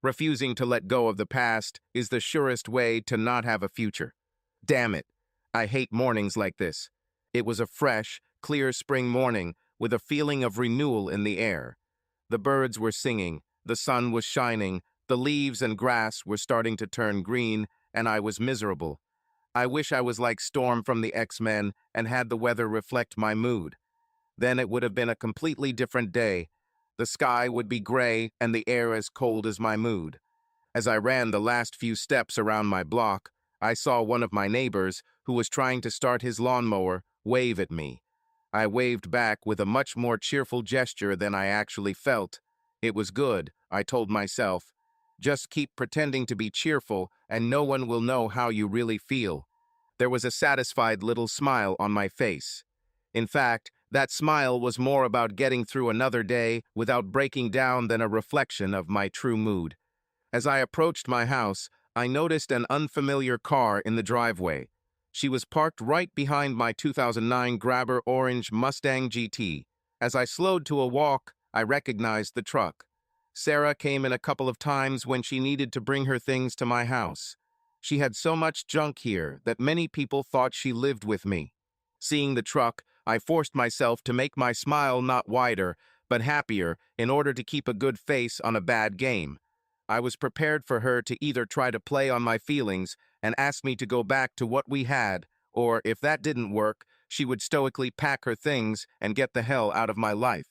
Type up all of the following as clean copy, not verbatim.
Refusing to let go of the past is the surest way to not have a future. Damn it. I hate mornings like this. It was a fresh, clear spring morning with a feeling of renewal in the air. The birds were singing, the sun was shining, the leaves and grass were starting to turn green, and I was miserable. I wish I was like Storm from the X-Men and had the weather reflect my mood. Then it would have been a completely different day. The sky would be gray and the air as cold as my mood. As I ran the last few steps around my block, I saw one of my neighbors, who was trying to start his lawnmower, wave at me. I waved back with a much more cheerful gesture than I actually felt. It was good, I told myself. Just keep pretending to be cheerful and no one will know how you really feel. There was a satisfied little smile on my face. In fact, that smile was more about getting through another day without breaking down than a reflection of my true mood. As I approached my house, I noticed an unfamiliar car in the driveway. She was parked right behind my 2009 Grabber orange Mustang GT. As I slowed to a walk, I recognized the truck. Sarah came in a couple of times when she needed to bring her things to my house. She had so much junk here that many people thought she lived with me. Seeing the truck, I forced myself to make my smile not wider, but happier in order to keep a good face on a bad game. I was prepared for her to either try to play on my feelings and ask me to go back to what we had, or if that didn't work, she would stoically pack her things and get the hell out of my life.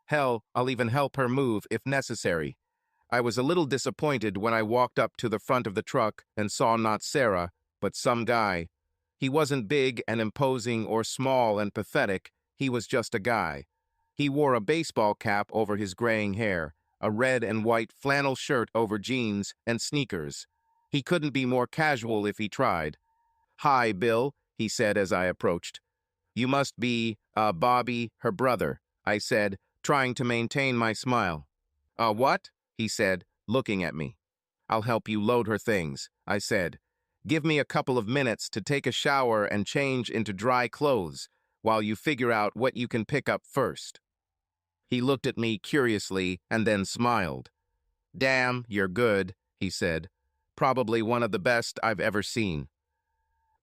Hell, I'll even help her move if necessary. I was a little disappointed when I walked up to the front of the truck and saw not Sarah, but some guy. He wasn't big and imposing or small and pathetic, he was just a guy. He wore a baseball cap over his graying hair, a red and white flannel shirt over jeans, and sneakers. He couldn't be more casual if he tried. "Hi, Bill," he said as I approached. "You must be, Bobby, her brother," I said, trying to maintain my smile. What?" he said, looking at me. "I'll help you load her things," I said. "Give me a couple of minutes to take a shower and change into dry clothes while you figure out what you can pick up first." He looked at me curiously and then smiled. "Damn, you're good," he said. "Probably one of the best I've ever seen."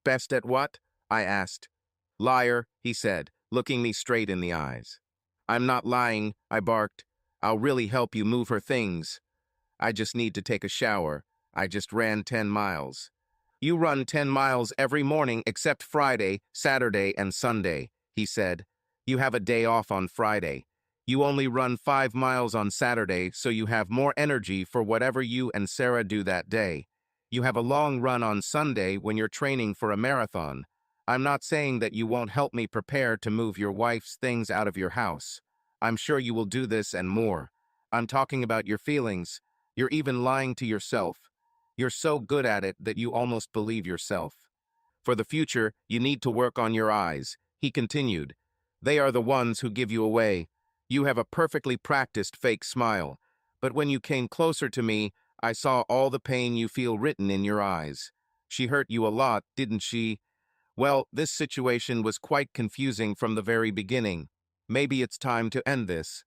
"Best at what?" I asked. "Liar," he said, looking me straight in the eyes. "I'm not lying," I barked. "I'll really help you move her things. I just need to take a shower. I just ran 10 miles. "You run 10 miles every morning except Friday, Saturday, and Sunday," he said. "You have a day off on Friday. You only run 5 miles on Saturday, so you have more energy for whatever you and Sarah do that day. You have a long run on Sunday when you're training for a marathon. I'm not saying that you won't help me prepare to move your wife's things out of your house. I'm sure you will do this and more. I'm talking about your feelings. You're even lying to yourself. You're so good at it that you almost believe yourself. For the future, you need to work on your eyes," he continued. "They are the ones who give you away. You have a perfectly practiced fake smile, but when you came closer to me, I saw all the pain you feel written in your eyes. She hurt you a lot, didn't she? Well, this situation was quite confusing from the very beginning. Maybe it's time to end this.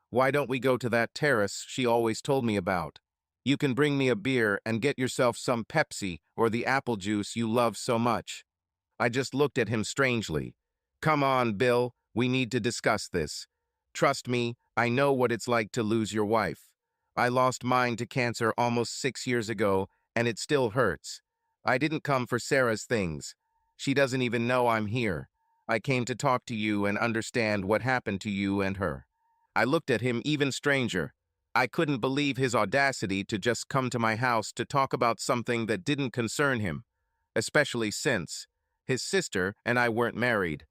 Why don't we go to that terrace she always told me about? You can bring me a beer and get yourself some Pepsi or the apple juice you love so much." I just looked at him strangely. "Come on, Bill, we need to discuss this. Trust me, I know what it's like to lose your wife. I lost mine to cancer almost 6 years ago, and it still hurts. I didn't come for Sarah's things. She doesn't even know I'm here. I came to talk to you and understand what happened to you and her." I looked at him even stranger. I couldn't believe his audacity to just come to my house to talk about something that didn't concern him, especially since his sister and I weren't married.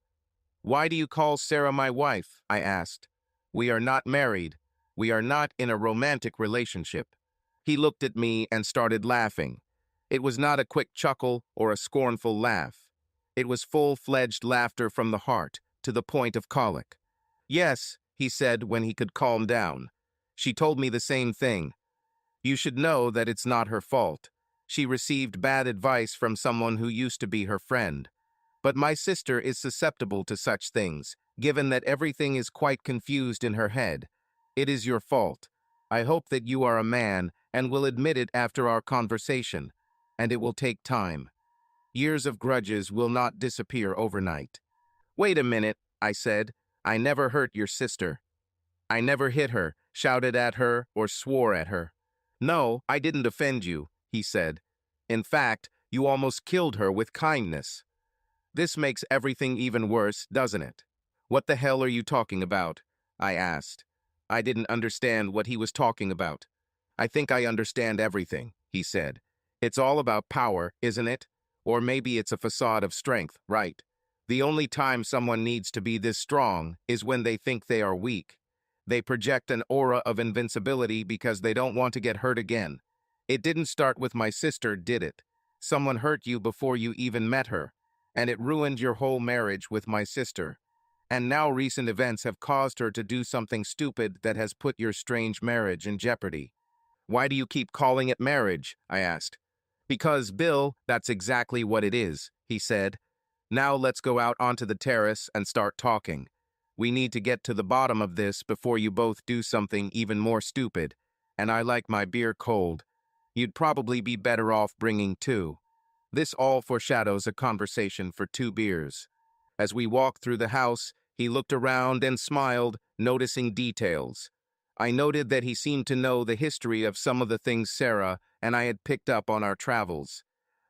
"Why do you call Sarah my wife?" I asked. "We are not married. We are not in a romantic relationship." He looked at me and started laughing. It was not a quick chuckle or a scornful laugh. It was full-fledged laughter from the heart, to the point of colic. "Yes," he said when he could calm down. "She told me the same thing. You should know that it's not her fault. She received bad advice from someone who used to be her friend. But my sister is susceptible to such things, given that everything is quite confused in her head. It is your fault. I hope that you are a man and will admit it after our conversation, and it will take time. Years of grudges will not disappear overnight. Wait a minute, I said. I never hurt your sister. I never hit her, shouted at her, or swore at her. No, I didn't offend you, he said. In fact, you almost killed her with kindness. This makes everything even worse, doesn't it? What the hell are you talking about? I asked. I didn't understand what he was talking about. I think I understand everything, he said. It's all about power, isn't it? Or maybe it's a facade of strength, right? The only time someone needs to be this strong is when they think they are weak. They project an aura of invincibility because they don't want to get hurt again. It didn't start with my sister, did it? Someone hurt you before you even met her, and it ruined your whole marriage with my sister. And now recent events have caused her to do something stupid that has put your strange marriage in jeopardy. Why do you keep calling it marriage? I asked. Because, Bill, that's exactly what it is, he said. Now let's go out onto the terrace and start talking. We need to get to the bottom of this before you both do something even more stupid. And I like my beer cold. You'd probably be better off bringing two. This all foreshadows a conversation for 2 beers. As we walked through the house, he looked around and smiled, noticing details. I noted that he seemed to know the history of some of the things Sarah and I had picked up on our travels.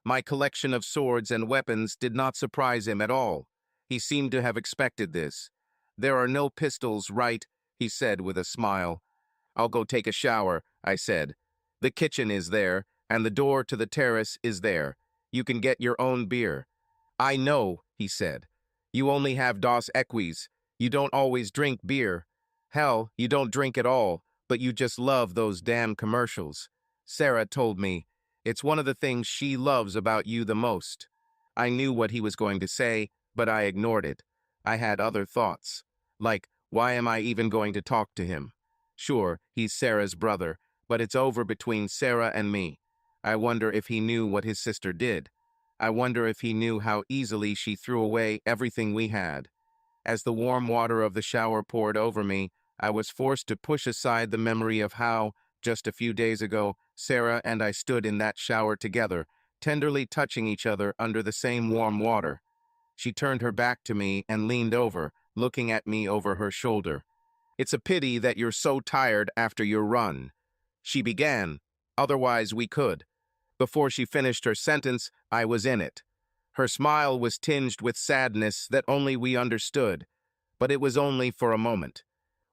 My collection of swords and weapons did not surprise him at all. He seemed to have expected this. There are no pistols, right? He said with a smile. I'll go take a shower, I said. The kitchen is there, and the door to the terrace is there. You can get your own beer. I know, he said. You only have Dos Equis. You don't always drink beer. Hell, you don't drink at all, but you just love those damn commercials. Sarah told me. It's one of the things she loves about you the most. I knew what he was going to say, but I ignored it. I had other thoughts. Like, why am I even going to talk to him? Sure, he's Sarah's brother, but it's over between Sarah and me. I wonder if he knew what his sister did. I wonder if he knew how easily she threw away everything we had. As the warm water of the shower poured over me, I was forced to push aside the memory of how, just a few days ago, Sarah and I stood in that shower together, tenderly touching each other under the same warm water. She turned her back to me and leaned over, looking at me over her shoulder. It's a pity that you're so tired after your run. She began. Otherwise we could. Before she finished her sentence, I was in it. Her smile was tinged with sadness that only we understood, but it was only for a moment.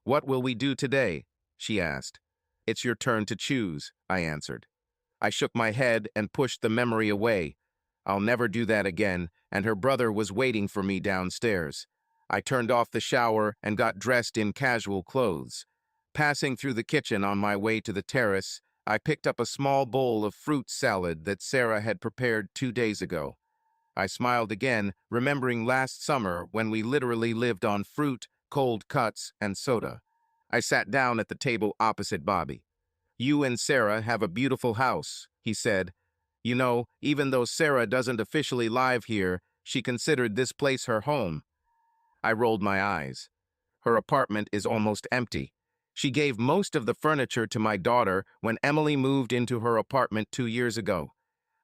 What will we do today? She asked. It's your turn to choose, I answered. I shook my head and pushed the memory away. I'll never do that again, and her brother was waiting for me downstairs. I turned off the shower and got dressed in casual clothes. Passing through the kitchen on my way to the terrace, I picked up a small bowl of fruit salad that Sarah had prepared 2 days ago. I smiled again, remembering last summer when we literally lived on fruit, cold cuts, and soda. I sat down at the table opposite Bobby. You and Sarah have a beautiful house, he said. You know, even though Sarah doesn't officially live here, she considered this place her home. I rolled my eyes. Her apartment is almost empty. She gave most of the furniture to my daughter when Emily moved into her apartment 2 years ago.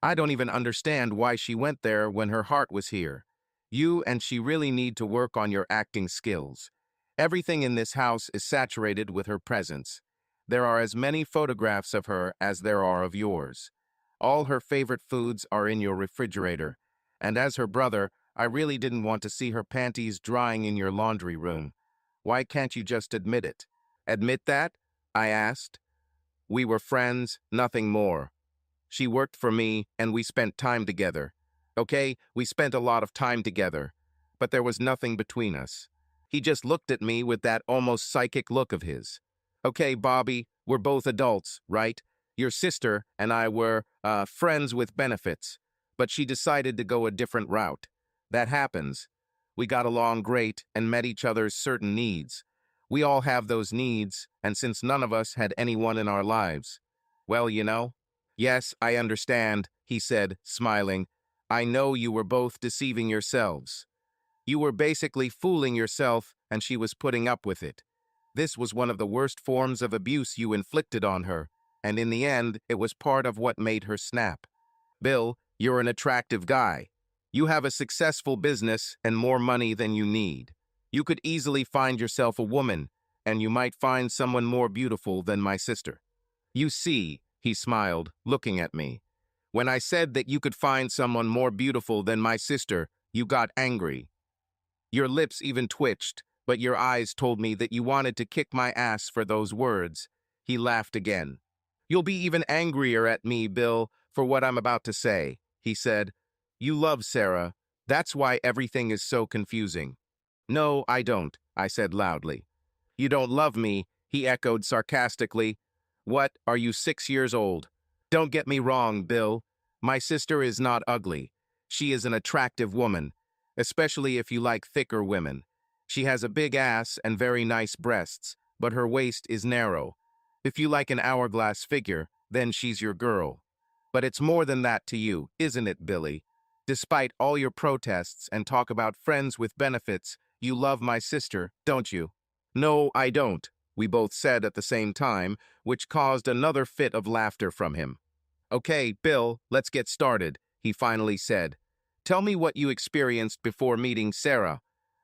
I don't even understand why she went there when her heart was here. You and she really need to work on your acting skills. Everything in this house is saturated with her presence. There are as many photographs of her as there are of yours. All her favorite foods are in your refrigerator. And as her brother, I really didn't want to see her panties drying in your laundry room. Why can't you just admit it? Admit that? I asked. We were friends, nothing more. She worked for me, and we spent time together. Okay, we spent a lot of time together, but there was nothing between us. He just looked at me with that almost psychic look of his. Okay, Bobby, we're both adults, right? Your sister and I were, friends with benefits, but she decided to go a different route. That happens. We got along great and met each other's certain needs. We all have those needs, and since none of us had anyone in our lives, well, you know. Yes, I understand, he said, smiling. I know you were both deceiving yourselves. You were basically fooling yourself, and she was putting up with it. This was one of the worst forms of abuse you inflicted on her. and in the end, it was part of what made her snap. Bill, you're an attractive guy. You have a successful business and more money than you need. You could easily find yourself a woman, and you might find someone more beautiful than my sister. You see, he smiled, looking at me. When I said that you could find someone more beautiful than my sister, you got angry. Your lips even twitched, but your eyes told me that you wanted to kick my ass for those words. He laughed again. You'll be even angrier at me, Bill, for what I'm about to say, he said. You love Sarah. That's why everything is so confusing. No, I don't, I said loudly. You don't love me, he echoed sarcastically. What, are you 6 years old? Don't get me wrong, Bill. My sister is not ugly. She is an attractive woman, especially if you like thicker women. She has a big ass and very nice breasts, but her waist is narrow. If you like an hourglass figure, then she's your girl. But it's more than that to you, isn't it, Billy? Despite all your protests and talk about friends with benefits, you love my sister, don't you? No, I don't, we both said at the same time, which caused another fit of laughter from him. Okay, Bill, let's get started, he finally said. Tell me what you experienced before meeting Sarah.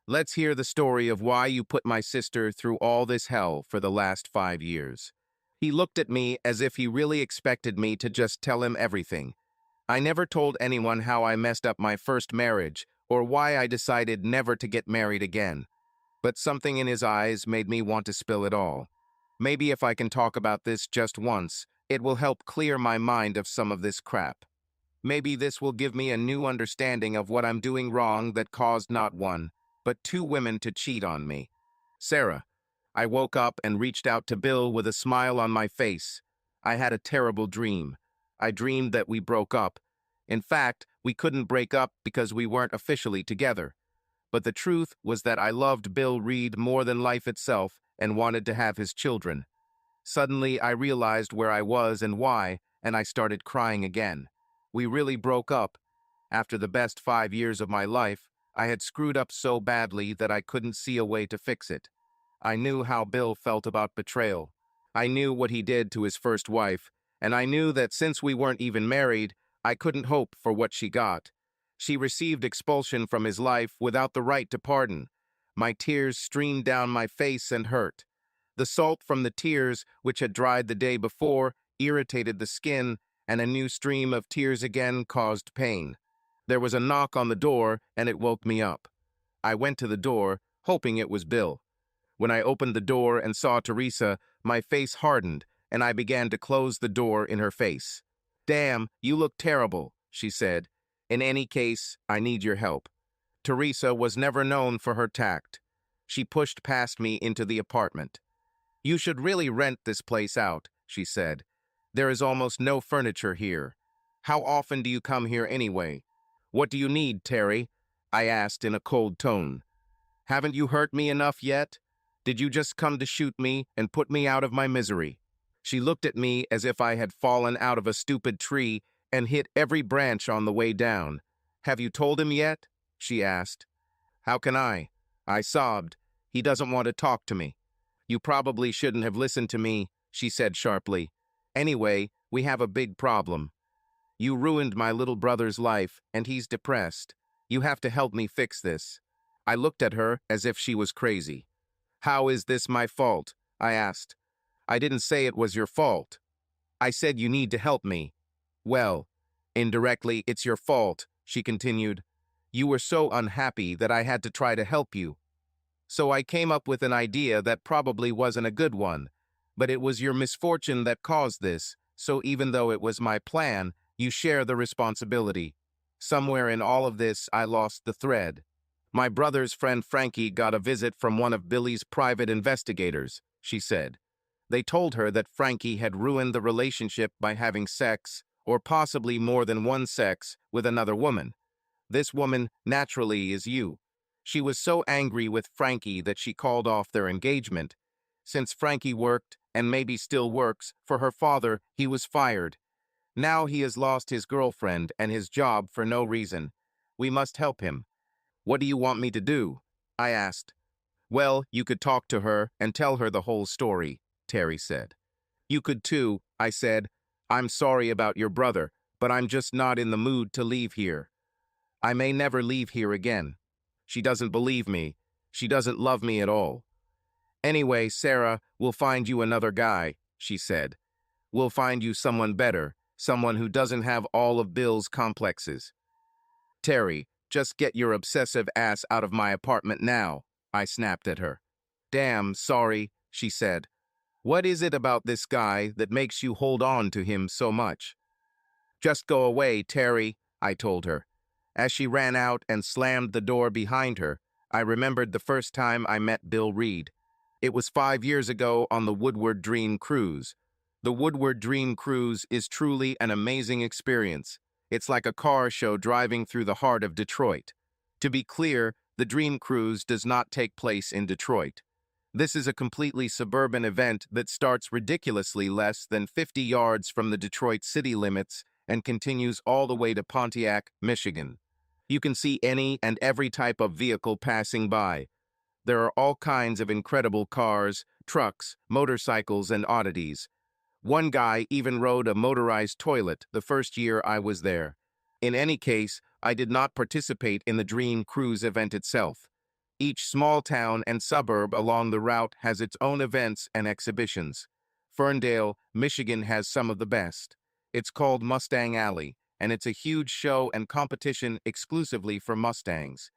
Let's hear the story of why you put my sister through all this hell for the last 5 years. He looked at me as if he really expected me to just tell him everything. I never told anyone how I messed up my first marriage or why I decided never to get married again. But something in his eyes made me want to spill it all. Maybe if I can talk about this just once, it will help clear my mind of some of this crap. Maybe this will give me a new understanding of what I'm doing wrong that caused not one, but 2 women to cheat on me. Sarah. I woke up and reached out to Bill with a smile on my face. I had a terrible dream. I dreamed that we broke up. In fact, we couldn't break up because we weren't officially together. But the truth was that I loved Bill Reed more than life itself and wanted to have his children. Suddenly, I realized where I was and why, and I started crying again. We really broke up. After the best 5 years of my life, I had screwed up so badly that I couldn't see a way to fix it. I knew how Bill felt about betrayal. I knew what he did to his first wife, and I knew that since we weren't even married, I couldn't hope for what she got. She received expulsion from his life without the right to pardon. My tears streamed down my face and hurt. The salt from the tears, which had dried the day before, irritated the skin, and a new stream of tears again caused pain. There was a knock on the door, and it woke me up. I went to the door, hoping it was Bill. When I opened the door and saw Teresa, my face hardened, and I began to close the door in her face. Damn, you look terrible, she said. In any case, I need your help. Teresa was never known for her tact. She pushed past me into the apartment. You should really rent this place out, she said. There is almost no furniture here. How often do you come here anyway? What do you need, Terry? I asked in a cold tone. Haven't you hurt me enough yet? Did you just come to shoot me and put me out of my misery? She looked at me as if I had fallen out of a stupid tree and hit every branch on the way down. Have you told him yet? She asked. How can I? I sobbed. He doesn't want to talk to me. You probably shouldn't have listened to me, she said sharply. Anyway, we have a big problem. You ruined my little brother's life, and he's depressed. You have to help me fix this. I looked at her as if she was crazy. How is this my fault? I asked. I didn't say it was your fault. I said you need to help me. Well, indirectly, it's your fault, she continued. You were so unhappy that I had to try to help you. So I came up with an idea that probably wasn't a good one, but it was your misfortune that caused this, so even though it was my plan, you share the responsibility. Somewhere in all of this, I lost the thread. My brother's friend Frankie got a visit from one of Billy's private investigators, she said. They told her that Frankie had ruined the relationship by having sex, or possibly more than one sex, with another woman. This woman, naturally, is you. She was so angry with Frankie that she called off their engagement. Since Frankie worked, and maybe still works, for her father, he was fired. Now he has lost his girlfriend and his job for no reason. We must help him. What do you want me to do? I asked. Well, you could talk to her and tell her the whole story, Terry said. You could too, I said. I'm sorry about your brother, but I'm just not in the mood to leave here. I may never leave here again. She doesn't believe me. She doesn't love me at all. Anyway, Sarah, we'll find you another guy, she said. We'll find you someone better, someone who doesn't have all of Bill's complexes. Terry, just get your obsessive ass out of my apartment now, I snapped at her. Damn, sorry, she said. What is it about this guy that makes you hold on to him so much? Just go away, Terry, I told her. As she ran out and slammed the door behind her, I remembered the first time I met Bill Reed. It was 5 years ago on the Woodward Dream Cruise. The Woodward Dream Cruise is truly an amazing experience. It's like a car show driving through the heart of Detroit. To be clear, the Dream Cruise does not take place in Detroit. This is a completely suburban event that starts ridiculously less than 50 yards from the Detroit city limits and continues all the way to Pontiac, Michigan. You can see any and every type of vehicle passing by. There are all kinds of incredible cars, trucks, motorcycles, and oddities. One guy even rode a motorized toilet the first year I was there. In any case, I did not participate in the Dream Cruise event itself. Each small town and suburb along the route has its own events and exhibitions. Ferndale, Michigan has some of the best. It's called Mustang Alley, and it's a huge show and competition exclusively for Mustangs.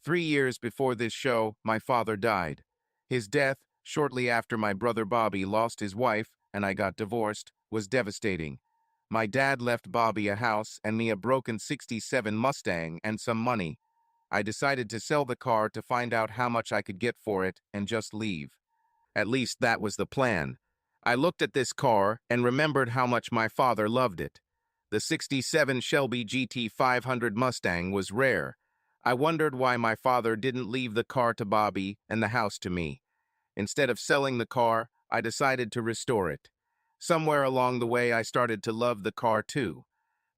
3 years before this show, my father died. His death, shortly after my brother Bobby lost his wife and I got divorced, was devastating. My dad left Bobby a house and me a broken '67 Mustang and some money. I decided to sell the car to find out how much I could get for it and just leave. At least that was the plan. I looked at this car and remembered how much my father loved it. The '67 Shelby GT 500 Mustang was rare. I wondered why my father didn't leave the car to Bobby and the house to me. Instead of selling the car, I decided to restore it. Somewhere along the way, I started to love the car too.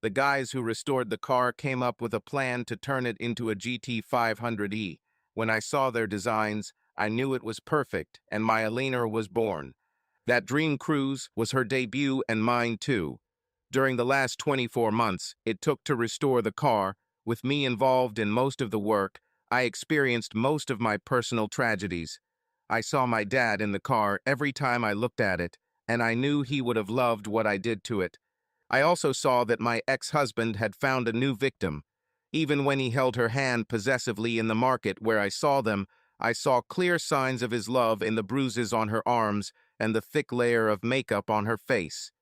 The guys who restored the car came up with a plan to turn it into a GT 500E. When I saw their designs, I knew it was perfect, and my Elena was born. That Dream Cruise was her debut and mine too. During the last 24 months it took to restore the car, with me involved in most of the work, I experienced most of my personal tragedies. I saw my dad in the car every time I looked at it, and I knew he would have loved what I did to it. I also saw that my ex-husband had found a new victim. Even when he held her hand possessively in the market where I saw them, I saw clear signs of his love in the bruises on her arms and the thick layer of makeup on her face.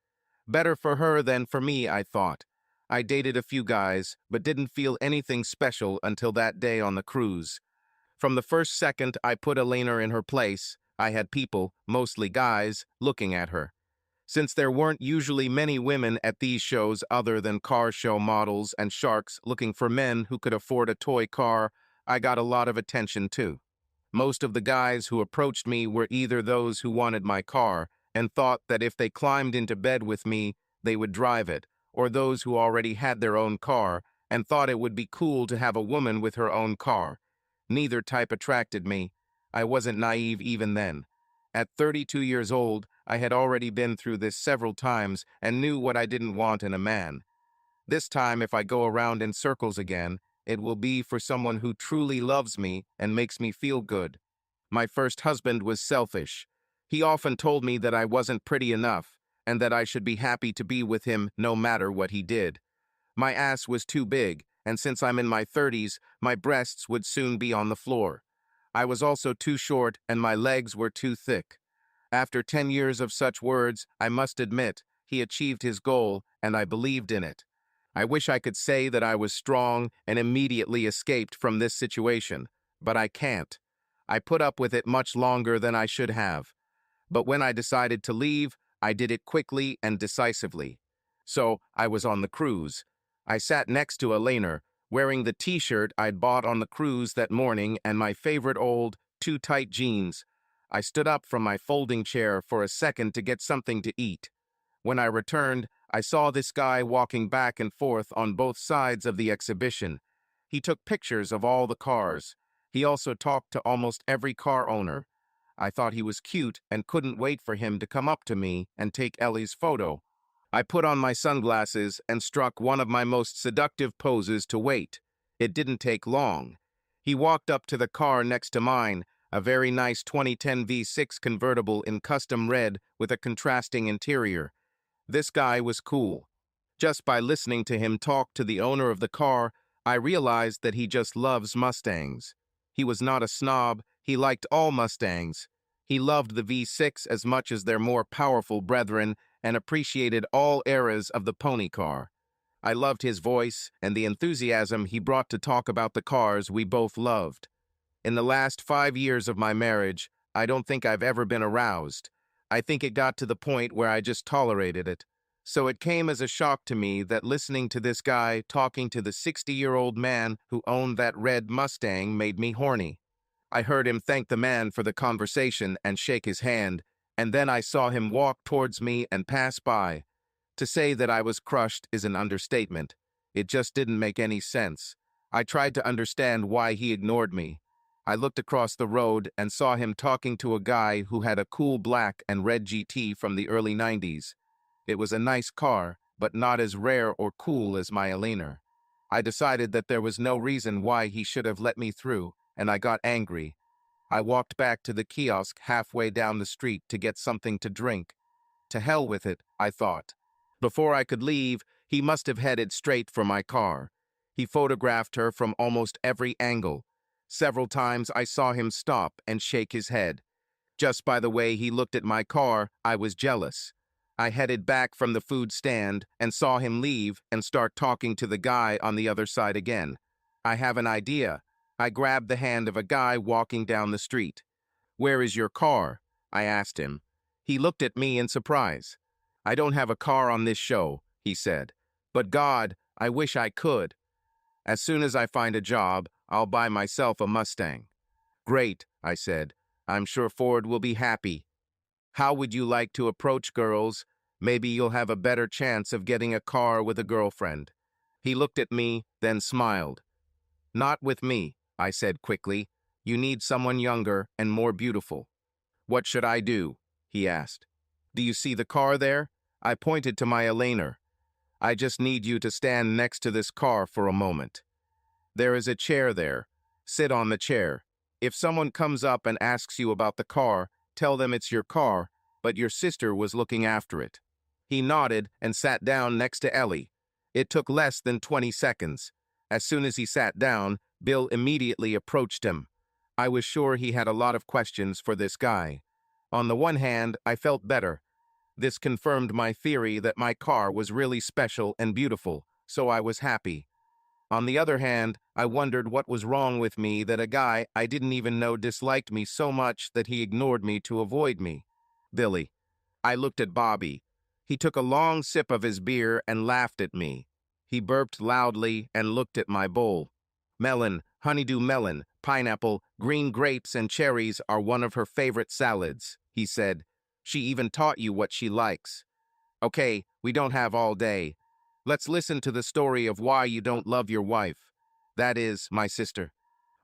Better for her than for me, I thought. I dated a few guys, but didn't feel anything special until that day on the cruise. From the first second I put Elena in her place, I had people, mostly guys, looking at her. Since there weren't usually many women at these shows other than car show models and sharks looking for men who could afford a toy car, I got a lot of attention too. Most of the guys who approached me were either those who wanted my car and thought that if they climbed into bed with me, they would drive it, or those who already had their own car and thought it would be cool to have a woman with her own car. Neither type attracted me. I wasn't naive even then. At 32 years old, I had already been through this several times and knew what I didn't want in a man. This time, if I go around in circles again, it will be for someone who truly loves me and makes me feel good. My first husband was selfish. He often told me that I wasn't pretty enough and that I should be happy to be with him no matter what he did. My ass was too big, and since I'm in my 30s, my breasts would soon be on the floor. I was also too short and my legs were too thick. After 10 years of such words, I must admit, he achieved his goal and I believed in it. I wish I could say that I was strong and immediately escaped from this situation, but I can't. I put up with it much longer than I should have. But when I decided to leave, I did it quickly and decisively. So I was on the cruise. I sat next to Elena, wearing the t-shirt I'd bought on the cruise that morning and my favorite old, too tight jeans. I stood up from my folding chair for a second to get something to eat. When I returned, I saw this guy walking back and forth on both sides of the exhibition. He took pictures of all the cars. He also talked to almost every car owner. I thought he was cute and couldn't wait for him to come up to me and take Ellie's photo. I put on my sunglasses and struck one of my most seductive poses to wait. It didn't take long. He walked up to the car next to mine, a very nice 2010 V6 convertible in custom red with a contrasting interior. This guy was cool. Just by listening to him talk to the owner of the car, I realized that he just loves Mustangs. He was not a snob, he liked all Mustangs. He loved the V6 as much as their more powerful brethren and appreciated all eras of the pony car. I loved his voice and the enthusiasm he brought to talk about the cars we both loved. In the last 5 years of my marriage, I don't think I've ever been aroused. I think it got to the point where I just tolerated it. So it came as a shock to me that listening to this guy talking to the 60-year-old man who owned that red Mustang made me horny. I heard him thank the man for the conversation and shake his hand, and then I saw him walk towards me and pass by. To say that I was crushed is an understatement. It just didn't make any sense. I tried to understand why he ignored me. I looked across the road and saw him talking to a guy who had a cool black and red GT from the early 90s. It was a nice car, but not as rare or cool as my Elena. I decided that there was no reason why he should have let me through, and I got angry. I walked back to the kiosk halfway down the street to get something to drink. To hell with it, I thought. Before I could leave, he must have headed straight for my car. He photographed her from almost every angle. Several times I saw him stop and shake his head. Just by the way he looked at my car, I was jealous. I headed back from the food stand and saw him leave and start talking to the guy on the other side again. I have an idea. I grabbed the hand of a guy walking down the street. "Where is your car?" I asked him. He looked at me in surprise. "I don't have a car on this show," he said. "But God, I wish I could. As soon as I find a job, I'll buy myself a Mustang." "Great," I said. "I'm sure Ford will be happy. How would you like to approach girls? Maybe you'll have a better chance of getting a car with a girlfriend." He looked at me, then smiled. "Not with me," I said quickly. "You need someone younger and more beautiful." "What should I do?" he asked. "Do you see the car there?" I pointed to my Elena. "I just need you to stand next to this car for a moment. There is a chair there. Sit on the chair. If someone comes up and asks you about the car, tell them it's your car, but your sister was looking after it." He nodded and sat down next to Ellie. It took less than 20 seconds. As soon as he sat down, Bill immediately approached him. I was sure he had a lot of questions for this guy. On the one hand, I felt better. This confirmed my theory that my car was really special and beautiful, so I was happy. On the other hand, I wondered what was wrong with me that a guy I didn't even know disliked me so much that he ignored me to avoid me. Billy. I looked at Bobby. He took a long sip of his beer and laughed at me. He burped loudly and looked at my bowl. "Melon, honeydew melon, pineapple, green grapes, and cherries are one of her favorite salads," he said. "She even taught you what she likes." "Okay, we don't have all day. Let's listen to the story of why you don't love your wife. That is, my sister."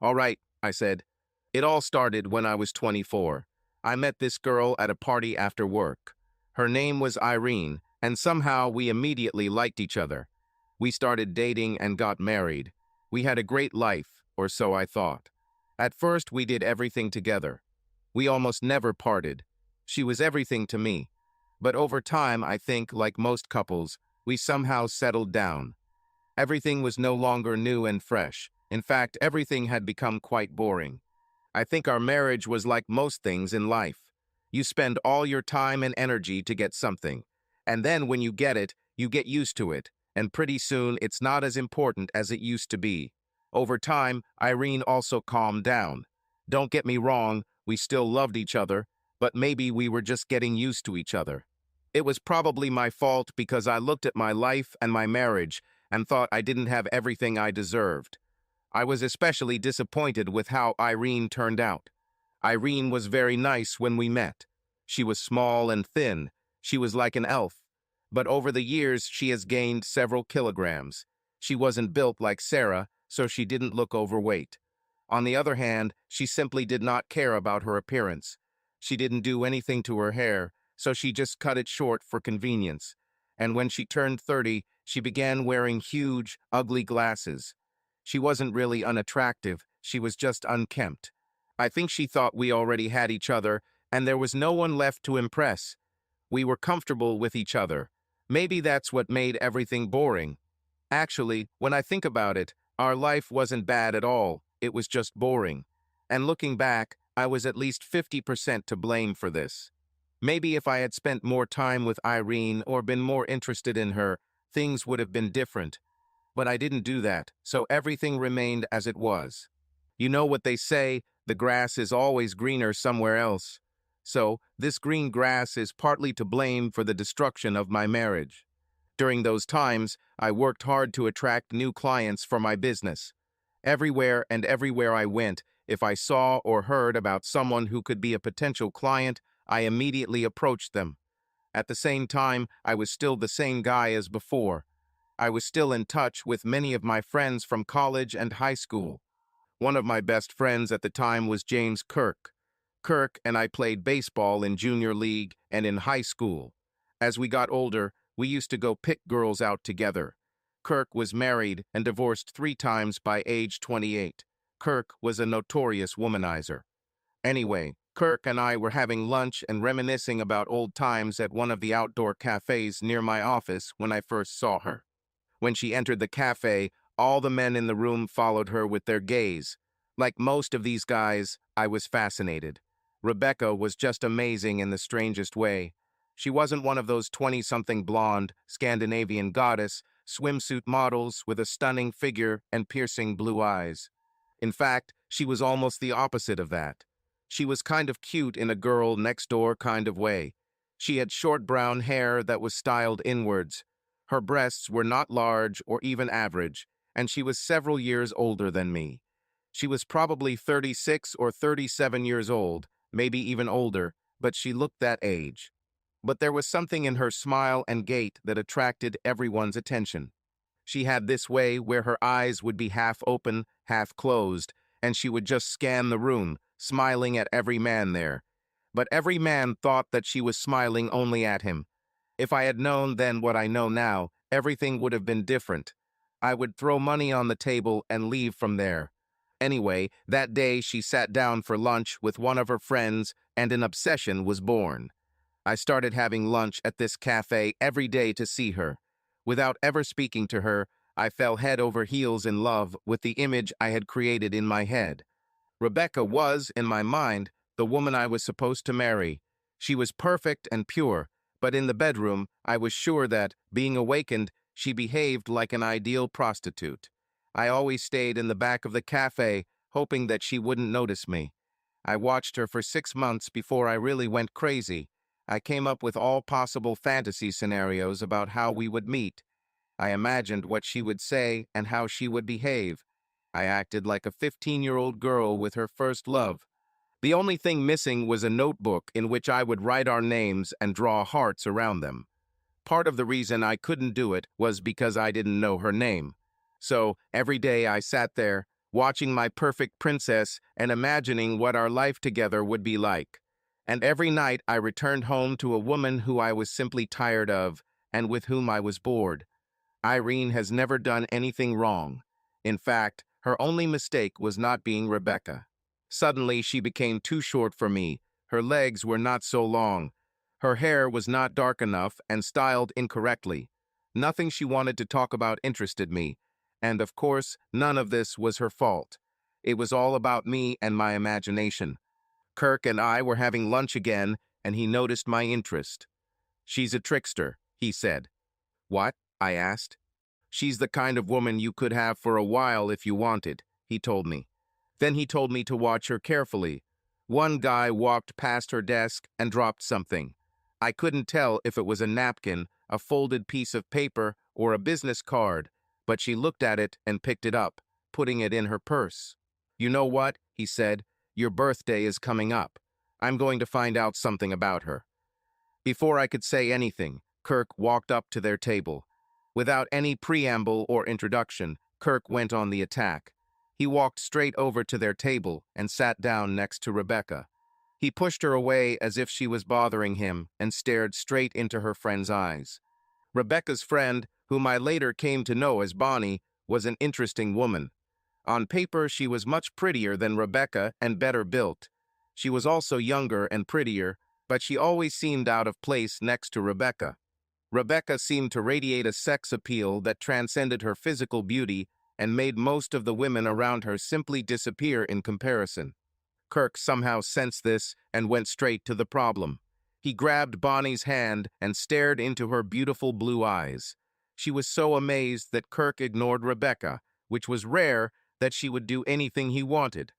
"All right," I said. "It all started when I was 24. I met this girl at a party after work. Her name was Irene, and somehow we immediately liked each other. We started dating and got married. We had a great life, or so I thought. At first, we did everything together. We almost never parted. She was everything to me. But over time, I think, like most couples, we somehow settled down. Everything was no longer new and fresh. In fact, everything had become quite boring. I think our marriage was like most things in life. You spend all your time and energy to get something. And then when you get it, you get used to it. And pretty soon, it's not as important as it used to be. Over time, Irene also calmed down. Don't get me wrong, we still loved each other, but maybe we were just getting used to each other. It was probably my fault because I looked at my life and my marriage and thought I didn't have everything I deserved. I was especially disappointed with how Irene turned out. Irene was very nice when we met. She was small and thin. She was like an elf. But over the years, she has gained several kilograms. She wasn't built like Sarah, so she didn't look overweight. On the other hand, she simply did not care about her appearance. She didn't do anything to her hair, so she just cut it short for convenience. And when she turned 30, she began wearing huge, ugly glasses. She wasn't really unattractive, she was just unkempt. I think she thought we already had each other, and there was no one left to impress. We were comfortable with each other. Maybe that's what made everything boring. Actually, when I think about it, our life wasn't bad at all, it was just boring. And looking back, I was at least 50% to blame for this. Maybe if I had spent more time with Irene or been more interested in her, things would have been different. But I didn't do that, so everything remained as it was. You know what they say, the grass is always greener somewhere else. So, this green grass is partly to blame for the destruction of my marriage. During those times, I worked hard to attract new clients for my business. Everywhere I went, if I saw or heard about someone who could be a potential client, I immediately approached them. At the same time, I was still the same guy as before. I was still in touch with many of my friends from college and high school. One of my best friends at the time was James Kirk. Kirk and I played baseball in junior league and in high school. As we got older, we used to go pick girls out together. Kirk was married and divorced 3 times by age 28. Kirk was a notorious womanizer. Anyway, Kirk and I were having lunch and reminiscing about old times at one of the outdoor cafes near my office when I first saw her. When she entered the cafe, all the men in the room followed her with their gaze. Like most of these guys, I was fascinated. Rebecca was just amazing in the strangest way. She wasn't one of those 20-something blonde, Scandinavian goddess, swimsuit models with a stunning figure and piercing blue eyes. In fact, she was almost the opposite of that. She was kind of cute in a girl next door kind of way. She had short brown hair that was styled inwards. Her breasts were not large or even average, and she was several years older than me. She was probably 36 or 37 years old, maybe even older, but she looked that age. But there was something in her smile and gait that attracted everyone's attention. She had this way where her eyes would be half open, half closed, and she would just scan the room, smiling at every man there. But every man thought that she was smiling only at him. If I had known then what I know now, everything would have been different. I would throw money on the table and leave from there. Anyway, that day she sat down for lunch with one of her friends and an obsession was born. I started having lunch at this cafe every day to see her. Without ever speaking to her, I fell head over heels in love with the image I had created in my head. Rebecca was, in my mind, the woman I was supposed to marry. She was perfect and pure, but in the bedroom, I was sure that, being awakened, she behaved like an ideal prostitute. I always stayed in the back of the cafe, hoping that she wouldn't notice me. I watched her for 6 months before I really went crazy. I came up with all possible fantasy scenarios about how we would meet. I imagined what she would say and how she would behave. I acted like a 15-year-old girl with her first love. The only thing missing was a notebook in which I would write our names and draw hearts around them. Part of the reason I couldn't do it was because I didn't know her name. So every day I sat there, watching my perfect princess and imagining what our life together would be like. And every night I returned home to a woman who I was simply tired of and with whom I was bored. Irene has never done anything wrong. In fact, her only mistake was not being Rebecca. Suddenly she became too short for me. Her legs were not so long. Her hair was not dark enough and styled incorrectly. Nothing she wanted to talk about interested me. And of course, none of this was her fault. It was all about me and my imagination. Kirk and I were having lunch again, and he noticed my interest. "She's a trickster," he said. "What?" I asked. "She's the kind of woman you could have for a while if you wanted," he told me. Then he told me to watch her carefully. One guy walked past her desk and dropped something. I couldn't tell if it was a napkin, a folded piece of paper, or a business card, but she looked at it and picked it up, putting it in her purse. "You know what?" he said. "Your birthday is coming up. I'm going to find out something about her." Before I could say anything, Kirk walked up to their table. Without any preamble or introduction, Kirk went on the attack. He walked straight over to their table and sat down next to Rebecca. He pushed her away as if she was bothering him and stared straight into her friend's eyes. Rebecca's friend, whom I later came to know as Bonnie, was an interesting woman. On paper, she was much prettier than Rebecca and better built. She was also younger and prettier, but she always seemed out of place next to Rebecca. Rebecca seemed to radiate a sex appeal that transcended her physical beauty and made most of the women around her simply disappear in comparison. Kirk somehow sensed this and went straight to the problem. He grabbed Bonnie's hand and stared into her beautiful blue eyes. She was so amazed that Kirk ignored Rebecca, which was rare, that she would do anything he wanted.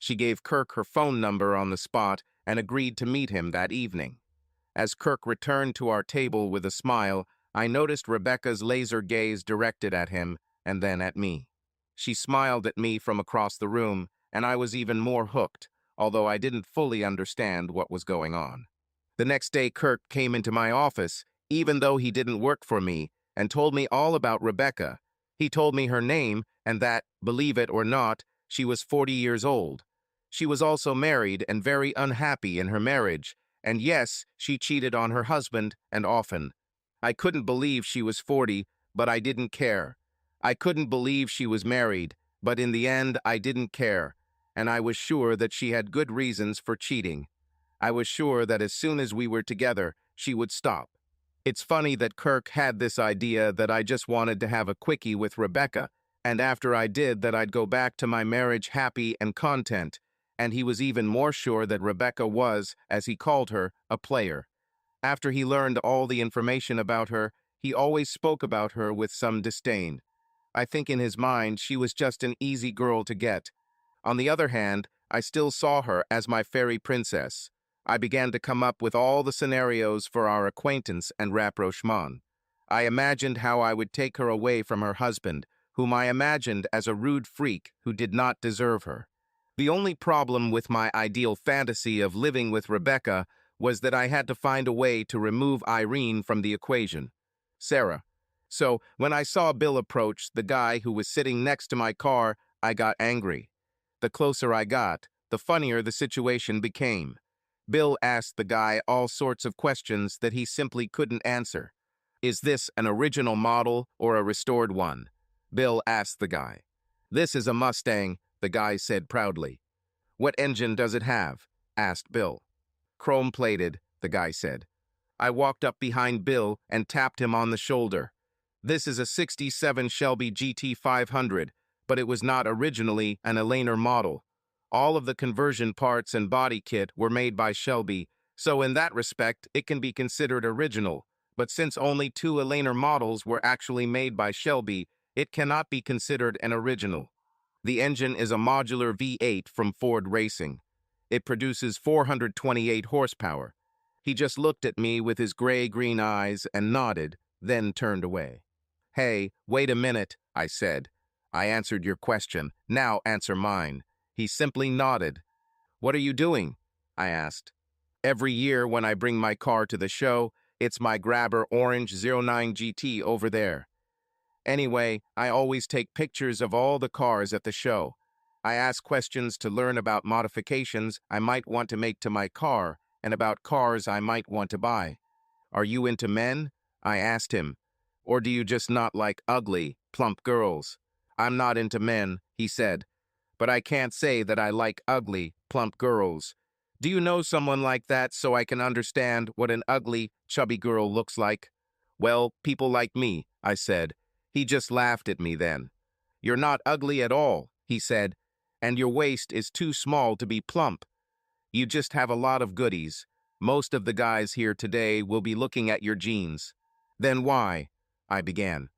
She gave Kirk her phone number on the spot and agreed to meet him that evening. As Kirk returned to our table with a smile, I noticed Rebecca's laser gaze directed at him and then at me. She smiled at me from across the room, and I was even more hooked, although I didn't fully understand what was going on. The next day, Kirk came into my office, even though he didn't work for me, and told me all about Rebecca. He told me her name and that, believe it or not, she was 40 years old. She was also married and very unhappy in her marriage, and yes, she cheated on her husband, and often. I couldn't believe she was 40, but I didn't care. I couldn't believe she was married, but in the end, I didn't care, and I was sure that she had good reasons for cheating. I was sure that as soon as we were together, she would stop. It's funny that Kirk had this idea that I just wanted to have a quickie with Rebecca, and after I did that I'd go back to my marriage happy and content, and he was even more sure that Rebecca was, as he called her, a player. After he learned all the information about her, he always spoke about her with some disdain. I think in his mind she was just an easy girl to get. On the other hand, I still saw her as my fairy princess. I began to come up with all the scenarios for our acquaintance and rapprochement. I imagined how I would take her away from her husband, whom I imagined as a rude freak who did not deserve her. The only problem with my ideal fantasy of living with Rebecca was that I had to find a way to remove Irene from the equation. Sarah. So, when I saw Bill approach the guy who was sitting next to my car, I got angry. The closer I got, the funnier the situation became. Bill asked the guy all sorts of questions that he simply couldn't answer. Is this an original model or a restored one? Bill asked the guy. This is a Mustang, the guy said proudly. What engine does it have? Asked Bill. Chrome-plated, the guy said. I walked up behind Bill and tapped him on the shoulder. This is a '67 Shelby GT500, but it was not originally an Elainer model. All of the conversion parts and body kit were made by Shelby, so in that respect it can be considered original, but since only 2 Elainer models were actually made by Shelby, it cannot be considered an original. The engine is a modular V8 from Ford Racing. It produces 428 horsepower. He just looked at me with his gray-green eyes and nodded, then turned away. Hey, wait a minute, I said. I answered your question, now answer mine. He simply nodded. What are you doing? I asked. Every year when I bring my car to the show, it's my Grabber Orange 09 GT over there. Anyway, I always take pictures of all the cars at the show. I ask questions to learn about modifications I might want to make to my car and about cars I might want to buy. Are you into men? I asked him. Or do you just not like ugly, plump girls? I'm not into men, he said. But I can't say that I like ugly, plump girls. Do you know someone like that so I can understand what an ugly, chubby girl looks like? Well, people like me, I said. He just laughed at me then. You're not ugly at all, he said, and your waist is too small to be plump. You just have a lot of goodies. Most of the guys here today will be looking at your jeans. Then why? I began.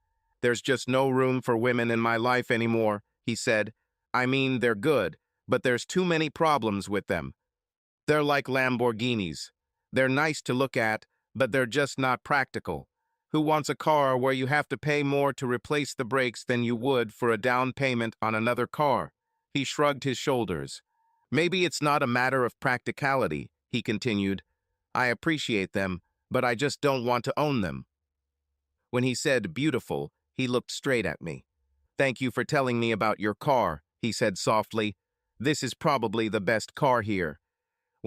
There's just no room for women in my life anymore, he said. I mean, they're good, but there's too many problems with them. They're like Lamborghinis. They're nice to look at, but they're just not practical. Who wants a car where you have to pay more to replace the brakes than you would for a down payment on another car? He shrugged his shoulders. Maybe it's not a matter of practicality, he continued. I appreciate them, but I just don't want to own them. When he said beautiful, he looked straight at me. Thank you for telling me about your car, he said softly. This is probably the best car here.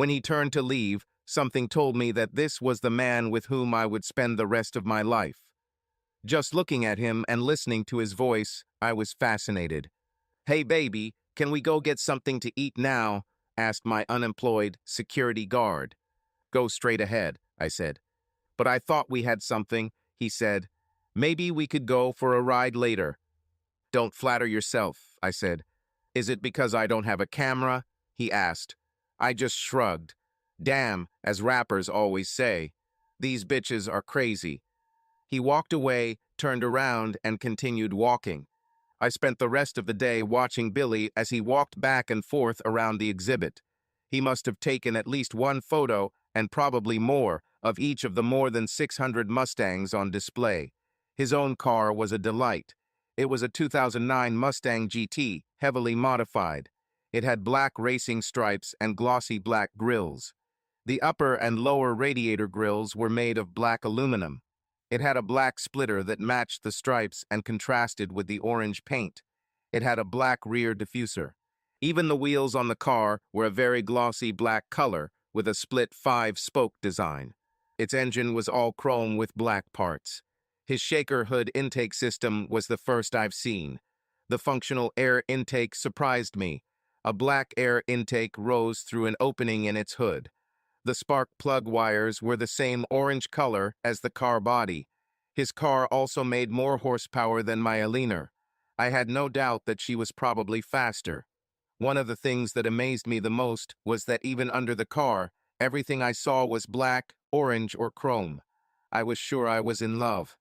When he turned to leave, something told me that this was the man with whom I would spend the rest of my life. Just looking at him and listening to his voice, I was fascinated. "Hey baby, can we go get something to eat now?" asked my unemployed security guard. "Go straight ahead," I said. "But I thought we had something," he said. "Maybe we could go for a ride later." "Don't flatter yourself," I said. "Is it because I don't have a camera?" he asked. I just shrugged. Damn, as rappers always say. These bitches are crazy. He walked away, turned around, and continued walking. I spent the rest of the day watching Billy as he walked back and forth around the exhibit. He must have taken at least one photo, and probably more, of each of the more than 600 Mustangs on display. His own car was a delight. It was a 2009 Mustang GT, heavily modified. It had black racing stripes and glossy black grills. The upper and lower radiator grills were made of black aluminum. It had a black splitter that matched the stripes and contrasted with the orange paint. It had a black rear diffuser. Even the wheels on the car were a very glossy black color with a split 5-spoke design. Its engine was all chrome with black parts. His shaker hood intake system was the first I've seen. The functional air intake surprised me. A black air intake rose through an opening in its hood. The spark plug wires were the same orange color as the car body. His car also made more horsepower than my Alina. I had no doubt that she was probably faster. One of the things that amazed me the most was that even under the car, everything I saw was black, orange, or chrome. I was sure I was in love.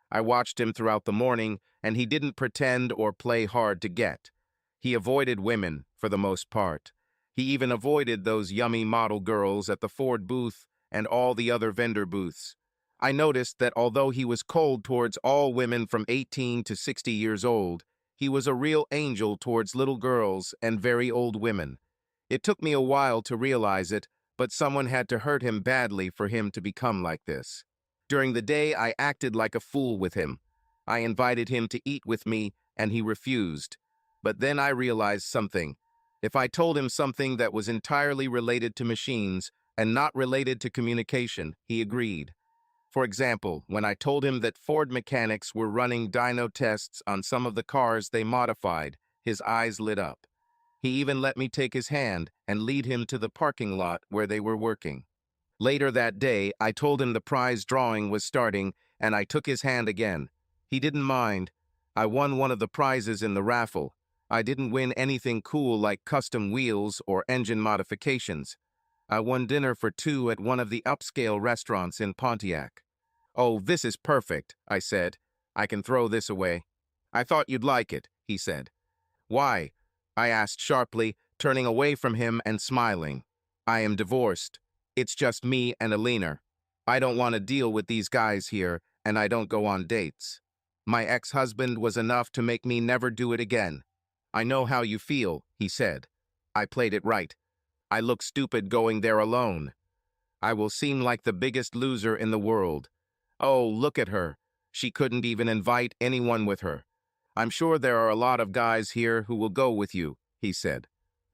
I watched him throughout the morning, and he didn't pretend or play hard to get. He avoided women, for the most part. He even avoided those yummy model girls at the Ford booth and all the other vendor booths. I noticed that although he was cold towards all women from 18 to 60 years old, he was a real angel towards little girls and very old women. It took me a while to realize it, but someone had to hurt him badly for him to become like this. During the day, I acted like a fool with him. I invited him to eat with me, and he refused. But then I realized something. If I told him something that was entirely related to machines and not related to communication, he agreed. For example, when I told him that Ford mechanics were running dyno tests on some of the cars they modified, his eyes lit up. He even let me take his hand and lead him to the parking lot where they were working. Later that day, I told him the prize drawing was starting, and I took his hand again. He didn't mind. I won one of the prizes in the raffle. I didn't win anything cool like custom wheels or engine modifications. I won dinner for two at one of the upscale restaurants in Pontiac. "Oh, this is perfect," I said. "I can throw this away." "I thought you'd like it," he said. "Why?" I asked sharply, turning away from him and smiling. "I am divorced. It's just me and Alina. I don't want to deal with these guys here, and I don't go on dates. My ex-husband was enough to make me never do it again." "I know how you feel," he said. I played it right. I look stupid going there alone. I will seem like the biggest loser in the world. "Oh, look at her. She couldn't even invite anyone with her." "I'm sure there are a lot of guys here who will go with you," he said.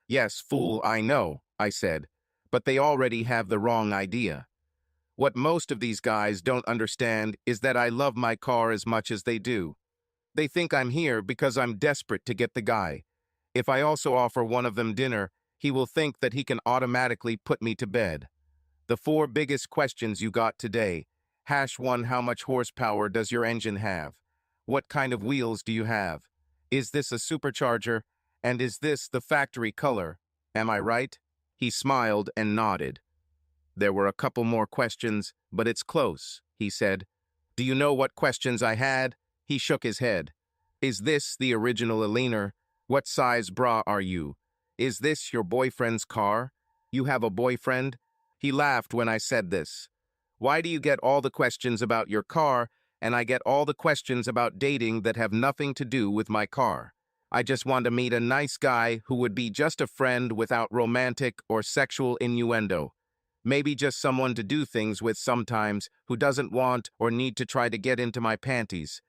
"Yes, fool, I know," I said, "but they already have the wrong idea. What most of these guys don't understand is that I love my car as much as they do. They think I'm here because I'm desperate to get the guy. If I also offer one of them dinner, he will think that he can automatically put me to bed. The 4 biggest questions you got today. #1 How much horsepower does your engine have? What kind of wheels do you have? Is this a supercharger? And is this the factory color? Am I right?" He smiled and nodded. "There were a couple more questions, but it's close," he said. "Do you know what questions I had?" He shook his head. "Is this the original Alina? What size bra are you? Is this your boyfriend's car? You have a boyfriend?" He laughed when I said this. "Why do you get all the questions about your car, and I get all the questions about dating that have nothing to do with my car? I just want to meet a nice guy who would be just a friend without romantic or sexual innuendo. Maybe just someone to do things with sometimes who doesn't want or need to try to get into my panties.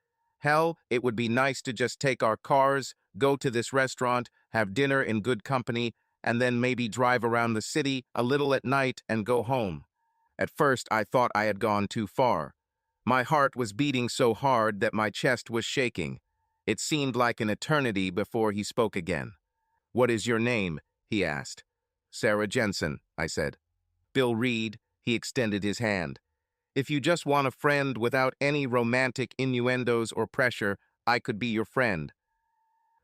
Hell, it would be nice to just take our cars, go to this restaurant, have dinner in good company, and then maybe drive around the city a little at night and go home. At first, I thought I had gone too far. My heart was beating so hard that my chest was shaking. It seemed like an eternity before he spoke again. "What is your name?" he asked. "Sarah Jensen," I said. "Bill Reed," he extended his hand. "If you just want a friend without any romantic innuendos or pressure, I could be your friend."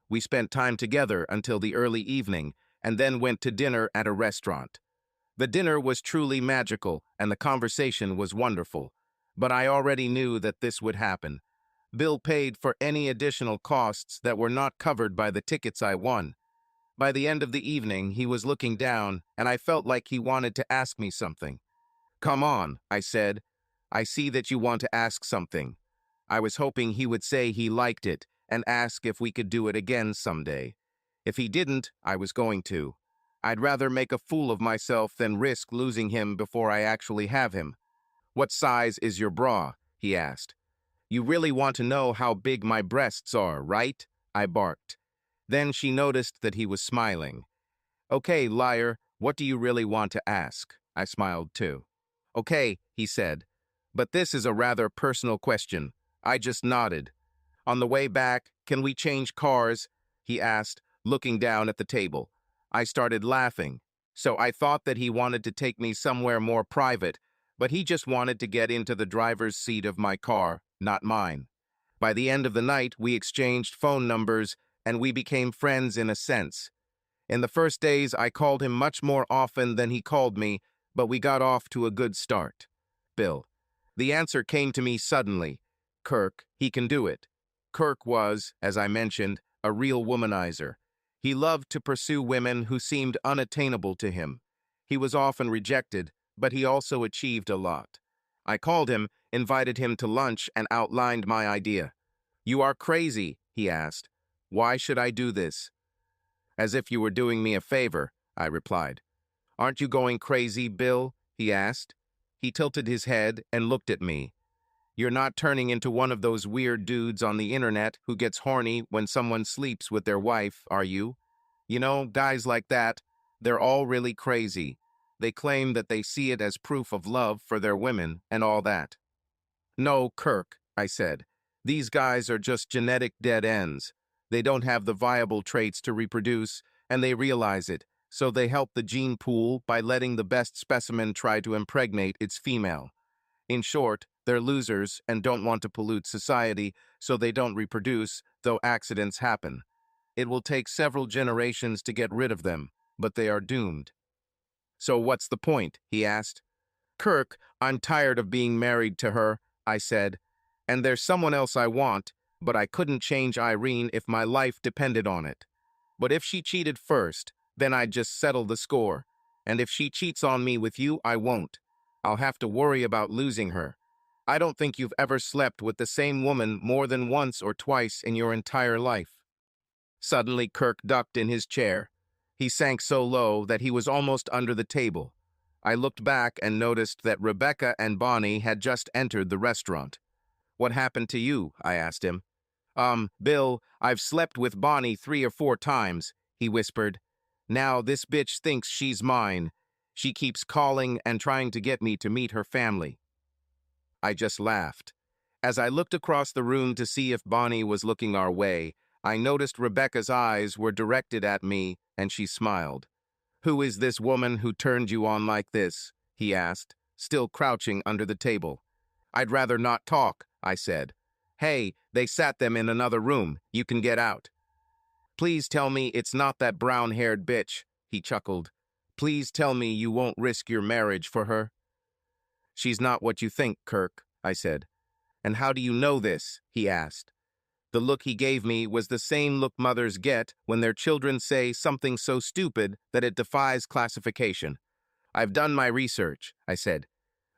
We spent time together until the early evening, and then went to dinner at a restaurant. The dinner was truly magical, and the conversation was wonderful. But I already knew that this would happen. Bill paid for any additional costs that were not covered by the tickets I won. By the end of the evening, he was looking down, and I felt like he wanted to ask me something. "Come on," I said. "I see that you want to ask something." I was hoping he would say he liked it and ask if we could do it again someday. If he didn't, I was going to. I'd rather make a fool of myself than risk losing him before I actually have him. "What size is your bra?" he asked. "You really want to know how big my breasts are, right?" I barked. Then she noticed that he was smiling. "Okay, liar, what do you really want to ask?" I smiled too. "Okay," he said, "but this is a rather personal question." I just nodded. "On the way back, can we change cars?" he asked, looking down at the table. I started laughing. So I thought that he wanted to take me somewhere more private, but he just wanted to get into the driver's seat of my car, not mine. By the end of the night, we exchanged phone numbers, and we became friends in a sense. In the first days, I called him much more often than he called me, but we got off to a good start. Bill. The answer came to me suddenly. Kirk, he can do it. Kirk was, as I mentioned, a real womanizer. He loved to pursue women who seemed unattainable to him. He was often rejected, but he also achieved a lot. I called him, invited him to lunch, and outlined my idea. "You are crazy," he asked. "Why should I do this?" "As if you were doing me a favor," I replied. "Aren't you going crazy, Bill?" he asked. He tilted his head and looked at me. "You're not turning into one of those weird dudes on the internet who gets horny when someone sleeps with their wife, are you? You know, guys like that, they're all really crazy. They claim that they see it as proof of love for their women and all that." "No, Kirk," I said. "These guys are just genetic dead ends. They don't have the viable traits to reproduce, and they realize it, so they help the gene pool by letting the best specimen try to impregnate its female. In short, they're losers and don't want to pollute society, so they don't reproduce, though accidents happen. It will take several generations to get rid of them, but they are doomed." "So what's the point?" he asked. "Kirk, I'm tired of being married to her," I said. "And there's someone else I want, but I couldn't change Irene if my life depended on it. But if she cheated first, then I'd just settle the score. And if she cheats on me with you, I won't. I'll have to worry about losing her. I don't think you've ever slept with the same woman more than once or twice in your entire life." Suddenly, Kirk ducked in his chair. He sank so low that he was almost under the table. I looked back and noticed that Rebecca and Bonnie had just entered the restaurant. "What happened to you?" I asked him. Bill, I've slept with Bonnie 3 or 4 times," he whispered. "Now this bitch thinks she's mine. She keeps calling and trying to get me to meet her family." I just laughed. As I looked across the room to see if Bonnie was looking our way, I noticed Rebecca's eyes were directed at me, and she smiled. "Who is this woman who turned you on like this?" he asked, still crouching under the table. "I'd rather not talk," I said. "Hey, they sat them in another room. You can get out." "Please tell me it's not that brown-haired bitch," he chuckled. "Please tell me you won't risk your marriage for her." "She's not what you think, Kirk," I said. "And how do you know this?" he asked. The look he gave me was the same look mothers get when their children say something so stupid that it defies classification. "I've done my research," I said.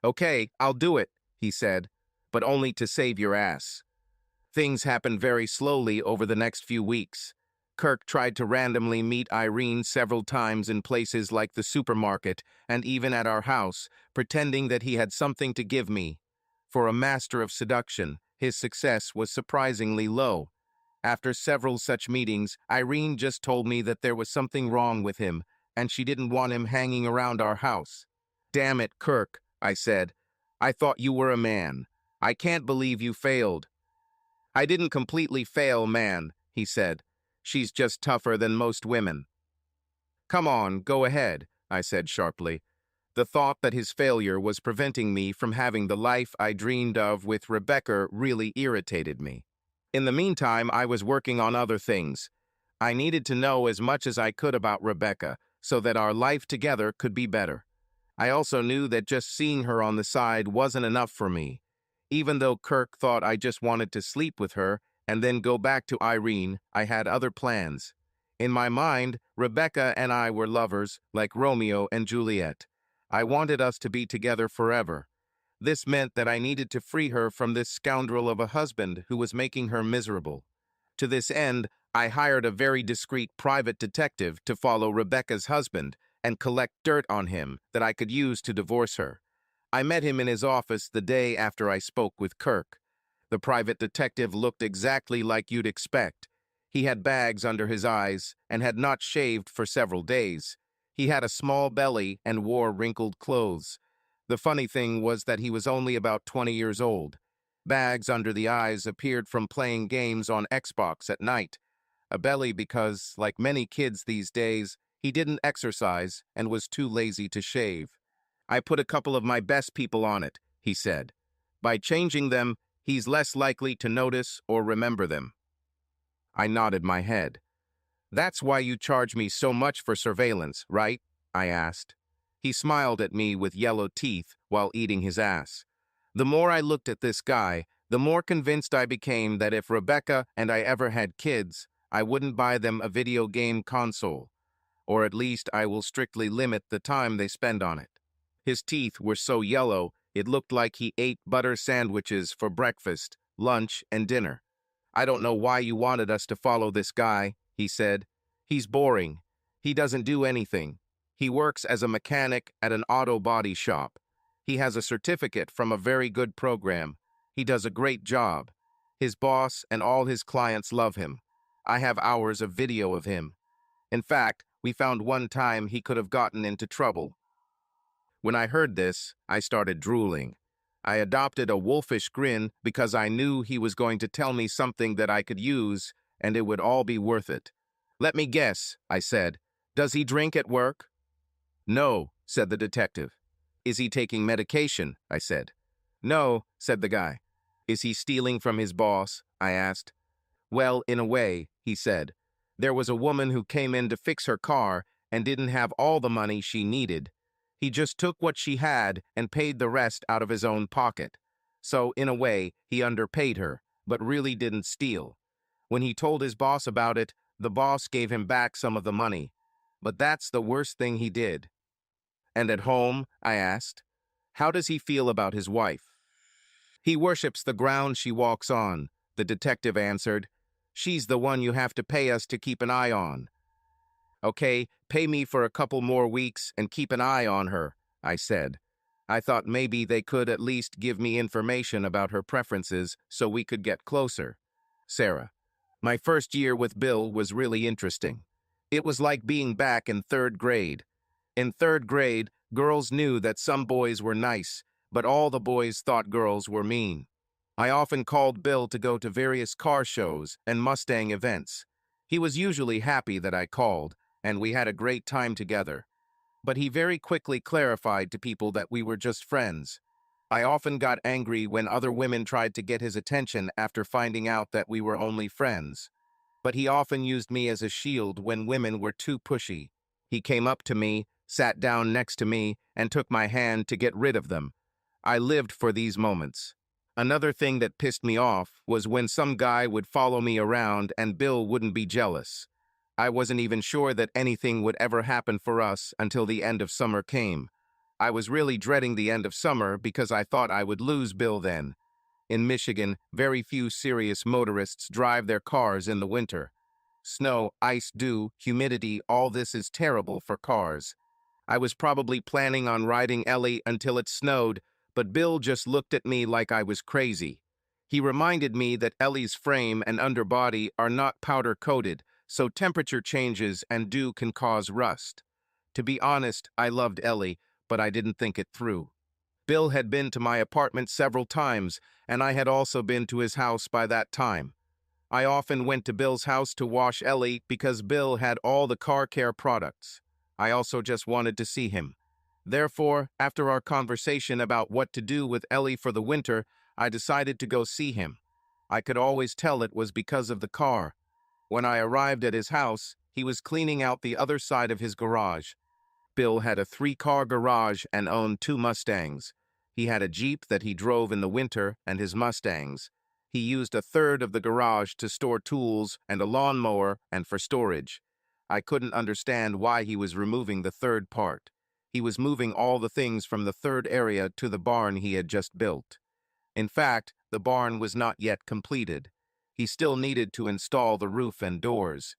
"Okay, I'll do it," he said, "but only to save your ass." Things happened very slowly over the next few weeks. Kirk tried to randomly meet Irene several times in places like the supermarket and even at our house, pretending that he had something to give me. For a master of seduction, his success was surprisingly low. After several such meetings, Irene just told me that there was something wrong with him, and she didn't want him hanging around our house. "Damn it, Kirk," I said. "I thought you were a man. I can't believe you failed." "I didn't completely fail, man," he said. "She's just tougher than most women." "Come on, go ahead," I said sharply. The thought that his failure was preventing me from having the life I dreamed of with Rebecca really irritated me. In the meantime, I was working on other things. I needed to know as much as I could about Rebecca so that our life together could be better. I also knew that just seeing her on the side wasn't enough for me. Even though Kirk thought I just wanted to sleep with her and then go back to Irene, I had other plans. In my mind, Rebecca and I were lovers, like Romeo and Juliet. I wanted us to be together forever. This meant that I needed to free her from this scoundrel of a husband who was making her miserable. To this end, I hired a very discreet private detective to follow Rebecca's husband and collect dirt on him that I could use to divorce her. I met him in his office the day after I spoke with Kirk. The private detective looked exactly like you'd expect. He had bags under his eyes and had not shaved for several days. He had a small belly and wore wrinkled clothes. The funny thing was that he was only about 20 years old. Bags under the eyes appeared from playing games on Xbox at night. A belly because, like many kids these days, he didn't exercise and was too lazy to shave. "I put a couple of my best people on it," he said. "By changing them, he's less likely to notice or remember them." I nodded my head. "That's why you charge me so much for surveillance, right?" I asked. He smiled at me with yellow teeth while eating his ass. The more I looked at this guy, the more convinced I became that if Rebecca and I ever had kids, I wouldn't buy them a video game console. Or at least I will strictly limit the time they spend on it. His teeth were so yellow, it looked like he ate butter sandwiches for breakfast, lunch, and dinner. "I don't know why you wanted us to follow this guy," he said. "He's boring. He doesn't do anything. He works as a mechanic at an auto body shop. He has a certificate from a very good program. He does a great job. His boss and all his clients love him. I have hours of video of him. In fact, we found one time he could have gotten into trouble." When I heard this, I started drooling. I adopted a wolfish grin because I knew he was going to tell me something that I could use, and it would all be worth it. "Let me guess," I said. "Does he drink at work?" "No," said the detective. "Is he taking medication?" I said. "No," said the guy. "Is he stealing from his boss?" I asked. "Well, in a way," he said. "There was a woman who came in to fix her car and didn't have all the money she needed. He just took what she had and paid the rest out of his own pocket. So, in a way, he underpaid her, but really didn't steal. When he told his boss about it, the boss gave him back some of the money. But that's the worst thing he did." "And at home?" I asked. "How does he feel about his wife?" "He worships the ground she walks on," the detective answered. "She's the one you have to pay us to keep an eye on." "Okay, pay me for a couple more weeks and keep an eye on her," I said. I thought maybe they could at least give me information about her preferences so we could get closer. Sarah. My first year with Bill was really interesting. It was like being back in third grade. In third grade, girls knew that some boys were nice, but all the boys thought girls were mean. I often called Bill to go to various car shows and Mustang events. He was usually happy that I called, and we had a great time together. But he very quickly clarified to people that we were just friends. I often got angry when other women tried to get his attention after finding out that we were only friends. But he often used me as a shield when women were too pushy. He came up to me, sat down next to me, and took my hand to get rid of them. I lived for these moments. Another thing that pissed me off was when some guy would follow me around and Bill wouldn't be jealous. I wasn't even sure that anything would ever happen for us until the end of summer came. I was really dreading the end of summer because I thought I would lose Bill then. In Michigan, very few serious motorists drive their cars in the winter. Snow, ice, dew, humidity, all this is terrible for cars. I was probably planning on riding Ellie until it snowed, but Bill just looked at me like I was crazy. He reminded me that Ellie's frame and underbody are not powder-coated, so temperature changes and dew can cause rust. To be honest, I loved Ellie, but I didn't think it through. Bill had been to my apartment several times, and I had also been to his house by that time. I often went to Bill's house to wash Ellie because Bill had all the car care products. I also just wanted to see him. Therefore, after our conversation about what to do with Ellie for the winter, I decided to go see him. I could always tell it was because of the car. When I arrived at his house, he was cleaning out the other side of his garage. Bill had a 3-car garage and owned 2 Mustangs. He had a Jeep that he drove in the winter and his Mustangs. He used a third of the garage to store tools and a lawnmower and for storage. I couldn't understand why he was removing the third part. He was moving all the things from the third area to the barn he had just built. In fact, the barn was not yet completed. He still needed to install the roof and doors.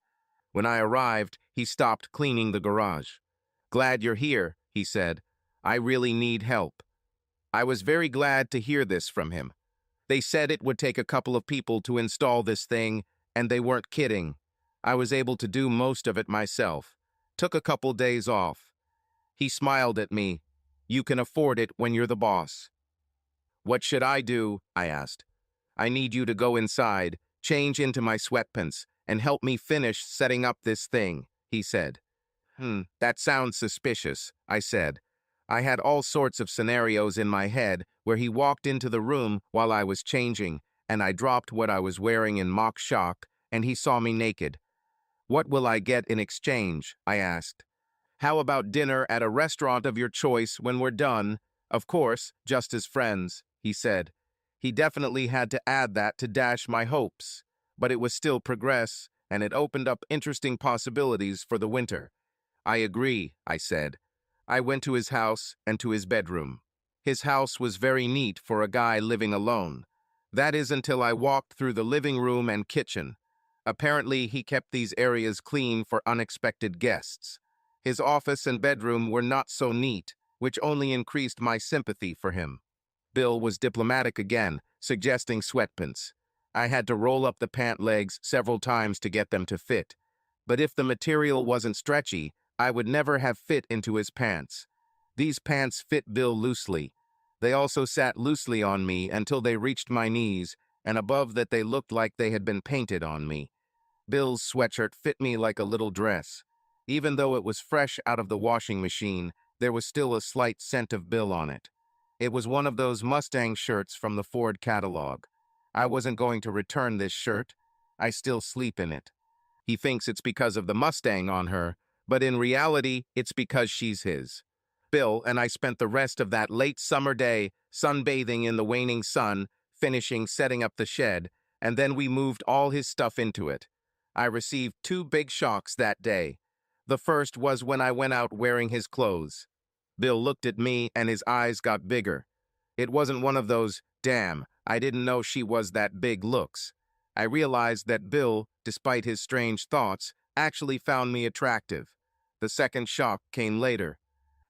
When I arrived, he stopped cleaning the garage. "Glad you're here," he said. "I really need help." I was very glad to hear this from him. They said it would take a couple of people to install this thing, and they weren't kidding. I was able to do most of it myself. Took a couple days off. He smiled at me. "You can afford it when you're the boss." "What should I do?" I asked. "I need you to go inside, change into my sweatpants, and help me finish setting up this thing," he said. That sounds suspicious," I said. I had all sorts of scenarios in my head where he walked into the room while I was changing, and I dropped what I was wearing in mock shock, and he saw me naked. "What will I get in exchange?" I asked. "How about dinner at a restaurant of your choice when we're done? Of course, just as friends," he said. He definitely had to add that to dash my hopes, but it was still progress, and it opened up interesting possibilities for the winter. "I agree," I said. I went to his house and to his bedroom. His house was very neat for a guy living alone. That is until I walked through the living room and kitchen. Apparently, he kept these areas clean for unexpected guests. His office and bedroom were not so neat, which only increased my sympathy for him. Bill was diplomatic again, suggesting sweatpants. I had to roll up the pant legs several times to get them to fit. But if the material wasn't stretchy, I would never have fit into his pants. These pants fit Bill loosely. They also sat loosely on me until they reached my knees, and above that they looked like they had been painted on me. Bill's sweatshirt fit me like a little dress. Even though it was fresh out of the washing machine, there was still a slight scent of Bill on it. It was one of those Mustang shirts from the Ford catalog. I wasn't going to return this shirt. I still sleep in it. He thinks it's because of the Mustang on her, but in reality, it's because she's his. Bill and I spent the rest of that late summer day sunbathing in the waning sun, finishing setting up the shed, and then we moved all his stuff into it. I received 2 big shocks that day. The first was when I went out wearing his clothes. Bill looked at me and his eyes got bigger. It wasn't one of those, "Damn, I didn't know she was that big" looks. I realized that Bill, despite his strange thoughts, actually found me attractive. The second shock came later.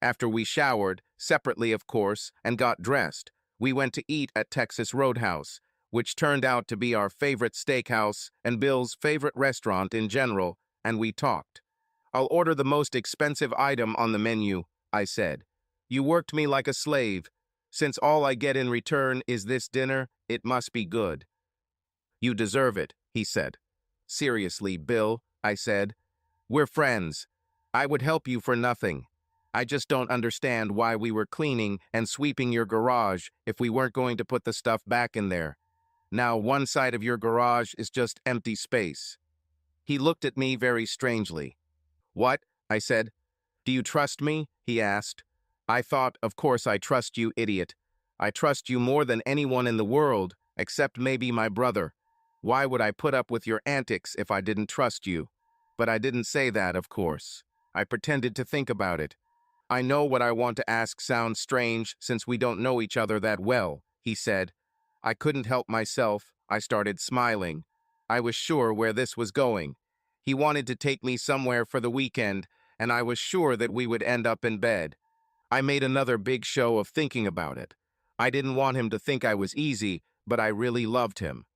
After we showered, separately of course, and got dressed, we went to eat at Texas Roadhouse, which turned out to be our favorite steakhouse and Bill's favorite restaurant in general, and we talked. "I'll order the most expensive item on the menu," I said. "You worked me like a slave. Since all I get in return is this dinner, it must be good." "You deserve it," he said. "Seriously, Bill," I said. "We're friends. I would help you for nothing. I just don't understand why we were cleaning and sweeping your garage if we weren't going to put the stuff back in there. Now one side of your garage is just empty space." He looked at me very strangely. "What?" I said. "Do you trust me?" he asked. I thought, "Of course I trust you, idiot. I trust you more than anyone in the world, except maybe my brother. Why would I put up with your antics if I didn't trust you?" But I didn't say that, of course. I pretended to think about it. "I know what I want to ask sounds strange since we don't know each other that well," he said. I couldn't help myself. I started smiling. I was sure where this was going. He wanted to take me somewhere for the weekend, and I was sure that we would end up in bed. I made another big show of thinking about it. I didn't want him to think I was easy, but I really loved him.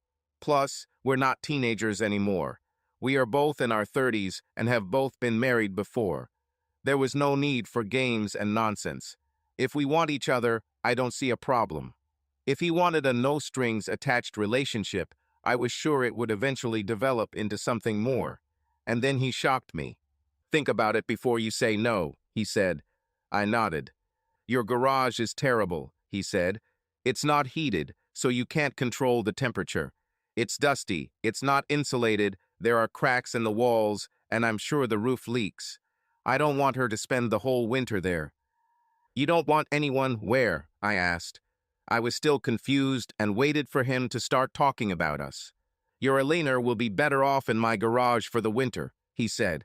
Plus, we're not teenagers anymore. We are both in our 30s and have both been married before. There was no need for games and nonsense. If we want each other, I don't see a problem. If he wanted a no-strings-attached relationship, I was sure it would eventually develop into something more. And then he shocked me. "Think about it before you say no," he said. I nodded. "Your garage is terrible," he said. "It's not heated, so you can't control the temperature. It's dusty, it's not insulated, there are cracks in the walls, and I'm sure the roof leaks. I don't want her to spend the whole winter there." "You don't want anyone where?" I asked. I was still confused and waited for him to start talking about us. "Your Elena will be better off in my garage for the winter," he said.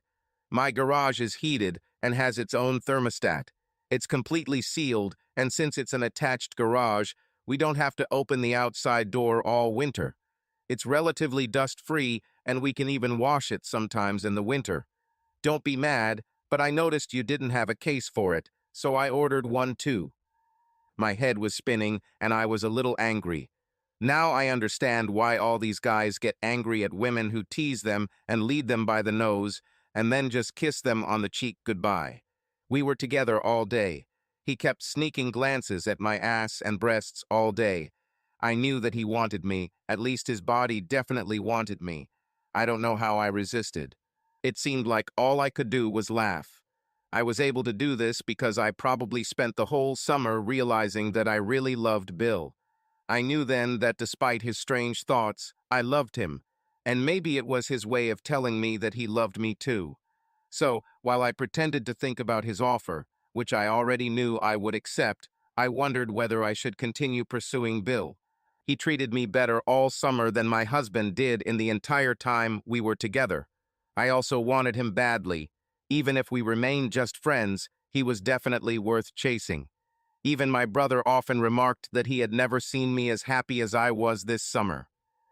"My garage is heated and has its own thermostat. It's completely sealed, and since it's an attached garage, we don't have to open the outside door all winter. It's relatively dust-free, and we can even wash it sometimes in the winter. Don't be mad, but I noticed you didn't have a case for it, so I ordered one too." My head was spinning, and I was a little angry. Now I understand why all these guys get angry at women who tease them and lead them by the nose, and then just kiss them on the cheek goodbye. We were together all day. He kept sneaking glances at my ass and breasts all day. I knew that he wanted me, at least his body definitely wanted me. I don't know how I resisted. It seemed like all I could do was laugh. I was able to do this because I probably spent the whole summer realizing that I really loved Bill. I knew then that despite his strange thoughts, I loved him, and maybe it was his way of telling me that he loved me too. So, while I pretended to think about his offer, which I already knew I would accept, I wondered whether I should continue pursuing Bill. He treated me better all summer than my husband did in the entire time we were together. I also wanted him badly. Even if we remained just friends, he was definitely worth chasing. Even my brother often remarked that he had never seen me as happy as I was this summer.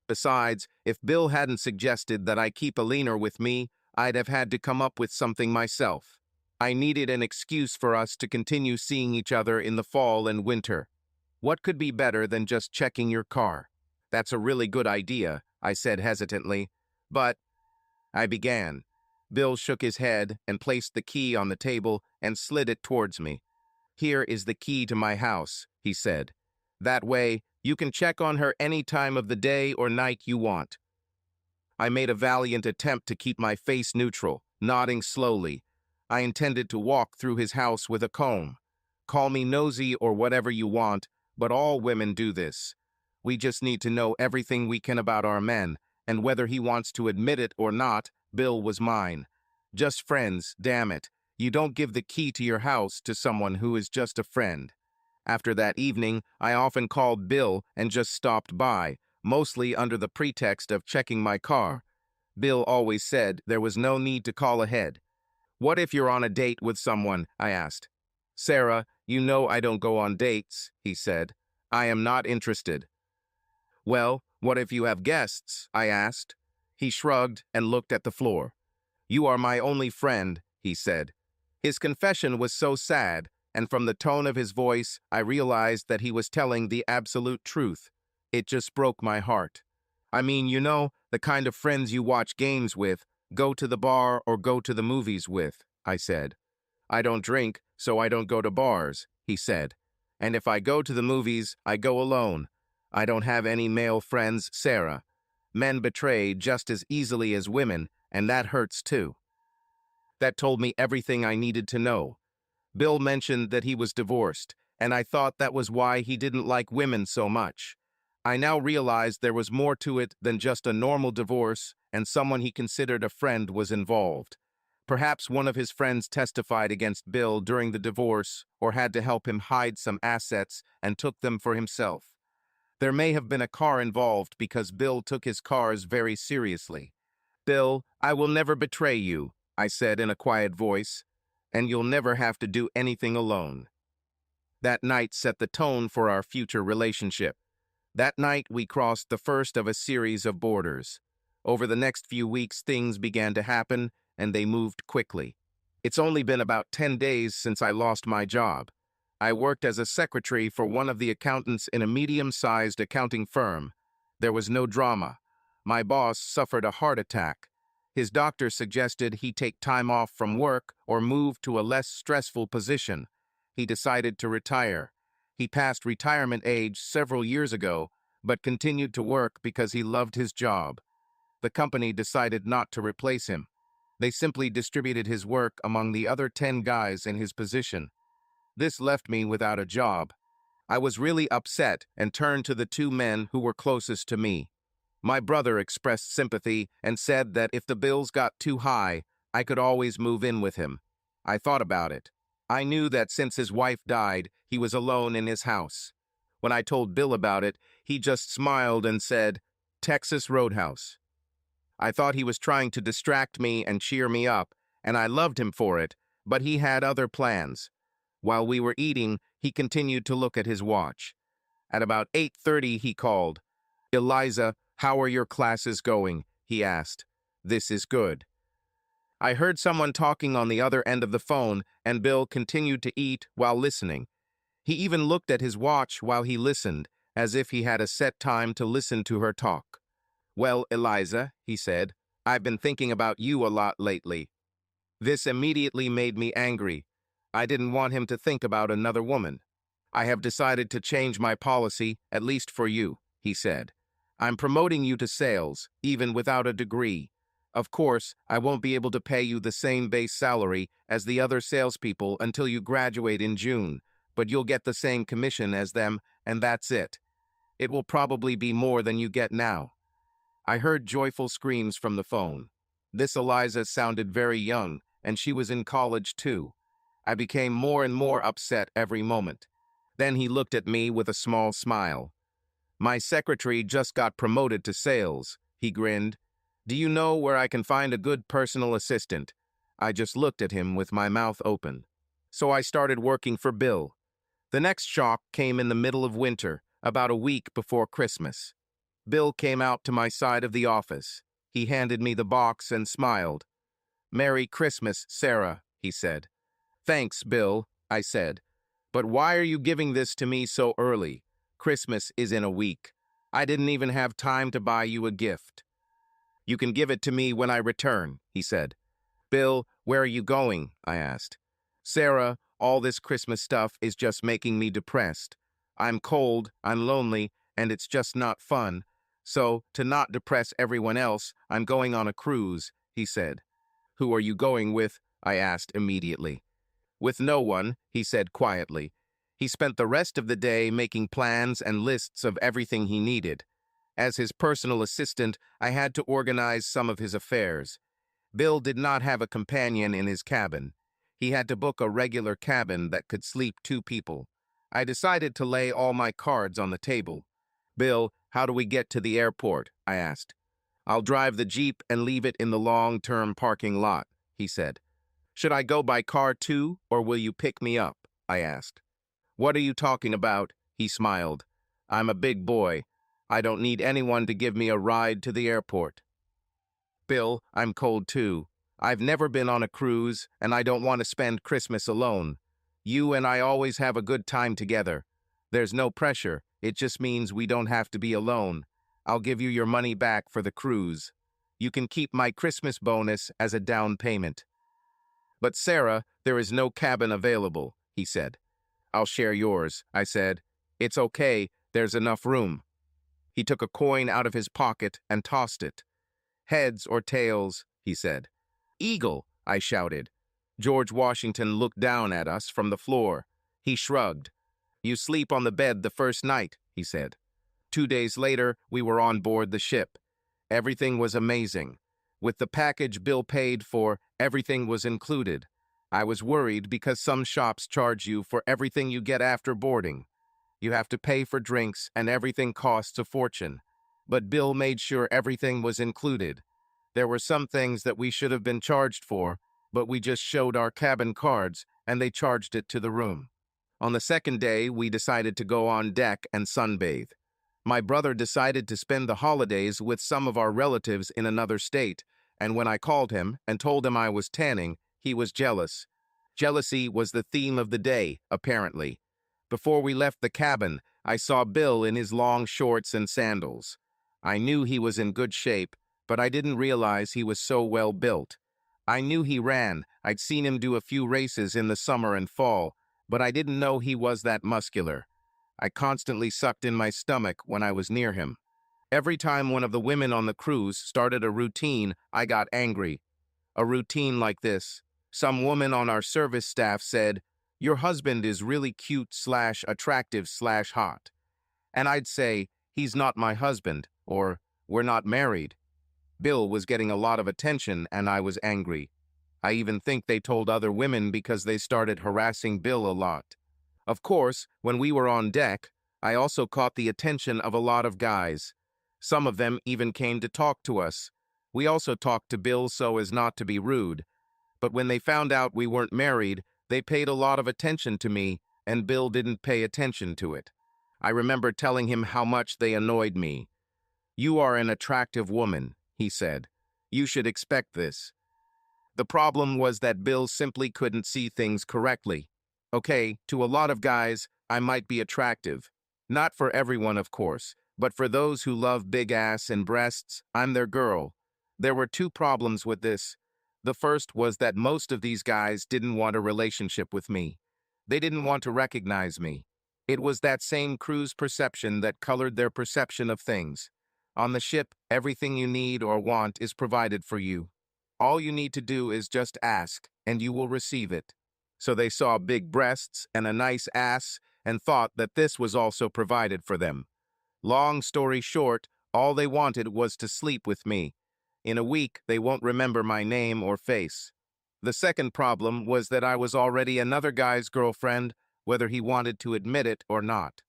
Besides, if Bill hadn't suggested that I keep Alina with me, I'd have had to come up with something myself. I needed an excuse for us to continue seeing each other in the fall and winter. What could be better than just checking your car? "That's a really good idea," I said hesitantly. "But—" I began. Bill shook his head and placed the key on the table and slid it towards me. "Here is the key to my house," he said. "That way, you can check on her any time of the day or night you want." I made a valiant attempt to keep my face neutral, nodding slowly. I intended to walk through his house with a comb. Call me nosy or whatever you want, but all women do this. We just need to know everything we can about our men, and whether he wants to admit it or not, Bill was mine. Just friends, damn it. You don't give the key to your house to someone who is just a friend. After that evening, I often called Bill and just stopped by, mostly under the pretext of checking my car. Bill always said there was no need to call ahead. "What if you're on a date with someone?" I asked. "Sarah, you know I don't go on dates," he said. "I am not interested." "Well, what if you have guests?" I asked. He shrugged and looked at the floor. "You are my only friend," he said. His confession was so sad, and from the tone of his voice, I realized that he was telling the absolute truth. It just broke my heart. "I mean, you know, the kind of friends you watch games with, go to the bar or go to the movies with," I said. "I don't drink, so I don't go to bars," he said. "And if I go to the movies, I go alone. I don't have any male friends, Sarah. Men betray just as easily as women, and that hurts too." That told me everything I needed to know. Bill mentioned that he was divorced, and I thought that was why he didn't like women so much. I now realized there was more to it than just a normal divorce, and someone he considered a friend was involved. Perhaps one of his friends testified against Bill during the divorce or had to help him hide some assets and took them for himself. There may have been a car involved because Bill took his cars very seriously. "Bill, I will never betray you," I said in a quiet voice, "and you'll never have to do anything alone." That night set the tone for our future relationship. That night we crossed the first of a series of borders. Over the next few weeks things began to happen, and they moved quickly. It's only been about 10 days since I lost my job. I worked as a secretary for one of the accountants in a medium-sized accounting firm. There was no drama. My boss suffered a heart attack. His doctor suggested he take time off from work or move to a less stressful position. He decided to retire. He passed retirement age several years ago, but continued to work because he loved his job. The company decided not to replace him. They simply distributed his work among the other 10 guys in his position. This left me without a job. I was really upset and turned to the 2 men who were closest to me. My brother expressed sympathy and said that if the bills got too high, I could always move in with him. I thought about it. I knew that since his wife died, he was alone in his house. When I told Bill about it, he just smiled and said, "Texas Roadhouse." I thought he was trying to distract me and cheer me up, and I loved him for it, but he had other plans. While we were eating, he continued to look at his watch. At about 8:30, he called. "Eliza, how are your classes going?" he asked. "This is good." I heard someone talking on the other end of the phone, and Bill continued to eat while listening. He even looked at his watch while he listened, as if he had a set time to listen to her talk. "Well, Eliza," he said, "I've been thinking about you a lot lately." This immediately made me angry. I didn't want him to think about another woman. "I have decided to change my policy, at least for you," he said. "I'm promoting you to sales, even without a degree. Of course, I won't be able to pay you the same base salary as the other salespeople until you graduate in June, but you'll get the same commission as them, and that's it. It will probably be more than you get now." I heard joyful screams from the phone. This Eliza sounded very young, and she was in college too. I became more and more upset every moment. Then he looked at me with a small smile. "My secretary just got promoted to sales," he grinned. "Do you know where I can find a good personal assistant?" I just looked at him with my mouth open. So I started working for Bill. The next shock came in the middle of winter, about a week before Christmas. Bill came out to my side of the office. He handed me the box and smiled. "Merry Christmas, Sarah," he said. "Thanks, Bill," I said. "But why are you giving this to me so early? Christmas is in a week. I didn't even have time to buy you a gift." "You can give it to me when I return," he said. "Bill, where are you going?" I asked. "Sarah, all this Christmas stuff is just making me depressed. I'm cold, I'm lonely, and it's just not fun. So, to not depress everyone else, I'm going on a cruise," he said. "Who are you going with?" I asked immediately. "With no one," he said quietly. He spent the rest of the day making plans and lists of everything he needed. As his personal assistant, I had to organize some of his affairs. Bill did not have a companion in his cabin. He had to book a regular cabin that could sleep 2 people. I decided to lay all my cards on the table. "Bill, how do we get to the airport?" I asked. "I'll drive the Jeep and leave it in the long-term parking lot," he said. "Should I go by car too, or will you pick me up?" I asked. "What are you talking about?" He smiled. "I'm a big boy. I don't need anyone to give me a ride to the airport." "Bill, I'm cold too. I've never been on a cruise, and I don't want to spend Christmas alone. You and I always have a good time together. There's no pressure. It just means we don't have to be alone. I'll give you your money back for the cruise. You can keep my Christmas bonus as a down payment." "But Sarah, there is no cabin available," he said. "I'll share yours," I said. "It's okay, there's enough room." He took a coin out of his pocket and tossed it. "Heads or tails," he said. "Eagle," I shouted. George Washington looked down at us from the floor. He shrugged. "You sleep on the bed the first night," he said. 2 days later, we were on board the ship. Everything was amazing. With the package Bill paid for, everything was included. I was worried because some shops charge you for everything you get after boarding. You have to pay for drinks, and everything costs a fortune. But Bill made sure everything was included. There were some things that we should have been charged for, but we just showed our cabin cards, and they charged it to the room. On the second day, we decided to go on deck and sunbathe. My brother decided to spend the holidays with some of our relatives in another state, and when I called him and told him I was tanning, he was jealous. Jealousy was the theme of the day, apparently. Before we left the cabin, I saw Bill in his long shorts and sandals. I knew he was in good shape, but I didn't realize he was so well built. I knew he ran. I'd seen him do a few races in the summer and fall, but I didn't know he was that muscular. I constantly sucked in my stomach when I was near him. Every time one of the women on the cruise started a routine, I got angry. A routine like this. Some woman on our service staff said, "Your husband is really cute slash attractive slash hot." And I'd say, "He's not my husband," or "We're not married." Bill was getting a lot of attention and I was angry. I even think they told other women because they started harassing Bill a lot. Of course, when we were on deck, I also caught the attention of a lot of guys. Some of them even came to talk to us. We also talked to Bill so as not to be rude. But when they found out we weren't married, they paid a lot of attention to me, and Bill didn't pay attention to it. I remember telling him how much they annoyed me. "You are an attractive woman," he said. "You should expect this." The problem was that Bill simply couldn't see things correctly. Okay, to a lot of guys, I might be attractive. Not for everyone, of course, but for those who love big ass and breasts, I'm their girl. There were two problems with this. The first was that most of these guys didn't want a relationship with me. They didn't want to recognize me. It was that same cruise perception that colored their perception of things. On the ship, everything you need or want is provided for you. All you need to do is just ask, and you will receive it. So they saw big breasts and a nice ass and thought that this was also provided for them. Long story short, all they wanted was to sleep with me. In a week, they won't remember my name or face. The second problem was that I was already another guy's girlfriend, whether he wanted to admit it or not.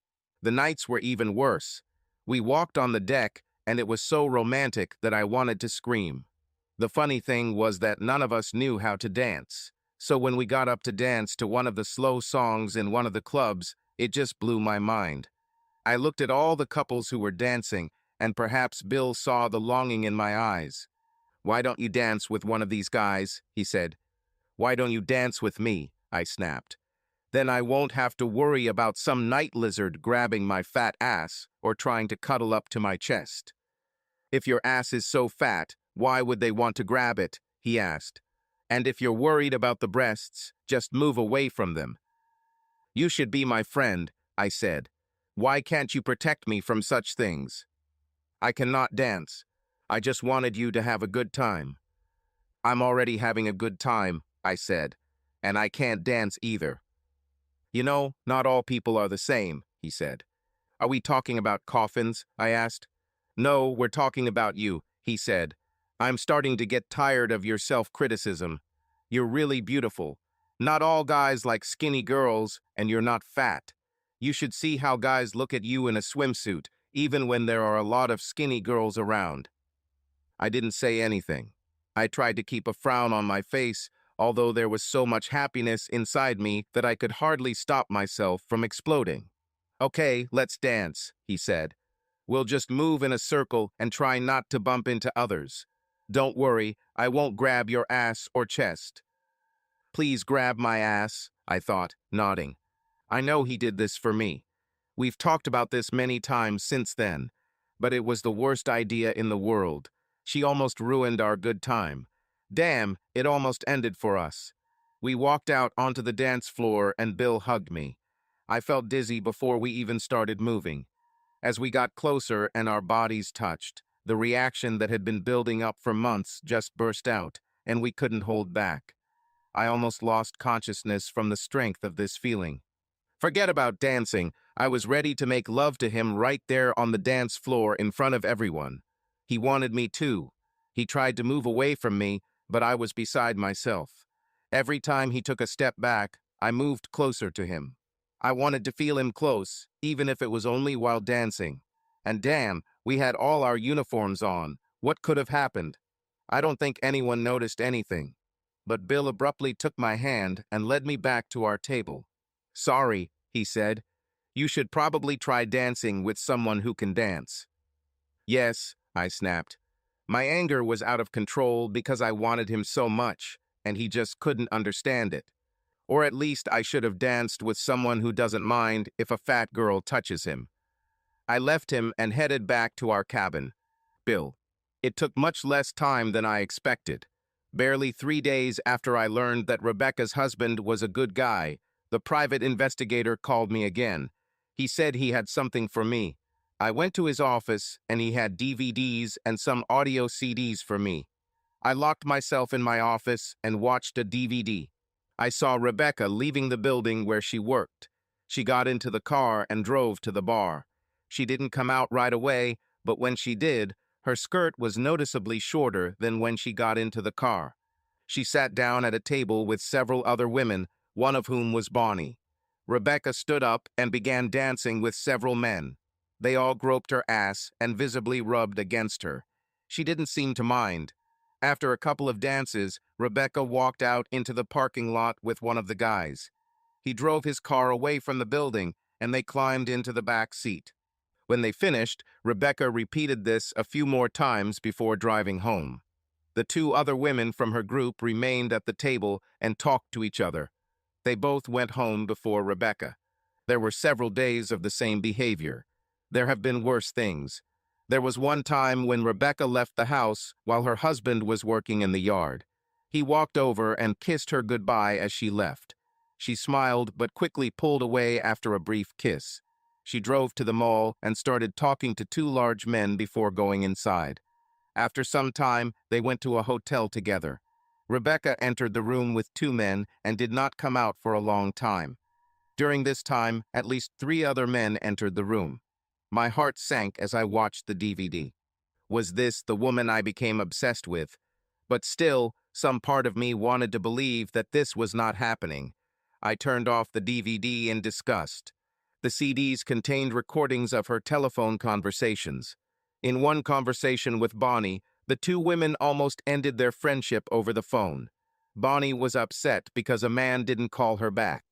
The nights were even worse. We walked on the deck, and it was so romantic that I wanted to scream. The funny thing was that none of us knew how to dance. So when we got up to dance to one of the slow songs in one of the clubs, it just blew my mind. I looked at all the couples who were dancing, and perhaps Bill saw the longing in my eyes. "Why don't you dance with one of these guys?" he said. "Why don't you dance with me?" I snapped. "Then I won't have to worry about some night lizard grabbing my fat ass or trying to cuddle up to my chest." "If your ass is so fat, why would they want to grab it?" he asked. "And if you're worried about the breasts, just move away from them." "You should be my friend," I said. "Why can't you protect me from such things?" "I cannot dance. I just wanted you to have a good time." "I'm already having a good time," I said, "and I can't dance either." "You know, not all people are the same," he said. "Are we talking about coffins?" I asked. "No, we're talking about you," he said. "I'm starting to get tired of your self-criticism. You're really beautiful. Not all guys like skinny girls, and you're not fat. You should see how guys look at you in a swimsuit, even when there are a lot of skinny girls around." I didn't say anything. I tried to keep a frown on my face, although there was so much happiness inside me that I could hardly stop myself from exploding. "Okay, let's dance," he said. "We'll just move in a circle and try not to bump into others. Don't worry, I won't grab your ass or chest." "Please grab my ass," I thought, nodding. I know he did this for me. We've talked about this many times since then, but it was the worst idea in the world. She almost ruined our good time. Damn, it almost ended for us. We walked out onto the dance floor and Bill hugged me. I felt dizzy before we even started moving. As we got closer and our bodies touched, the reaction that had been building up for months just burst out, and we couldn't hold back. I almost lost consciousness from the strength of this feeling. Forget about dancing. I was ready to make love to him right there on the dance floor in front of everyone. He wanted me too. He tried to move away from me, but I was beside myself. Every time he took a step back, I moved closer to him. I wanted to feel him close, even if it was only while dancing. And damn, we had all our uniforms on. What could have happened? I don't think anyone noticed anything. But Bill abruptly took my hand and led me back to our table. "Sorry," he said. "You should probably try dancing with someone who can dance." "Yes," I snapped. My anger was out of control because I wanted him so much, and he just couldn't understand it. Or at least I should have danced with someone who doesn't mind if a fat girl touches him. I left him and headed back to our cabin. "Bill, It took much less time than I expected. Barely 3 days after I learned that Rebecca's husband was a good guy, the private investigator called me again. He said he had something for me. I went to his office, and he had DVDs and some audio CDs for me. I locked myself in my office and watched a DVD. I saw Rebecca leaving the building where she worked. She got into the car and drove to the bar. She didn't come out right away, but when she did, her skirt was noticeably shorter than when she got into the car. She sat down at a table with several other women, one of whom was Bonnie. Rebecca stood up and began dancing with several men. They all groped her ass and visibly rubbed against her. She didn't seem to mind. After a couple of dances, Rebecca walked out into the parking lot with one of the guys. He drove his car away from the building, and they climbed into the back seat. When they finished, Rebecca repeated this a few more times before driving home. The two other women from her group remained at the table and talked to each other. They both went home before Rebecca. There were several days of the same behavior. There have been worse things. There was one time when Rebecca left the house while her husband was working in the yard. He walked over and kissed her goodbye as she left. She smiled but quickly pulled away after a brief kiss. She drove to the mall and started talking to two large men before going inside. After some time, they went to a hotel together. Rebecca entered the room with two men and did not come out for a long time. During this time, at least 3 other men entered the room. My heart sank as I watched the DVD. Was this the woman I became obsessed with? But still, some part of me wanted to believe that this was not happening. I turned off the DVD in disgust. The CDs contained recordings of her telephone conversations. In one conversation with Bonnie, the two women almost ended their friendship over the phone. Bonnie was upset because a man didn't call her back.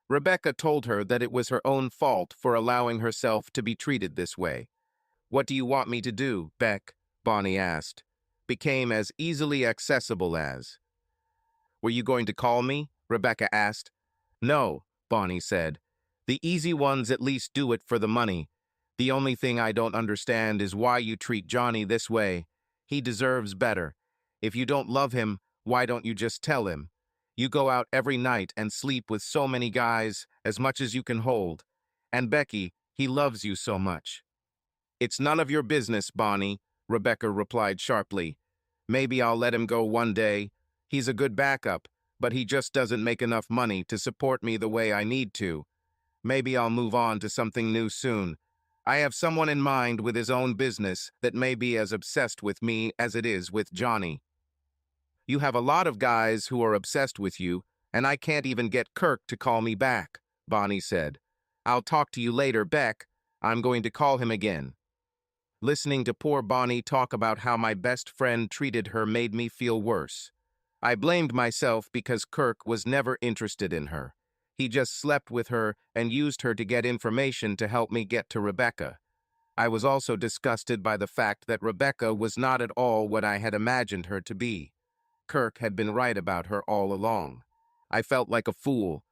Rebecca told her that it was her own fault for allowing herself to be treated this way. "What do you want me to do, Beck?" Bonnie asked. Became as easily accessible as. "Were you going to call me?" Rebecca asked. "No," Bonnie said. "The easy ones at least do it for the money. The only thing I don't understand is why you treat Johnny this way. He deserves better. If you don't love him, why don't you just tell him? You go out every night and sleep with so many guys, as much as you can hold. And Becky, he loves you so much." "It's none of your business, Bonnie," Rebecca replied sharply. "Maybe I'll let him go one day. He's a good backup, but he just doesn't make enough money to support me the way I need to. Maybe I'll move on to something new soon. I have someone in mind with his own business that may be as obsessed with me as it is with Johnny." "You have a lot of guys who are obsessed with you, and I can't even get Kirk to call me back," Bonnie said. "I'll talk to you later, Beck. I'm going to call him again." Listening to poor Bonnie talk about how my best friend treated her made me feel worse. I blamed myself because Kirk was never interested in her. He just slept with her and used her to get information to help me get to Rebecca. I was also disgusted by the fact that Rebecca was not at all what I had imagined her to be. Kirk had been right about her all along. I felt like a fool.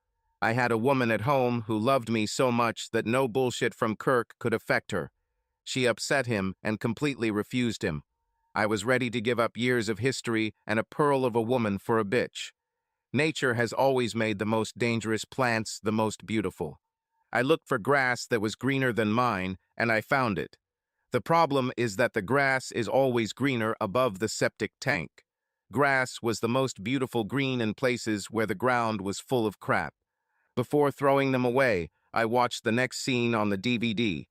I had a woman at home who loved me so much that no bullshit from Kirk could affect her. She upset him and completely refused him. I was ready to give up years of history and a pearl of a woman for a bitch. Nature has always made the most dangerous plants the most beautiful. I looked for grass that was greener than mine, and I found it. The problem is that the grass is always greener above the septic tank. Grass was the most beautiful green in places where the ground was full of crap. Before throwing them away, I watched the next scene on the DVD.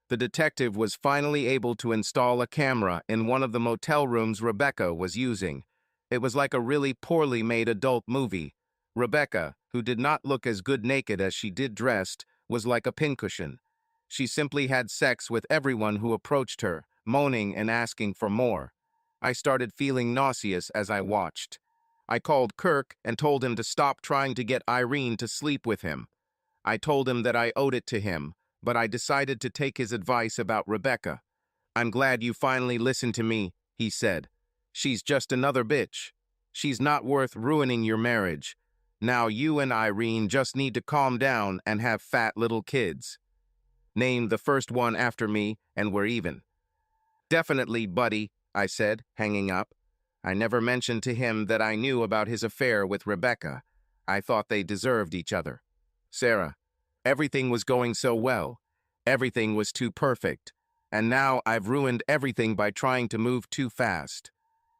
The detective was finally able to install a camera in one of the motel rooms Rebecca was using. It was like a really poorly made adult movie. Rebecca, who did not look as good naked as she did dressed, was like a pincushion. She simply had sex with everyone who approached her, moaning and asking for more. I started feeling nauseous as I watched. I called Kirk and told him to stop trying to get Irene to sleep with him. I told him that I owed it to him, but I decided to take his advice about Rebecca. "I'm glad you finally listened to me," he said. "She's just another bitch. She's not worth ruining your marriage. Now you and Irene just need to calm down and have fat little kids. Name the first one after me, and we're even." "Definitely, buddy," I said, hanging up. I never mentioned to him that I knew about his affair with Rebecca. I thought they deserved each other. Sarah, everything was going so well. Everything was too perfect. And now I've ruined everything by trying to move too fast.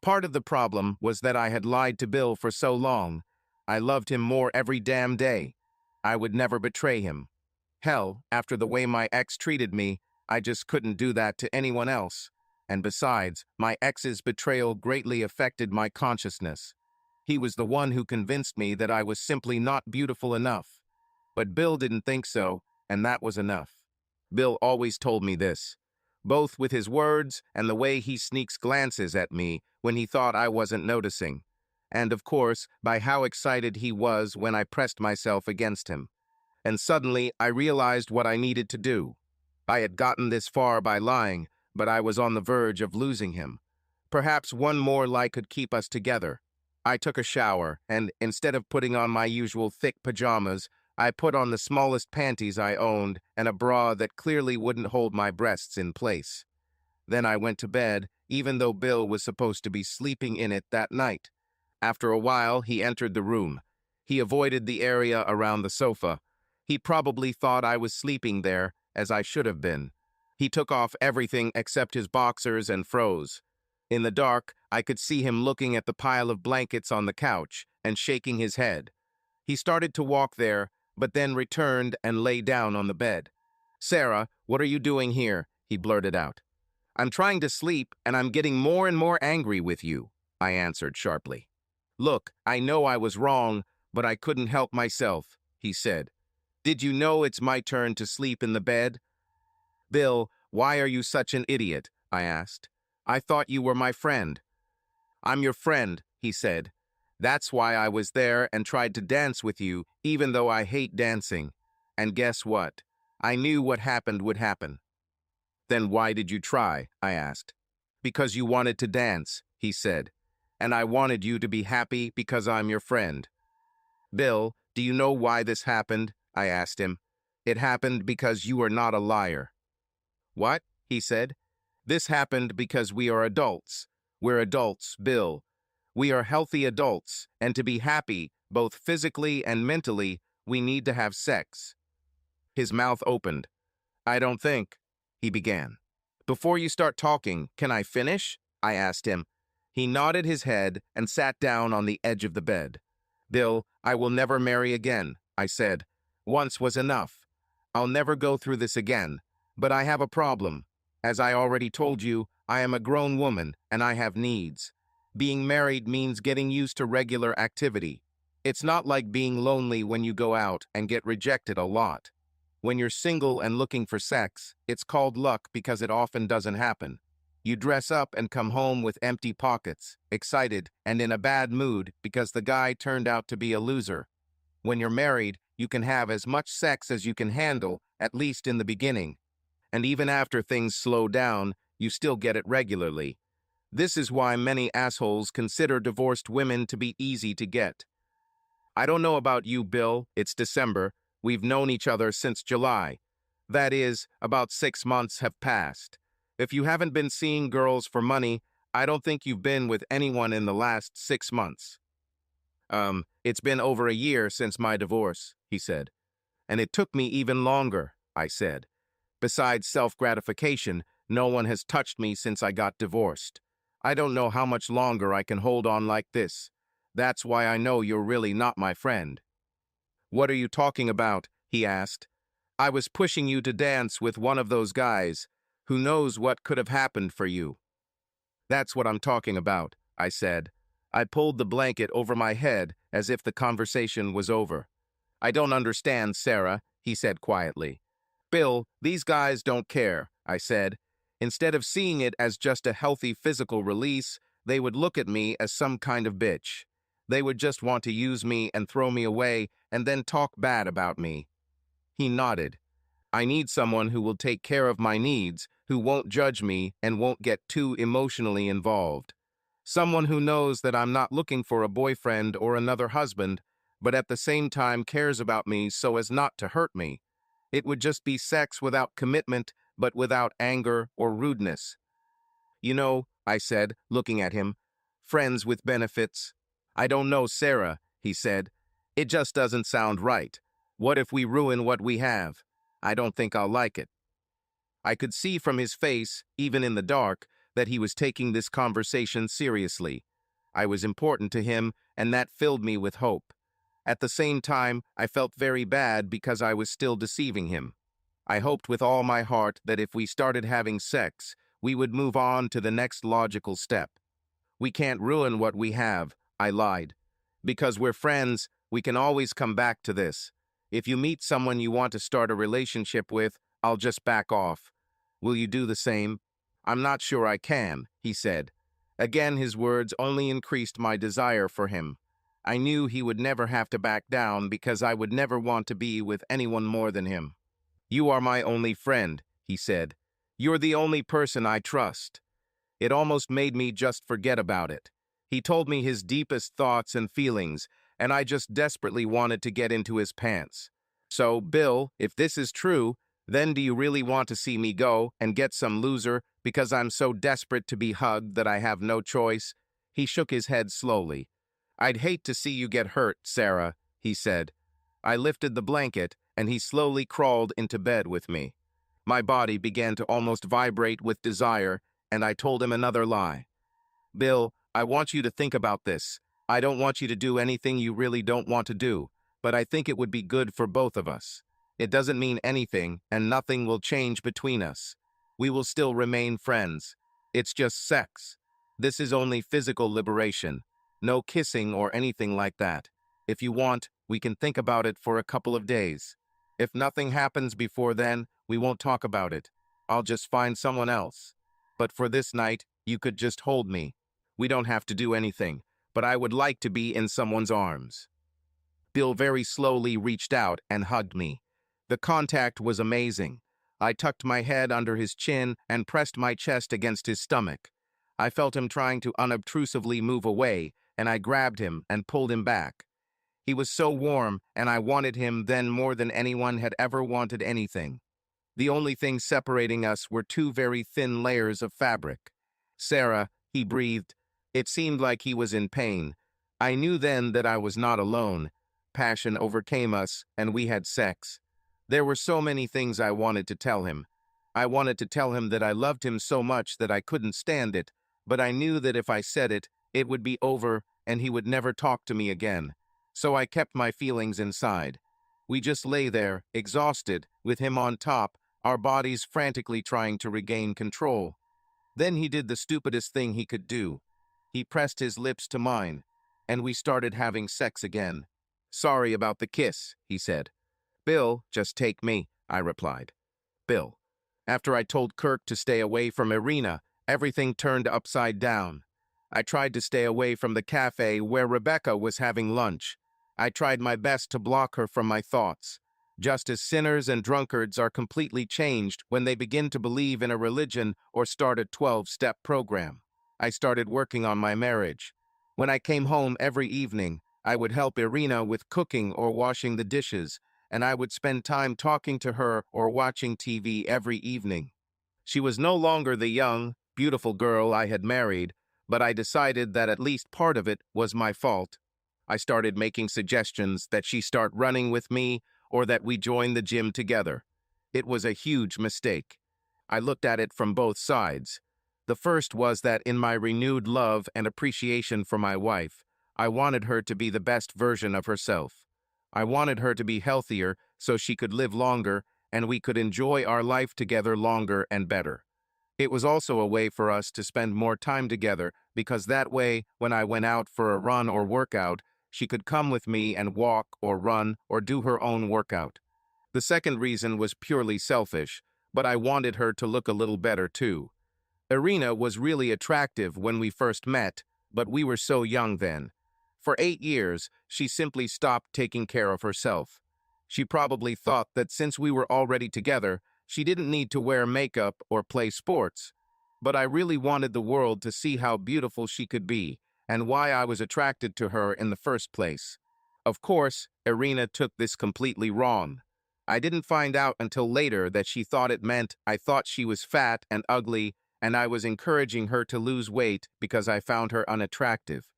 Part of the problem was that I had lied to Bill for so long. I loved him more every damn day. I would never betray him. Hell, after the way my ex treated me, I just couldn't do that to anyone else. And besides, my ex's betrayal greatly affected my consciousness. He was the one who convinced me that I was simply not beautiful enough. But Bill didn't think so, and that was enough. Bill always told me this, both with his words and the way he sneaks glances at me when he thought I wasn't noticing. And of course, by how excited he was when I pressed myself against him. And suddenly, I realized what I needed to do. I had gotten this far by lying, but I was on the verge of losing him. Perhaps one more lie could keep us together. I took a shower, and instead of putting on my usual thick pajamas, I put on the smallest panties I owned and a bra that clearly wouldn't hold my breasts in place. Then I went to bed, even though Bill was supposed to be sleeping in it that night. After a while, he entered the room. He avoided the area around the sofa. He probably thought I was sleeping there, as I should have been. He took off everything except his boxers and froze. In the dark, I could see him looking at the pile of blankets on the couch and shaking his head. He started to walk there, but then returned and lay down on the bed. "Sarah, what are you doing here?" he blurted out. "I'm trying to sleep, and I'm getting more and more angry with you," I answered sharply. "Look, I know I was wrong, but I couldn't help myself," he said. "Did you know it's my turn to sleep in the bed?" "Bill, why are you such an idiot?" I asked. "I thought you were my friend." "I'm your friend," he said. "That's why I was there and tried to dance with you, even though I hate dancing. And guess what? I knew what happened would happen." "Then why did you try?" I asked. "Because you wanted to dance," he said. "And I wanted you to be happy because I'm your friend." "Bill, do you know why this happened?" I asked him. "It happened because you are not a liar." "What?" he said. "This happened because we are adults. We're adults, Bill. We are healthy adults, and to be happy, both physically and mentally, we need to have sex." His mouth opened. "I don't think," he began. "Before you start talking, can I finish?" I asked him. He nodded his head and sat down on the edge of the bed. "Bill, I will never marry again," I said. "Once was enough. I'll never go through this again. But I have a problem. As I already told you, I am a grown woman, and I have needs. Being married means getting used to regular activity. It's not like being lonely when you go out and get rejected a lot. When you're single and looking for sex, it's called luck because it often doesn't happen. You dress up and come home with empty pockets, excited and in a bad mood because the guy turned out to be a loser. When you're married, you can have as much sex as you can handle, at least in the beginning. And even after things slow down, you still get it regularly. This is why many assholes consider divorced women to be easy to get. I don't know about you, Bill. It's December. We've known each other since July. That is, about 6 months have passed. If you haven't been seeing girls for money, I don't think you've been with anyone in the last 6 months. It's been over a year since my divorce," he said. "And it took me even longer," I said. "Besides self-gratification, no one has touched me since I got divorced. I don't know how much longer I can hold on like this. That's why I know you're really not my friend." "What are you talking about?" he asked. "I was pushing you to dance with one of those guys. Who knows what could have happened for you?" "That's what I'm talking about," I said. I pulled the blanket over my head as if the conversation was over. "I don't understand, Sarah," he said quietly. "Bill, these guys don't care," I said. "Instead of seeing it as just a healthy physical release, they would look at me as some kind of bitch. They would just want to use me and throw me away and then talk bad about me." He nodded. "I need someone who will take care of my needs, who won't judge me and won't get too emotionally involved. Someone who knows that I'm not looking for a boyfriend or another husband, but at the same time cares about me so as not to hurt me. It would just be sex without commitment, but without anger or rudeness. You know, I said, looking at him. Friends with benefits. I don't know, Sarah, he said. It just doesn't sound right. What if we ruin what we have? I don't think I'll like it. I could see from his face, even in the dark, that he was taking this conversation seriously. I was important to him, and that filled me with hope. At the same time, I felt very bad because I was still deceiving him. I hoped with all my heart that if we started having sex, we would move on to the next logical step. We can't ruin what we have, I lied. Because we're friends, we can always come back to this. If you meet someone you want to start a relationship with, I'll just back off. Will you do the same? I'm not sure I can, he said. Again, his words only increased my desire for him. I knew he would never have to back down because I would never want to be with anyone more than him. You are my only friend, he said. You're the only person I trust. It almost made me just forget about it. He told me his deepest thoughts and feelings, and I just desperately wanted to get into his pants. So, Bill, if this is true, then do you really want to see me go and get some loser because I'm so desperate to be hugged that I have no choice? He shook his head slowly. I'd hate to see you get hurt, Sarah, he said. I lifted the blanket, and he slowly crawled into bed with me. My body began to almost vibrate with desire, and I told him another lie. Bill, I want you to think about this. I don't want you to do anything you really don't want to do, but I think it would be good for both of us. It doesn't mean anything, and nothing will change between us. We will still remain friends. It's just sex. This is only physical liberation. No kissing or anything like that. If you want, we can think about it for a couple of days. If nothing happens before then, we won't talk about it. I'll just find someone else. But for this night, you could just hold me. We don't have to do anything, but I would like to be in someone's arms. Bill very slowly reached out and hugged me. The contact was amazing. I tucked my head under his chin and pressed my chest against his stomach. I felt him trying to unobtrusively move away, and I grabbed him and pulled him back. He was so warm, and I wanted him then more than anyone had ever wanted anything. The only thing separating us were two very thin layers of fabric. Sarah, he breathed. It seemed like he was in pain. I knew then that I was not alone. Passion overcame us, and we had sex. There were so many things I wanted to tell him. I wanted to tell him that I loved him so much that I couldn't stand it, but I knew that if I said it, it would be over and he would never talk to me again. So I kept my feelings inside. We just lay there, exhausted, with him on top, our bodies frantically trying to regain control. Then he did the stupidest thing he could do. He pressed his lips to mine, and we started having sex again. Sorry about the kiss, he said. Bill, just take me, I replied. Bill. After I told Kirk to stay away from Irina, everything turned upside down. I tried to stay away from the cafe where Rebecca was having lunch. I tried my best to block her from my thoughts. Just as sinners and drunkards are completely changed when they begin to believe in a religion or start a 12-step program. I started working on my marriage. When I came home every evening, I would help Irina with cooking or washing the dishes, and I would spend time talking to her or watching TV every evening. She was no longer the young, beautiful girl I had married, but I decided that at least part of it was my fault. I started making suggestions that she start running with me or that we join the gym together. It was a huge mistake. I looked at it from both sides. The first was that in my renewed love and appreciation for my wife, I wanted her to be the best version of herself. I wanted her to be healthier so she could live longer and we could enjoy our life together longer and better. It was also a way for us to spend more time together because that way, when I went out for a run or workout, she could come with me and walk or run or do her own workout. The second reason was purely selfish, but I wanted her to look a little better too. Irina was really attractive when we first met, but we were so young then. For 8 years, she simply stopped taking care of herself. She probably thought that since we were already together, she didn't need to wear makeup or play sports. But I really wanted the world to see how beautiful she could be and why I was attracted to her in the first place. Of course, Irina took this completely wrong. I didn't find out until later that she thought it meant I thought she was fat and ugly and I was encouraging her to lose weight because I found her unattractive.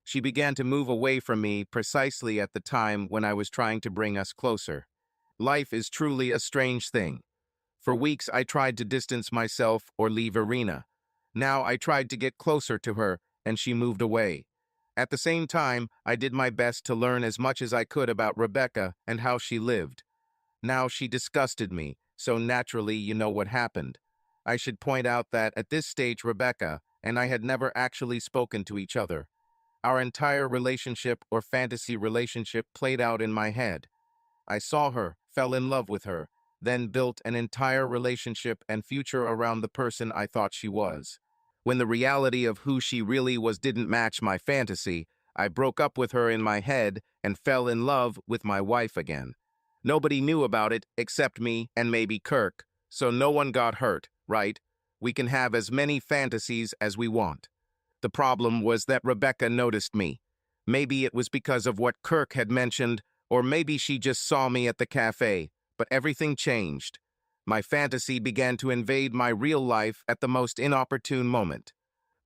She began to move away from me precisely at the time when I was trying to bring us closer. Life is truly a strange thing. For weeks, I tried to distance myself or leave Irina. Now I tried to get closer to her, and she moved away. At the same time, I did my best to learn as much as I could about Rebecca and how she lived. Now she disgusted me, so naturally you know what happened. I should point out that at this stage Rebecca and I had never actually spoken to each other. Our entire relationship or fantasy relationship played out in my head. I saw her, fell in love with her, then built an entire relationship and future around the person I thought she was. When the reality of who she really was didn't match my fantasy, I broke up with her in my head and fell in love with my wife again. Nobody knew about it except me and maybe Kirk, so no one got hurt, right? We can have as many fantasies as we want. The problem was that Rebecca noticed me. Maybe it was because of what Kirk had mentioned, or maybe she just saw me at the cafe, but everything changed. My fantasy began to invade my real life at the most inopportune moment.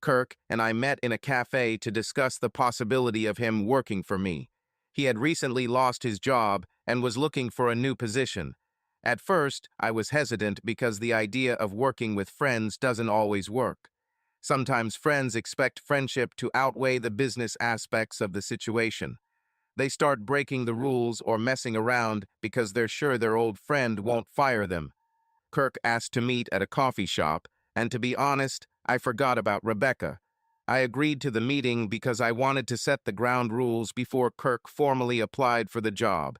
Kirk and I met in a cafe to discuss the possibility of him working for me. He had recently lost his job and was looking for a new position. At first, I was hesitant because the idea of working with friends doesn't always work. Sometimes friends expect friendship to outweigh the business aspects of the situation. They start breaking the rules or messing around because they're sure their old friend won't fire them. Kirk asked to meet at a coffee shop, and to be honest, I forgot about Rebecca. I agreed to the meeting because I wanted to set the ground rules before Kirk formally applied for the job.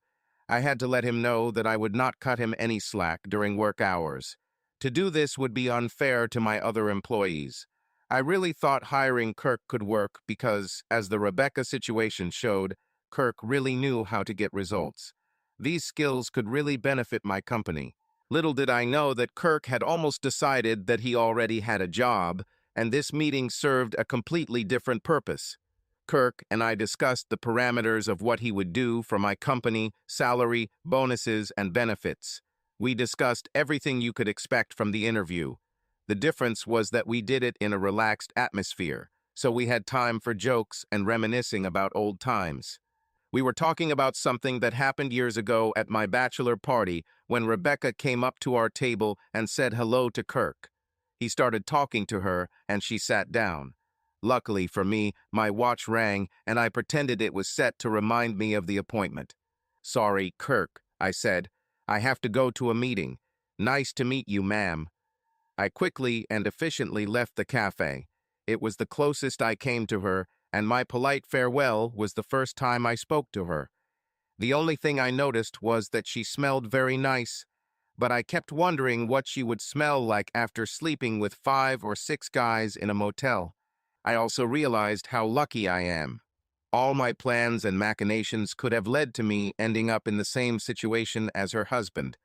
I had to let him know that I would not cut him any slack during work hours. To do this would be unfair to my other employees. I really thought hiring Kirk could work because, as the Rebecca situation showed, Kirk really knew how to get results. These skills could really benefit my company. Little did I know that Kirk had almost decided that he already had a job, and this meeting served a completely different purpose. Kirk and I discussed the parameters of what he would do for my company, salary, bonuses, and benefits. We discussed everything you could expect from the interview. The difference was that we did it in a relaxed atmosphere, so we had time for jokes and reminiscing about old times. We were talking about something that happened years ago at my bachelor party when Rebecca came up to our table and said hello to Kirk. He started talking to her, and she sat down. Luckily for me, my watch rang, and I pretended it was set to remind me of the appointment. "Sorry, Kirk," I said. "I have to go to a meeting. Nice to meet you, ma'am." I quickly and efficiently left the cafe. It was the closest I came to her, and my polite farewell was the first time I spoke to her. The only thing I noticed was that she smelled very nice, but I kept wondering what she would smell like after sleeping with 5 or 6 guys in a motel. I also realized how lucky I am. All my plans and machinations could have led to me ending up in the same situation as her husband.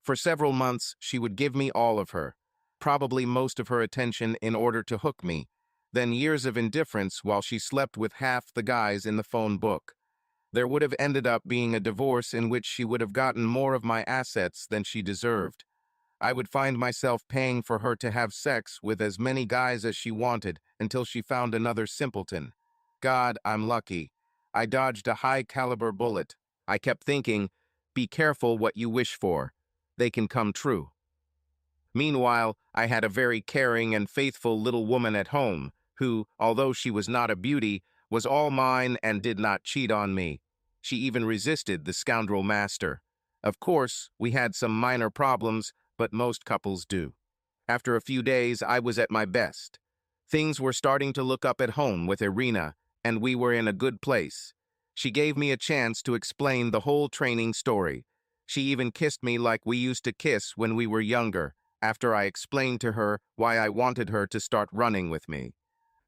For several months, she would give me all of her, probably most of her attention in order to hook me, then years of indifference while she slept with half the guys in the phone book. There would have ended up being a divorce in which she would have gotten more of my assets than she deserved. I would find myself paying for her to have sex with as many guys as she wanted until she found another simpleton. God, I'm lucky. I dodged a high-caliber bullet. I kept thinking, be careful what you wish for. They can come true. Meanwhile, I had a very caring and faithful little woman at home who, although she was not a beauty, was all mine and did not cheat on me. She even resisted the scoundrel master. Of course, we had some minor problems, but most couples do. After a few days, I was at my best. Things were starting to look up at home with Irina, and we were in a good place. She gave me a chance to explain the whole training story. She even kissed me like we used to kiss when we were younger, after I explained to her why I wanted her to start running with me.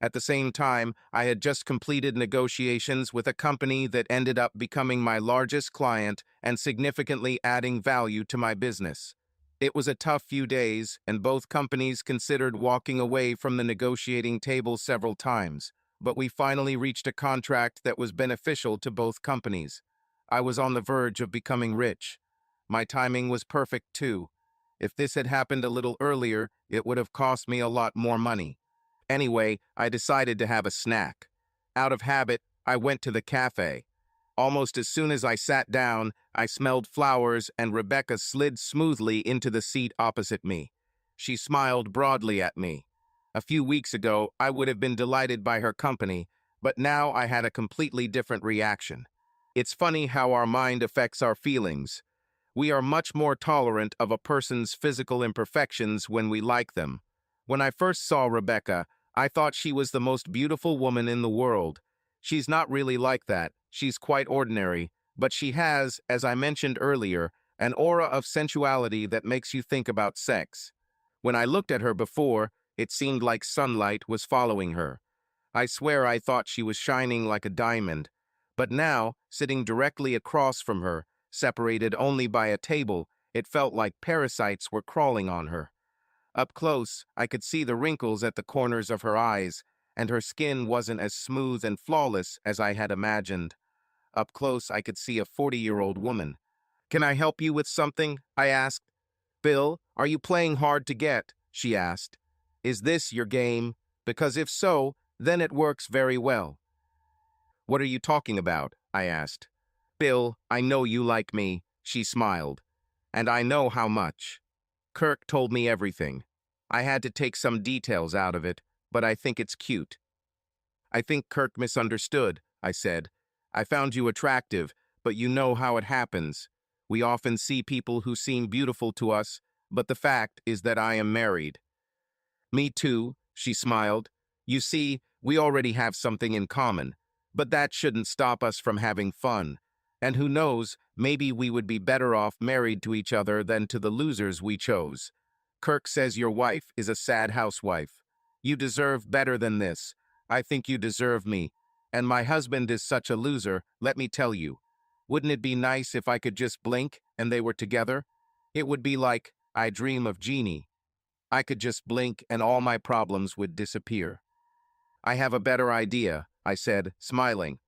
At the same time, I had just completed negotiations with a company that ended up becoming my largest client and significantly adding value to my business. It was a tough few days, and both companies considered walking away from the negotiating table several times, but we finally reached a contract that was beneficial to both companies. I was on the verge of becoming rich. My timing was perfect, too. If this had happened a little earlier, it would have cost me a lot more money. Anyway, I decided to have a snack. Out of habit, I went to the cafe. Almost as soon as I sat down, I smelled flowers and Rebecca slid smoothly into the seat opposite me. She smiled broadly at me. A few weeks ago, I would have been delighted by her company, but now I had a completely different reaction. It's funny how our mind affects our feelings. We are much more tolerant of a person's physical imperfections when we like them. When I first saw Rebecca, I thought she was the most beautiful woman in the world. She's not really like that. She's quite ordinary, but she has, as I mentioned earlier, an aura of sensuality that makes you think about sex. When I looked at her before, it seemed like sunlight was following her. I swear I thought she was shining like a diamond. But now, sitting directly across from her, separated only by a table, it felt like parasites were crawling on her. Up close, I could see the wrinkles at the corners of her eyes, and her skin wasn't as smooth and flawless as I had imagined. Up close, I could see a 40-year-old woman. "Can I help you with something?" I asked. "Bill, are you playing hard to get?" she asked. "Is this your game? Because if so, then it works very well." "What are you talking about?" I asked. "Bill, I know you like me," she smiled. "And I know how much. Kirk told me everything. I had to take some details out of it, but I think it's cute." "I think Kirk misunderstood," I said. "I found you attractive, but you know how it happens. We often see people who seem beautiful to us, but the fact is that I am married." "Me too," she smiled. "You see, we already have something in common, but that shouldn't stop us from having fun. And who knows, maybe we would be better off married to each other than to the losers we chose. Kirk says your wife is a sad housewife. You deserve better than this. I think you deserve me. And my husband is such a loser, let me tell you. Wouldn't it be nice if I could just blink and they were together? It would be like I Dream of Jeannie. I could just blink and all my problems would disappear." "I have a better idea," I said, smiling.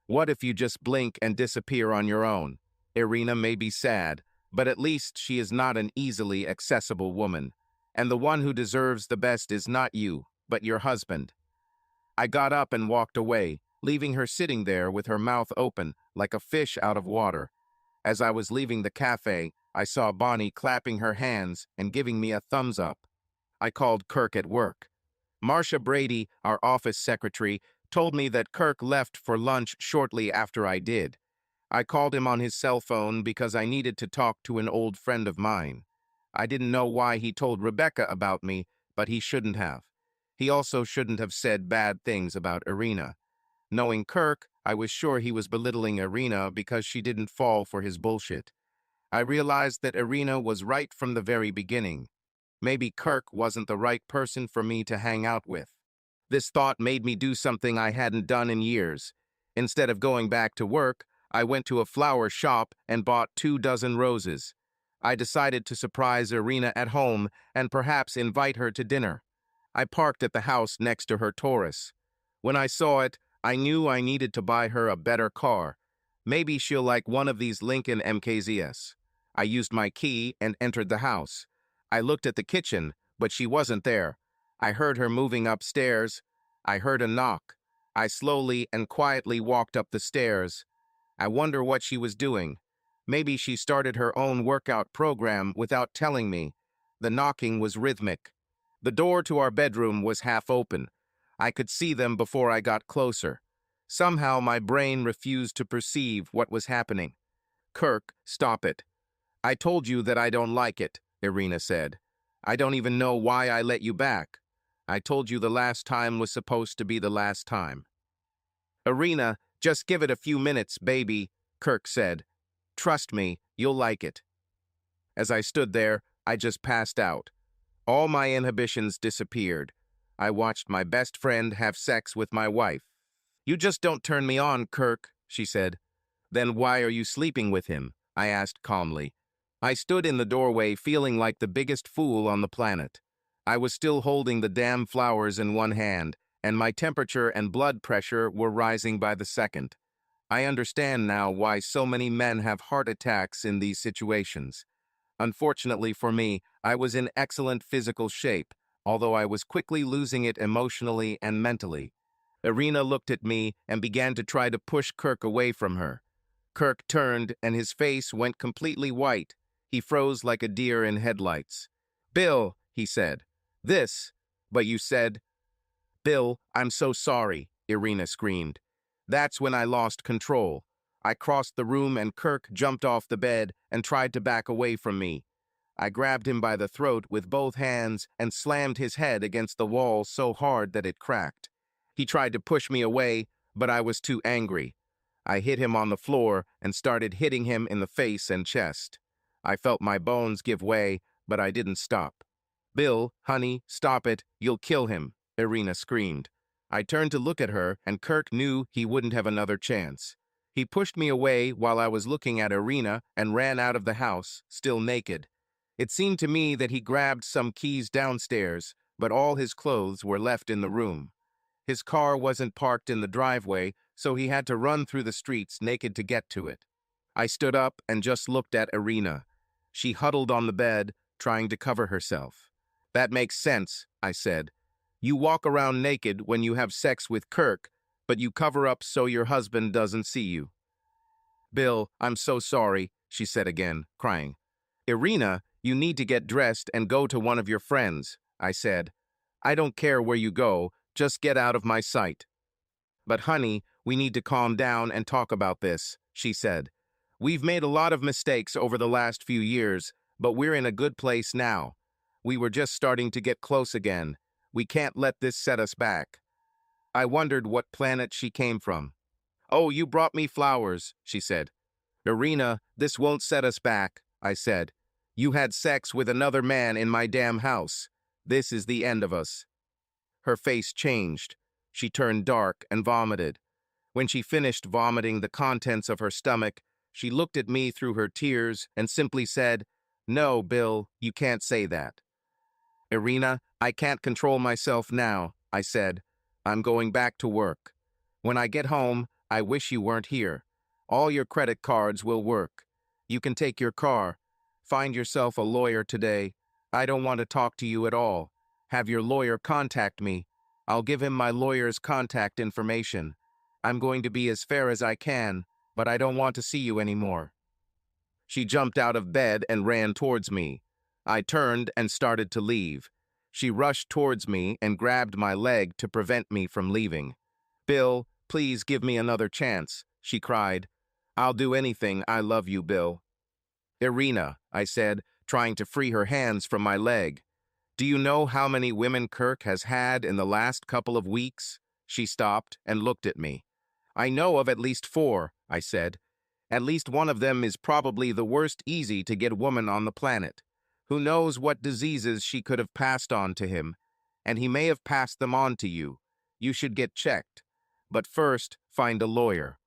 "What if you just blink and disappear on your own? Irina may be sad, but at least she is not an easily accessible woman. And the one who deserves the best is not you, but your husband." I got up and walked away, leaving her sitting there with her mouth open, like a fish out of water. As I was leaving the cafe, I saw Bonnie clapping her hands and giving me a thumbs up. I called Kirk at work. Marcia Brady, our office secretary, told me that Kirk left for lunch shortly after I did. I called him on his cell phone because I needed to talk to an old friend of mine. I didn't know why he told Rebecca about me, but he shouldn't have. He also shouldn't have said bad things about Irina. Knowing Kirk, I was sure he was belittling Irina because she didn't fall for his bullshit. I realized that Irina was right from the very beginning. Maybe Kirk wasn't the right person for me to hang out with. This thought made me do something I hadn't done in years. Instead of going back to work, I went to a flower shop and bought 24 roses. I decided to surprise Irina at home and perhaps invite her to dinner. I parked at the house next to her Taurus. When I saw it, I knew I needed to buy her a better car. Maybe she'll like one of these Lincoln MKZs. I used my key and entered the house. I looked at the kitchen, but she wasn't there. I heard her moving upstairs. I heard a knock. I slowly and quietly walked up the stairs. I wonder what she was doing. Maybe she started her own workout program without telling me. The knocking was rhythmic. The door to our bedroom was half open. I could see them before I got closer. Somehow my brain refused to perceive what was happening. "Kirk, stop it. I told you that I don't like it," Irina said. "I don't even know why I let you back. I told you the last time was supposed to be the last time." "Irina, just give it a few minutes, baby," Kirk said. "Trust me, you'll like it." As I stood there, I just passed out. All my inhibitions disappeared. I watched my best friend have sex with my wife. "You just don't turn me on, Kirk," she said. "Then why are you sleeping with him?" I asked calmly. I stood in the doorway feeling like the biggest fool on the planet. I was still holding the damn flowers in one hand, and my temperature and blood pressure were rising by the second. I understand now why so many men have heart attacks in these situations. Unfortunately for me, I was in excellent physical shape, although I was quickly losing it emotionally and mentally. Irina looked at me and began to try to push Kirk away from her. Kirk turned and his face went completely white. He froze like a deer in headlights. "Bill," he said. "This." "But you said—" "Bill, I'm so sorry," Irina screamed. That's when I lost control. I crossed the room and Kirk jumped off the bed and tried to back away from me. I grabbed him by the throat with both hands and slammed his head against the wall so hard that it cracked. He tried to push me away, but I was too angry. I hit him on the floor and started hitting him in the face and chest. I felt my bones give way, but I didn't stop. "Bill, honey, stop it. You'll kill him," Irina screamed. I turned to look at her, and Kirk knew he wouldn't have another chance. He pushed me away while I was looking at Irina and ran out of the house, still naked. It seemed to me that he grabbed some keys downstairs, but all his clothes were left in the room. His car wasn't parked in the driveway, so he had to run through the streets naked to get to it. I stood up and just looked at Irina. She huddled on the bed, trying to cover herself. "That makes sense," I said. "You walk around naked when you have sex with Kirk, but you cover up so your husband doesn't see you." "Bill, I'm so sorry," she said again, crying. "Irina, you need to get dressed and go to one of your friends," I said. "I don't care where you go, just get out of my sight." "But honey, we need to calm down and talk about this," she said. "We've made a lot of mistakes over the last few years, but we're in a good place now. We were just starting to get close again. We can't let this set us back." I wondered what planet she came from. "Oh, you brought me flowers," she said. "Irina, this won't set us back," I said. "You had sex with another man in my damn house. This is the end of us." Her face changed. She turned dark and vomited. When she finished vomiting the contents of her stomach, she looked at me through her tears and simply said, "No, Bill, you can't say that." "Irina, I can't control myself now," I said. "I'm going back to work. When I get home, I wish you weren't here. All your credit cards will work. You can take your car. Find yourself a lawyer today. I don't want to talk to you at all. Have your lawyer contact me. I'll give him my lawyer's contact information. I'm going to be as fair as I can, but I don't want to see you anymore." She jumped out of bed and ran towards me. I turned and started to leave. She rushed towards me and grabbed my leg to prevent me from leaving. "Bill, please give me another chance," she cried. "I'll do anything. I love you, Bill." "Irina," I said, trying to free her hands from my leg. "Do you know how many women Kirk has had in the last couple of weeks?" She stopped and looked at me. "I know of at least 4, I said. "At least one of them is probably the worst easy to get woman on the planet. Who knows what diseases she could have passed on to him, and he may have passed them on to you. You should get checked. But first, find a lawyer."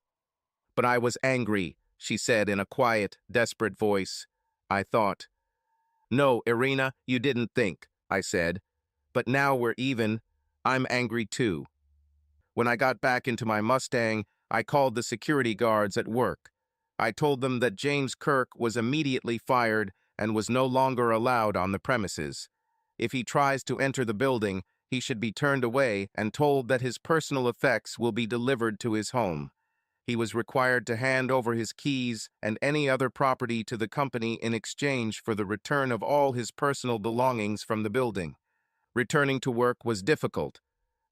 "But I was angry," she said in a quiet, desperate voice. I thought. "No, Irina, you didn't think," I said. "But now we're even. I'm angry too." When I got back into my Mustang, I called the security guards at work. I told them that James Kirk was immediately fired and was no longer allowed on the premises. If he tries to enter the building, he should be turned away and told that his personal effects will be delivered to his home. He was required to hand over his keys and any other property to the company in exchange for the return of all his personal belongings from the building. Returning to work was difficult.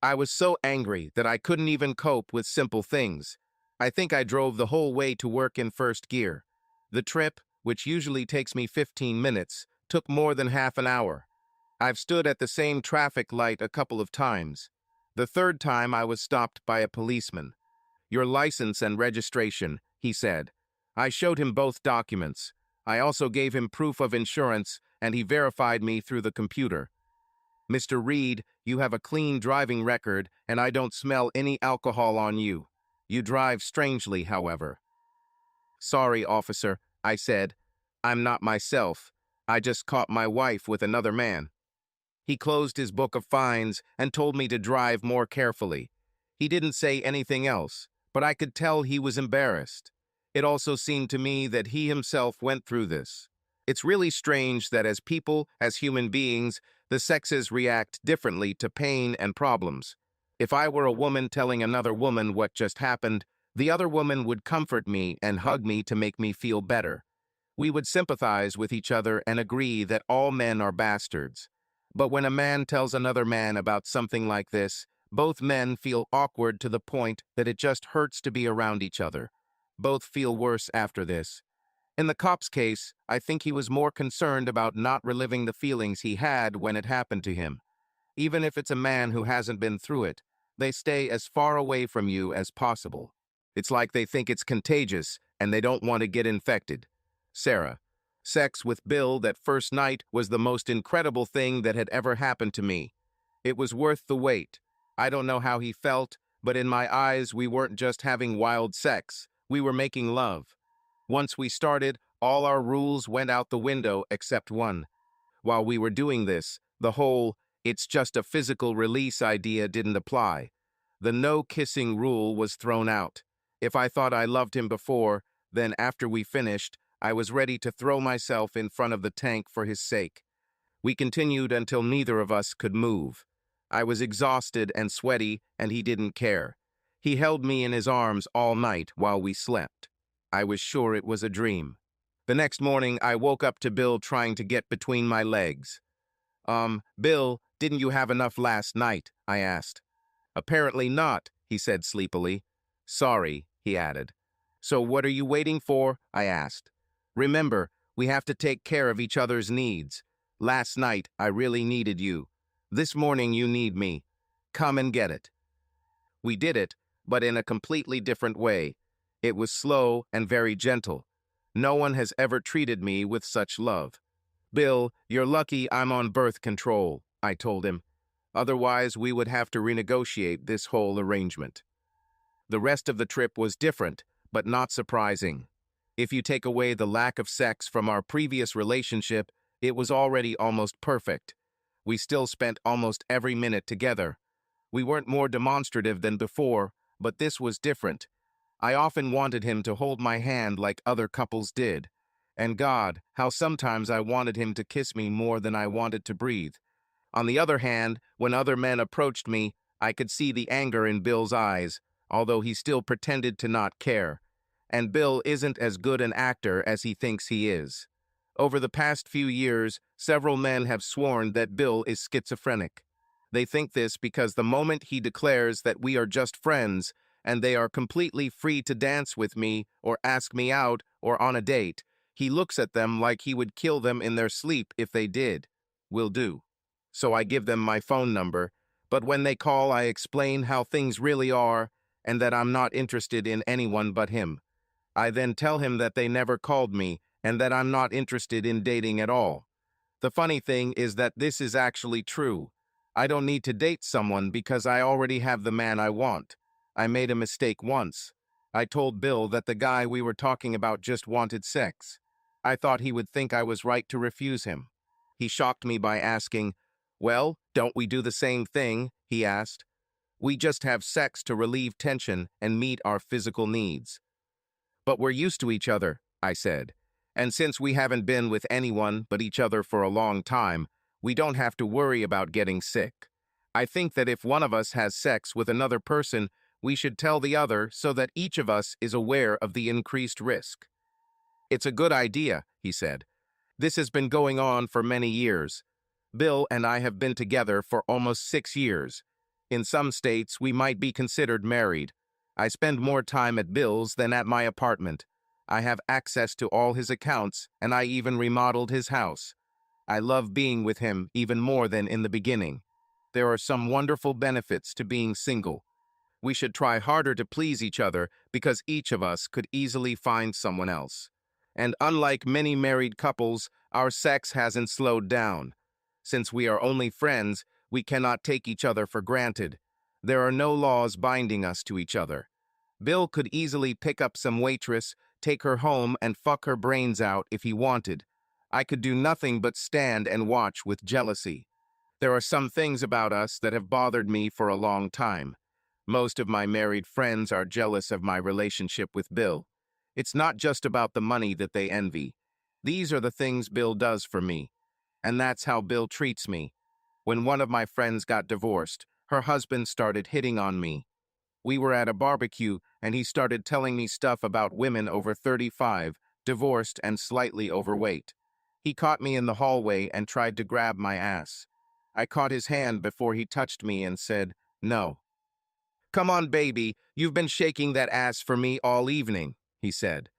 I was so angry that I couldn't even cope with simple things. I think I drove the whole way to work in first gear. The trip, which usually takes me 15 minutes, took more than half an hour. I've stood at the same traffic light a couple of times. The third time I was stopped by a policeman. "Your license and registration," he said. I showed him both documents. I also gave him proof of insurance, and he verified me through the computer. "Mr. Reed, you have a clean driving record, and I don't smell any alcohol on you. You drive strangely, however." "Sorry, officer," I said. "I'm not myself. I just caught my wife with another man." He closed his book of fines and told me to drive more carefully. He didn't say anything else, but I could tell he was embarrassed. It also seemed to me that he himself went through this. It's really strange that as people, as human beings, the sexes react differently to pain and problems. If I were a woman telling another woman what just happened, the other woman would comfort me and hug me to make me feel better. We would sympathize with each other and agree that all men are bastards. But when a man tells another man about something like this, both men feel awkward to the point that it just hurts to be around each other. Both feel worse after this. In the cop's case, I think he was more concerned about not reliving the feelings he had when it happened to him. Even if it's a man who hasn't been through it, they stay as far away from you as possible. It's like they think it's contagious and they don't want to get infected. Sarah. Sex with Bill that first night was the most incredible thing that had ever happened to me. It was worth the wait. I don't know how he felt, but in my eyes we weren't just having wild sex, we were making love. Once we started, all our rules went out the window except one. While we were doing this, the whole "it's just a physical release" idea didn't apply. The no kissing rule was thrown out. If I thought I loved him before, then after we finished, I was ready to throw myself in front of the tank for his sake. We continued until neither of us could move. I was exhausted and sweaty, and he didn't care. He held me in his arms all night while we slept. I was sure it was a dream. The next morning, I woke up to Bill trying to get between my legs. Bill, didn't you have enough last night?" I asked. "Apparently not," he said sleepily. "Sorry," he added. "So what are you waiting for?" I asked. "Remember, we have to take care of each other's needs. Last night, I really needed you. This morning, you need me. Come and get it." We did it, but in a completely different way. It was slow and very gentle. No one has ever treated me with such love. "Bill, you're lucky I'm on birth control," I told him. "Otherwise, we would have to renegotiate this whole arrangement." The rest of the trip was different, but not surprising. If you take away the lack of sex from our previous relationship, it was already almost perfect. We still spent almost every minute together. We weren't more demonstrative than before, but this was different. I often wanted him to hold my hand like other couples did. And God, how sometimes I wanted him to kiss me more than I wanted to breathe. On the other hand, when other men approached me, I could see the anger in Bill's eyes, although he still pretended to not care. And Bill isn't as good an actor as he thinks he is. Over the past few years, several men have sworn that Bill is schizophrenic. They think this because the moment he declares that we are just friends, and they are completely free to dance with me, or ask me out, or on a date, he looks at them like he would kill them in their sleep if they did. Will do. So I give them my phone number, but when they call I explain how things really are, and that I'm not interested in anyone but him. I then tell him that they never called me, and that I'm not interested in dating at all. The funny thing is that this is actually true. I don't need to date someone because I already have the man I want. I made a mistake once. I told Bill that the guy we were talking about just wanted sex. I thought he would think I was right to refuse him. He shocked me by asking, "Well, don't we do the same thing?" he asked. "We just have sex to relieve tension and meet our physical needs." "But we're used to each other," I said. "And since we haven't been with anyone but each other for a long time, we don't have to worry about getting sick. I think that if one of us has sex with another person, we should tell the other so that each of us is aware of the increased risk." "It's a good idea," he said. "This has been going on for many years. Bill and I have been together for almost 6 years. In some states, we might be considered married. I spend more time at Bill's than at my apartment. I have access to all his accounts, and I even remodeled his house. I love being with him even more than in the beginning. There are some wonderful benefits to being single. We should try harder to please each other because each of us could easily find someone else. And unlike many married couples, our sex hasn't slowed down. Since we are only friends, we cannot take each other for granted. There are no laws binding us to each other. Bill could easily pick up some waitress, take her home, and fuck her brains out if he wanted. I could do nothing but stand and watch with jealousy. There are some things about us that have bothered me for a long time. Most of my married friends are jealous of my relationship with Bill. It's not just about the money that they envy. These are the things Bill does for me, and that's how Bill treats me. When one of my friends got divorced, her husband started hitting on me. We were at a barbecue, and he started telling me stuff about women over 35, divorced and slightly overweight. He caught me in the hallway and tried to grab my ass. I caught his hand before he touched me and said, "No." "Come on, baby, you've been shaking that ass for me all evening," he said.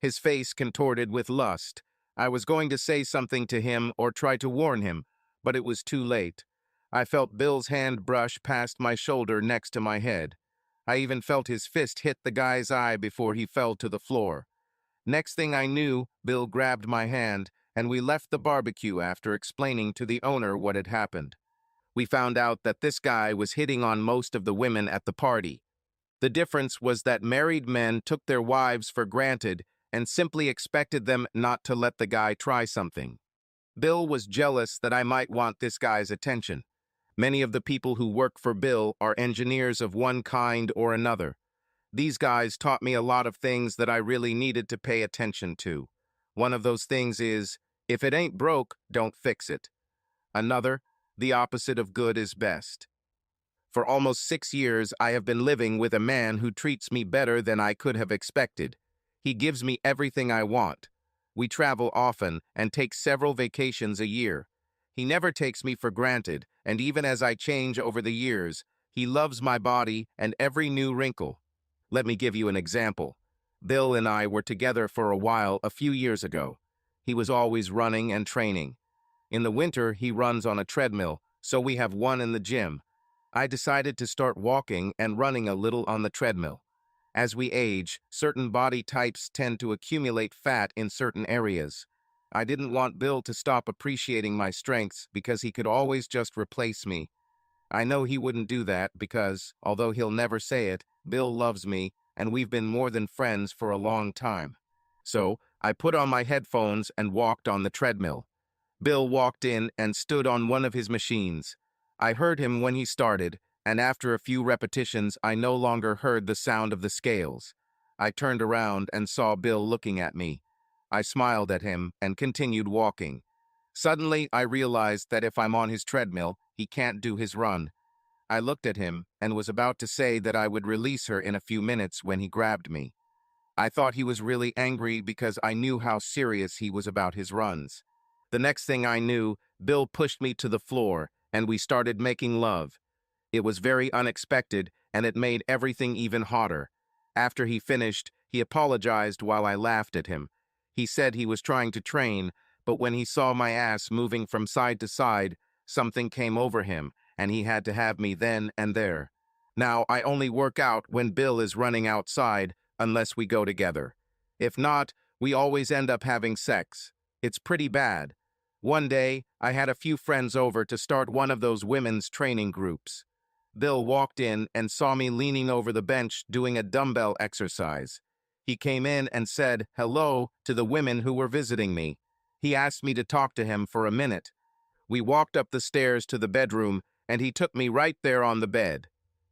His face contorted with lust. I was going to say something to him or try to warn him, but it was too late. I felt Bill's hand brush past my shoulder next to my head. I even felt his fist hit the guy's eye before he fell to the floor. Next thing I knew, Bill grabbed my hand, and we left the barbecue after explaining to the owner what had happened. We found out that this guy was hitting on most of the women at the party. The difference was that married men took their wives for granted and simply expected them not to let the guy try something. Bill was jealous that I might want this guy's attention. Many of the people who work for Bill are engineers of one kind or another. These guys taught me a lot of things that I really needed to pay attention to. One of those things is, if it ain't broke, don't fix it. Another, the opposite of good is best. For almost 6 years, I have been living with a man who treats me better than I could have expected. He gives me everything I want. We travel often and take several vacations a year. He never takes me for granted, and even as I change over the years, he loves my body and every new wrinkle. Let me give you an example. Bill and I were together for a while a few years ago. He was always running and training. In the winter, he runs on a treadmill, so we have one in the gym. I decided to start walking and running a little on the treadmill. As we age, certain body types tend to accumulate fat in certain areas. I didn't want Bill to stop appreciating my strengths because he could always just replace me. I know he wouldn't do that because, although he'll never say it, Bill loves me and we've been more than friends for a long time. So, I put on my headphones and walked on the treadmill. Bill walked in and stood on one of his machines. I heard him when he started, and after a few repetitions, I no longer heard the sound of the scales. I turned around and saw Bill looking at me. I smiled at him and continued walking. Suddenly, I realized that if I'm on his treadmill, he can't do his run. I looked at him and was about to say that I would release her in a few minutes when he grabbed me. I thought he was really angry because I knew how serious he was about his runs. The next thing I knew, Bill pushed me to the floor, and we started making love. It was very unexpected, and it made everything even hotter. After he finished, he apologized while I laughed at him. He said he was trying to train, but when he saw my ass moving from side to side, something came over him, and he had to have me then and there. Now, I only work out when Bill is running outside, unless we go together. If not, we always end up having sex. It's pretty bad. One day, I had a few friends over to start one of those women's training groups. Bill walked in and saw me leaning over the bench doing a dumbbell exercise. He came in and said hello to the women who were visiting me. He asked me to talk to him for a minute. We walked up the stairs to the bedroom, and he took me right there on the bed.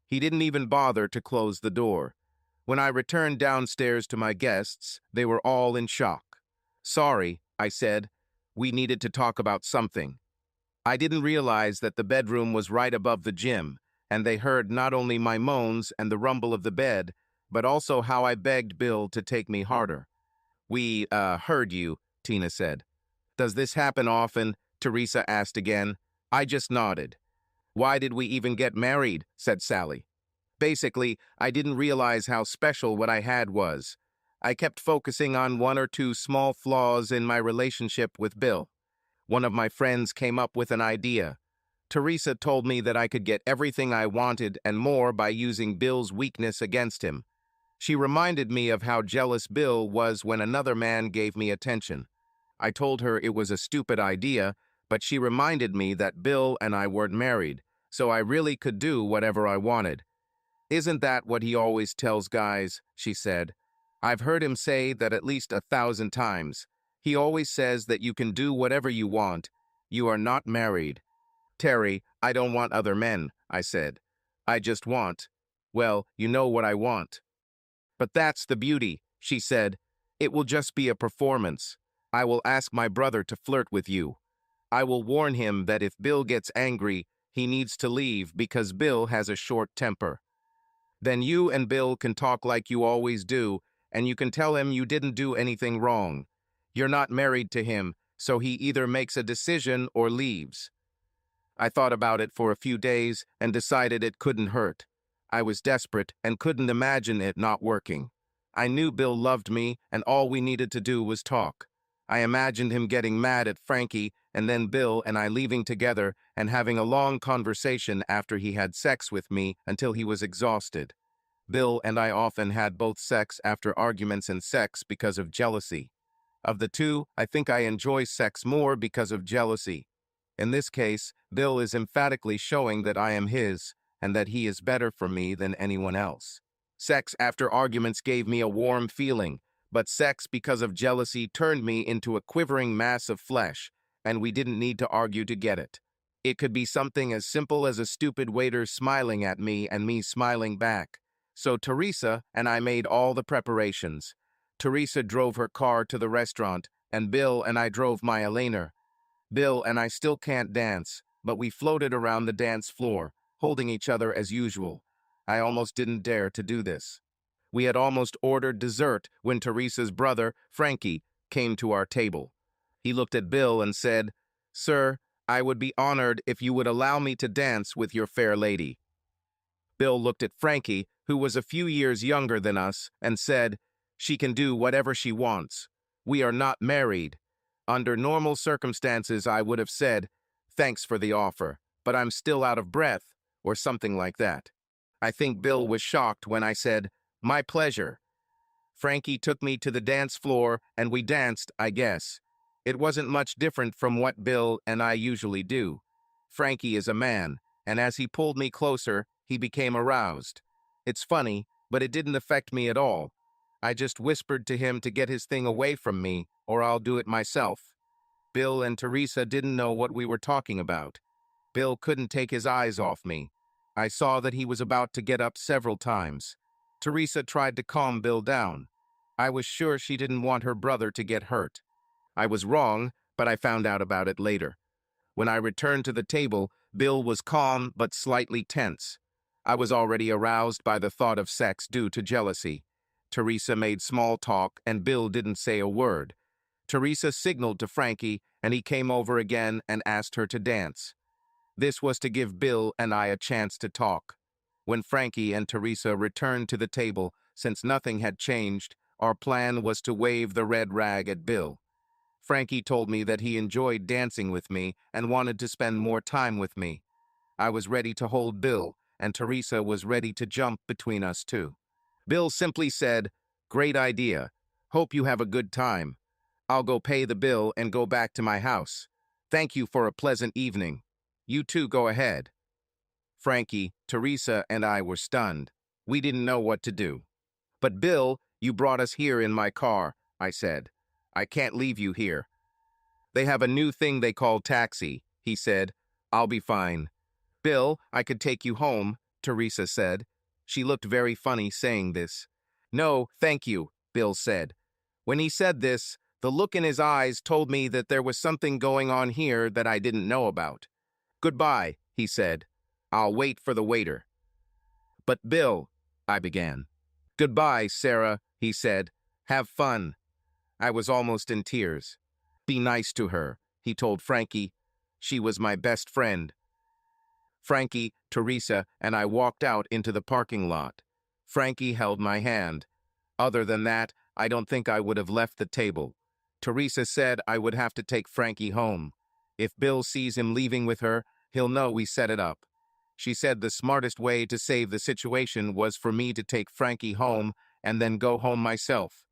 He didn't even bother to close the door. When I returned downstairs to my guests, they were all in shock. "Sorry," I said. "We needed to talk about something." I didn't realize that the bedroom was right above the gym, and they heard not only my moans and the rumble of the bed, but also how I begged Bill to take me harder. "We, heard you," Tina said. "Does this happen often?" Teresa asked again. I just nodded. "Why did we even get married?" said Sally. Basically, I didn't realize how special what I had was. I kept focusing on one or two small flaws in my relationship with Bill. One of my friends came up with an idea. Teresa told me that I could get everything I wanted and more by using Bill's weakness against him. She reminded me of how jealous Bill was when another man gave me attention. I told her it was a stupid idea, but she reminded me that Bill and I weren't married, so I really could do whatever I wanted. "Isn't that what he always tells guys?" she said. "I've heard him say that at least 1,000 times. He always says that you can do whatever you want. You are not married." "Terry, I don't want other men," I said. "I just want, well, you know what I want." "But that's the beauty," she said. "It will just be a performance. I will ask my brother to flirt with you. I will warn him that if Bill gets angry, he needs to leave because Bill has a short temper. Then you and Bill can talk like you always do, and you can tell him you didn't do anything wrong. You're not married to him, so he either makes a decision or leaves. I thought about it for a few days and decided it couldn't hurt. I was desperate and couldn't imagine it not working. I knew Bill loved me, and all we needed to do was talk. I imagined him getting mad at Frankie, and then Bill and I leaving together and having a long conversation after he had sex with me until he was exhausted. Bill and I often had both sex after arguments and sex because of jealousy. Of the two, I think I enjoy sex more because of jealousy. In this case, Bill is emphatically showing that I am his, and that he is better for me than anyone else. Sex after arguments gave me a warm feeling, but sex because of jealousy turned me into a quivering mass of flesh, and we didn't need to argue to get it. It could be something as simple as a stupid waiter smiling at me and me smiling back. So Teresa and I made all the preparations. Teresa drove her car to the restaurant, and Bill and I drove my Elena. Bill and I still can't dance, but we floated around the dance floor, holding each other as usual. I almost didn't dare to do this. We had almost ordered dessert when Teresa's brother, Frankie, came to our table. He looked at Bill and said, "Sir, I would be honored if you would allow me to dance with your fair lady." Bill looked at Frankie, who was a few years younger than us, and said, "She can do whatever she wants. We are not married." Under normal circumstances, I would have said, "Thanks for the offer, but I'm still out of breath," or something like that. I think Bill was shocked when I said, "My pleasure." Frankie took me to the dance floor, and we danced, I guess. It wasn't much different from what Bill and I usually do. Frankie is a man, and as he pulled me closer, he became aroused. It's funny, but it didn't affect me at all. I just whispered to him to get his thing away from me, or I'll do it myself. Bill and Teresa didn't know what we were talking about. Bill couldn't take his eyes off me. I saw that he was about to get up several times. Teresa tried to calm Bill down. I was sure she didn't want her brother to get hurt. I was wrong, but I found out about it later. When I returned to the table, Bill was calm but slightly tense. I was already aroused by the thought of sex due to jealousy. Teresa made small talk, and Bill didn't say a word. Teresa signaled to Frankie, and he came over again and asked her to dance. This was to give Bill and I a chance to talk. When Frankie and Teresa returned to the table, since nothing had changed, our plan was to wave the red rag at Bill. Frankie told me that he enjoyed dancing with me and wanted to spend more time with me. I was ready to hold Bill, and Teresa was ready to jump between us two. Bill simply said, "Great idea. Hope you have a good time. I'll go pay the bill and go back to my house. Thank you for a pleasant evening. You two go ahead." Frankie, Teresa, and I were stunned. We didn't know what to do. "But Bill, you brought us here in my car," I said. "I can't leave you here." "They have a new thing they call taxi," he said. "I'll be fine." "Bill, I could take you home," Teresa said. She looked very funny saying this. "No, thank you," Bill said. When he said this, the look in his eyes told me that there was something going on here that I didn't know about. "Goodbye," he said. "I'll wait for the waiter." "But Bill," I began. "Goodbye, Sarah," he said. "Have fun." I was almost in tears. "Be nice to her," he told Frankie. "She was my best friend." Frankie, Teresa, and I walked out into the parking lot. Frankie held my hand. Other than that, I don't think I would have left the table. Teresa said I would have to take Frankie home. If Bill sees him leaving with her, he'll know we set it up. She said the smartest way to save the situation was for me to take Frankie home and then go home myself.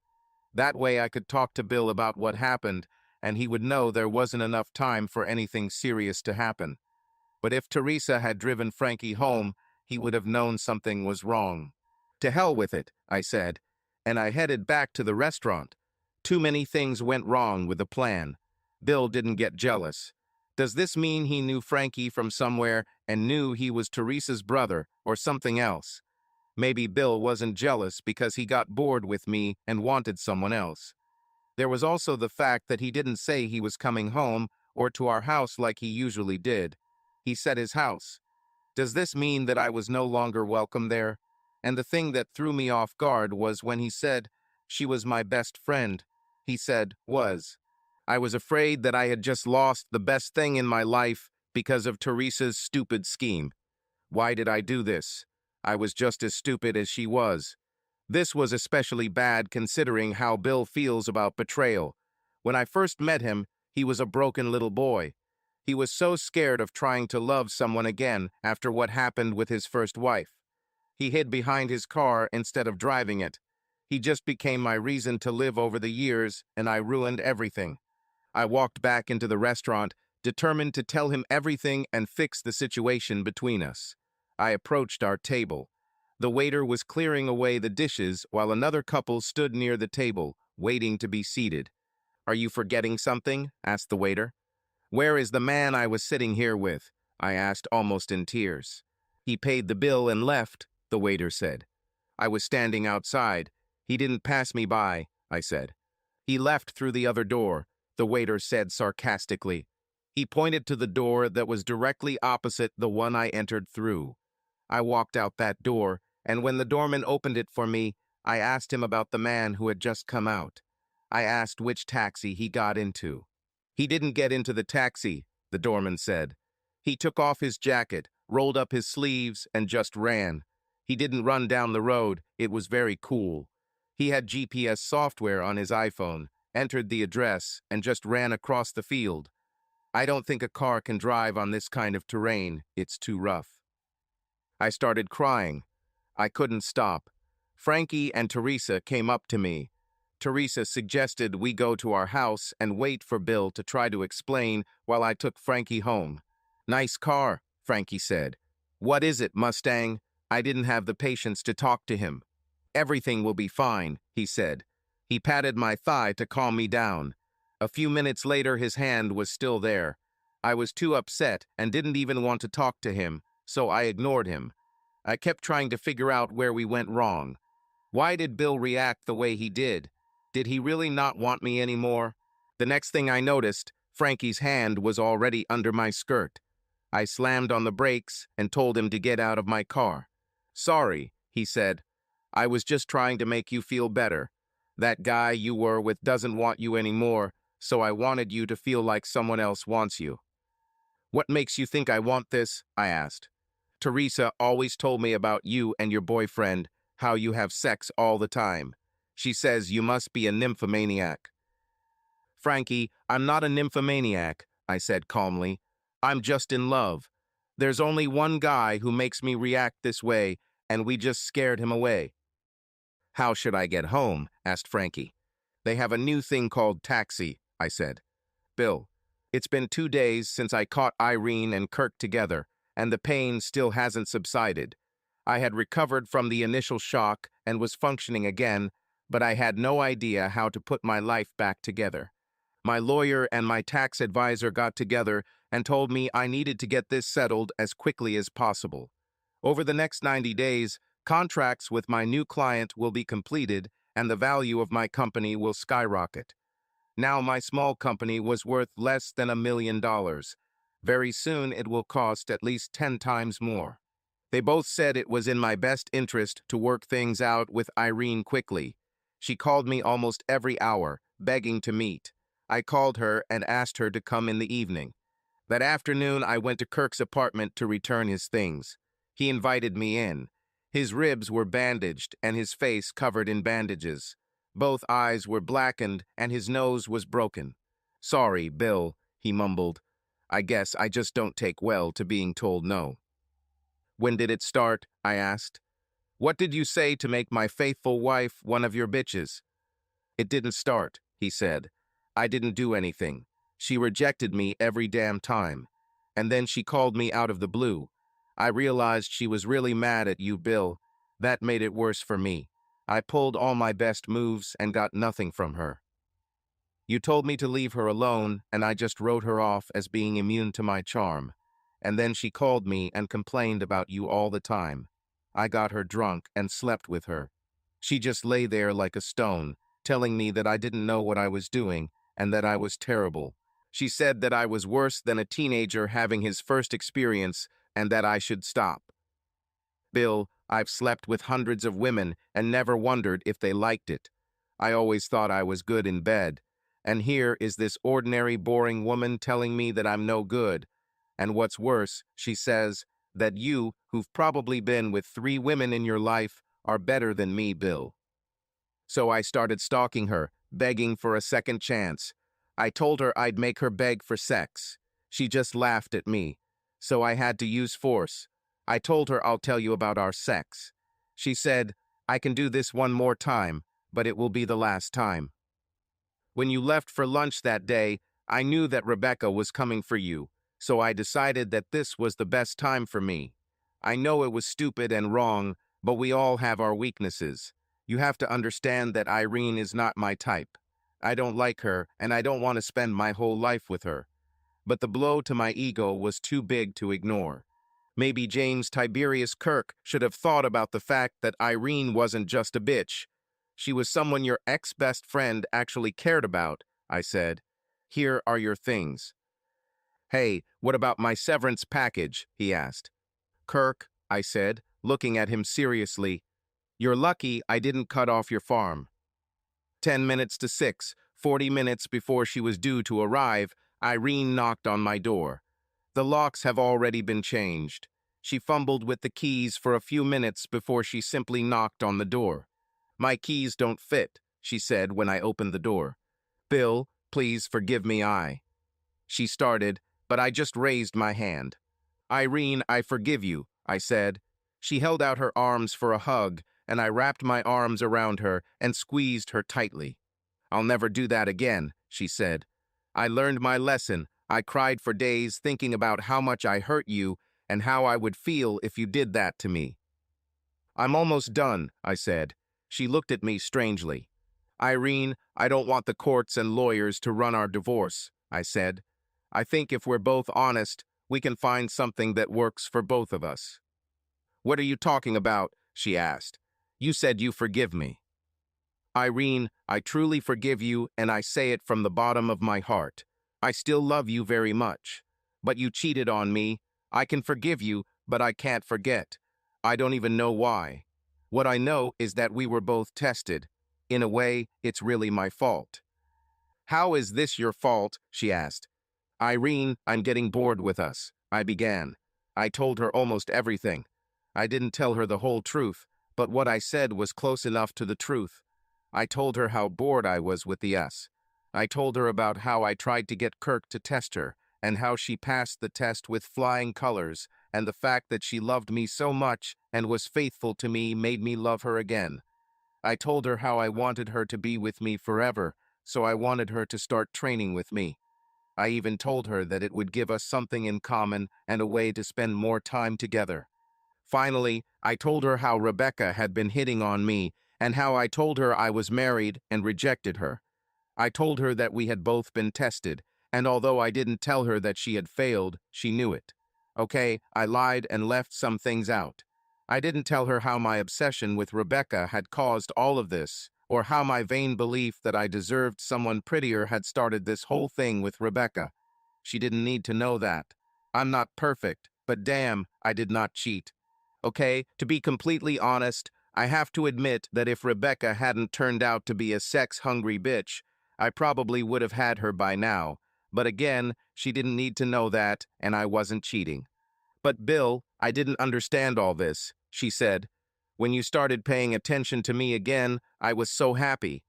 That way I could talk to Bill about what happened, and he would know there wasn't enough time for anything serious to happen. But if Teresa had driven Frankie home, he would have known something was wrong. "To hell with it," I said, and I headed back to the restaurant. Too many things went wrong with the plan. Bill didn't get jealous. Does this mean he knew Frankie from somewhere and knew he was Teresa's brother or something else? Maybe Bill wasn't jealous because he got bored with me and wanted someone else. There was also the fact that he didn't say he was coming home or to our house like he usually did. He said his house. Does this mean that I was no longer welcome there? And the thing that threw me off guard was when he said she was my best friend. He said, was. I was afraid that I had just lost the best thing in my life because of Teresa's stupid scheme. Why did I do this? I was just as stupid as she was. This was especially bad considering how Bill feels about betrayal. When I first met him, he was a broken little boy. He was so scared of trying to love someone again after what happened with his first wife. He hid behind his car instead of driving it. He just became my reason to live over the years, and I ruined everything. I walked back into the restaurant, determined to tell him everything and fix the situation between us. I approached our table. The waiter was clearing away the dishes while another couple stood near the table, waiting to be seated. "Are you forgetting something?" asked the waiter. "Where is the man I was sitting here with?" I asked, almost in tears. "He paid the bill and left," the waiter said. "I was standing outside. He didn't pass me by," I said. "He left through the other door," the waiter said sarcastically. He pointed to the door that was directly opposite the one I entered through. I walked out that door, and when the doorman opened it for me, I asked him about the man who had just come out. I asked which taxi he got into. "He didn't get into the taxi," the doorman said. "He took off his jacket, rolled up his sleeves, and just ran. He didn't run down the road. It was very cool. He had GPS software on his iPhone, entered the address, and just ran across the field. I don't think a car can drive on this kind of terrain. It's too rough." I started crying. I couldn't stop. Frankie and Teresa came up to me. Teresa suggested we go to our house and wait for Bill to try to explain while I took Frankie home. "Nice car," Frankie said. "What is it, Mustang?" I didn't have the patience to talk to him. "Everything will be fine," he said. He patted my thigh to calm me down. A few minutes later, his hand was still there. I was too upset and didn't even want to talk to him, so I ignored him. I kept trying to figure out where we went wrong. Why did Bill react the way he did? Did he really not want me anymore? The next thing I noticed, Frankie's hand was already under my skirt. I slammed on the brakes and told him to get out of my car. "Sorry," he said. "I was just trying to make you feel better. That guy you were with doesn't want you anymore, so I wanted you to feel like someone else wants you." "What makes you think I want this?" I asked. "Teresa always told me about you and your boyfriend, how you have sex all the time. She says you must be a nymphomaniac." "Frankie, I'm not a nymphomaniac," I said calmly. "I'm just in love. There's only one guy who makes me react this way, and we just scared him away." "How should I get home?" asked Frankie. "They have a new thing called taxi," I said. "Bill, it's been 2 days since I caught Irene and Kirk together, and the pain still hasn't subsided. I had recovered from the initial shock and was functioning again, but I had no idea how to put my life back together. My lawyer and my tax advisor got together and told me I needed to get this settled as quickly as possible. Over the next 90 days, contracts with my new client will be completed and the value of my company will skyrocket. Now my small company was worth less than $1 million. Very soon it will cost at least 10 times more. They both said it was in my best interest to work things out with Irene quickly. She called me almost every hour, begging to meet. I called her and asked her to come in the evening. That afternoon, I went to Kirk's apartment to return his things. He invited me in. His ribs were bandaged and his face covered in bandages. Both eyes were blackened and his nose was broken. "Sorry, Bill," he mumbled. "I guess I just don't take well to being told no." "When did it start?" I asked. "What did you say to make my faithful wife one of your bitches?" "It didn't start," he said. "I didn't do anything. She rejected me every damn time. And then she called me out of the blue. I realized she was really mad at you, Bill. That made it worse for me. I pulled all my best moves and got nothing from her. You told me to leave her alone, and I just wrote her off as being immune to my charm. And then she called me and complained about you all the time. I got her drunk and slept with her. She just lay there like a stone, telling me that I didn't know what I was doing and that I was terrible. She said that I was worse than a teenager having his first experience and that I should stop. Bill, I've slept with hundreds of women and never wondered if they liked it. I always thought I was good in bed. And here is this ordinary, boring woman telling me that I'm no good. And what's worse, she says that you, who've probably been with 3 women in your life, are better than me, Bill. So I started stalking her, begging for a second chance. I told her I'd make her beg for sex. She just laughed at me. So I had to use force. I told her I'll tell you about our sex. She said, I can do this one more time, but it will be the last time. When you left for lunch that day, I knew that Rebecca was coming for you, so I decided that this was the best time for me. I know it was stupid and wrong, but we all have our weaknesses. You have to understand that Irene is not my type. I don't like her, and I don't want to spend my whole life with her. But the blow to my ego was too big to ignore. Maybe James Tiberius Kirk should have thought about the fact that Irene wasn't just a bitch. She was someone your ex-best friend actually cared about, I said. Here are your things. Hey, what about my severance package? He asked. Kirk, I said, looking at him seriously. You're lucky I didn't cut off your farm. 10 minutes to 6, 40 minutes before she was due to arrive, Irene knocked on my door. The locks have already been changed. She fumbled with the keys for a few minutes before she simply knocked on the door. My keys don't fit, she said when I opened the door. Bill, please forgive me, She started, but I just raised my hand. Irene, I forgive you, I said. She held out her arms for a hug, and I wrapped my arms around her and squeezed her tightly. I'll never do that again, she said. I learned my lesson. I cried for days thinking about how much I hurt you and how I would feel if you did that to me. I'm almost done, I said. She looked at me strangely. Irene, I don't want the courts and lawyers to run our divorce, I said. I think if we're both honest, we can find something that works for both of us. What are you talking about? She asked. You said you forgive me. Irene, I truly forgive you, and I say it from the bottom of my heart. I still love you very much. But you cheated on me. I can forgive you, but I can't forget. I don't even know why. What I know is that we were both tested. In a way, it's really my fault. How is this your fault? She asked. Irene, I'm getting bored with us, I began. I told her almost everything. I didn't tell her the whole truth, but what I said was close enough to the truth. I told her how bored I was with the us. I told her about how I tried to get Kirk to test her, and how she passed the test with flying colors, and the fact that she loved me so much and was faithful to me made me love her again. I told her how I wanted her to be with me forever, so I wanted her to start training with me. I even told her that it would give us something in common and a way to spend more time together. Finally, I told her how Rebecca had been hitting on me and how I told her I was married and rejected her. I told her that we had both been tested, and although I didn't tell her that she had failed, she knew it. Okay, I lied and left some things out. I didn't tell her how my obsession with Rebecca had caused all of this, or how my vain belief that I deserved someone prettier had started this whole thing with Rebecca. She didn't need to know that. I'm not perfect, but damn, I did not cheat. Okay, to be completely honest, I have to admit that if Rebecca hadn't turned out to be a sex-hungry bitch, I probably would have had her by now. But again, she didn't need to know that, and I wasn't cheating. But Bill, I didn't understand all this, she said. When you started paying attention to me again, I was so happy.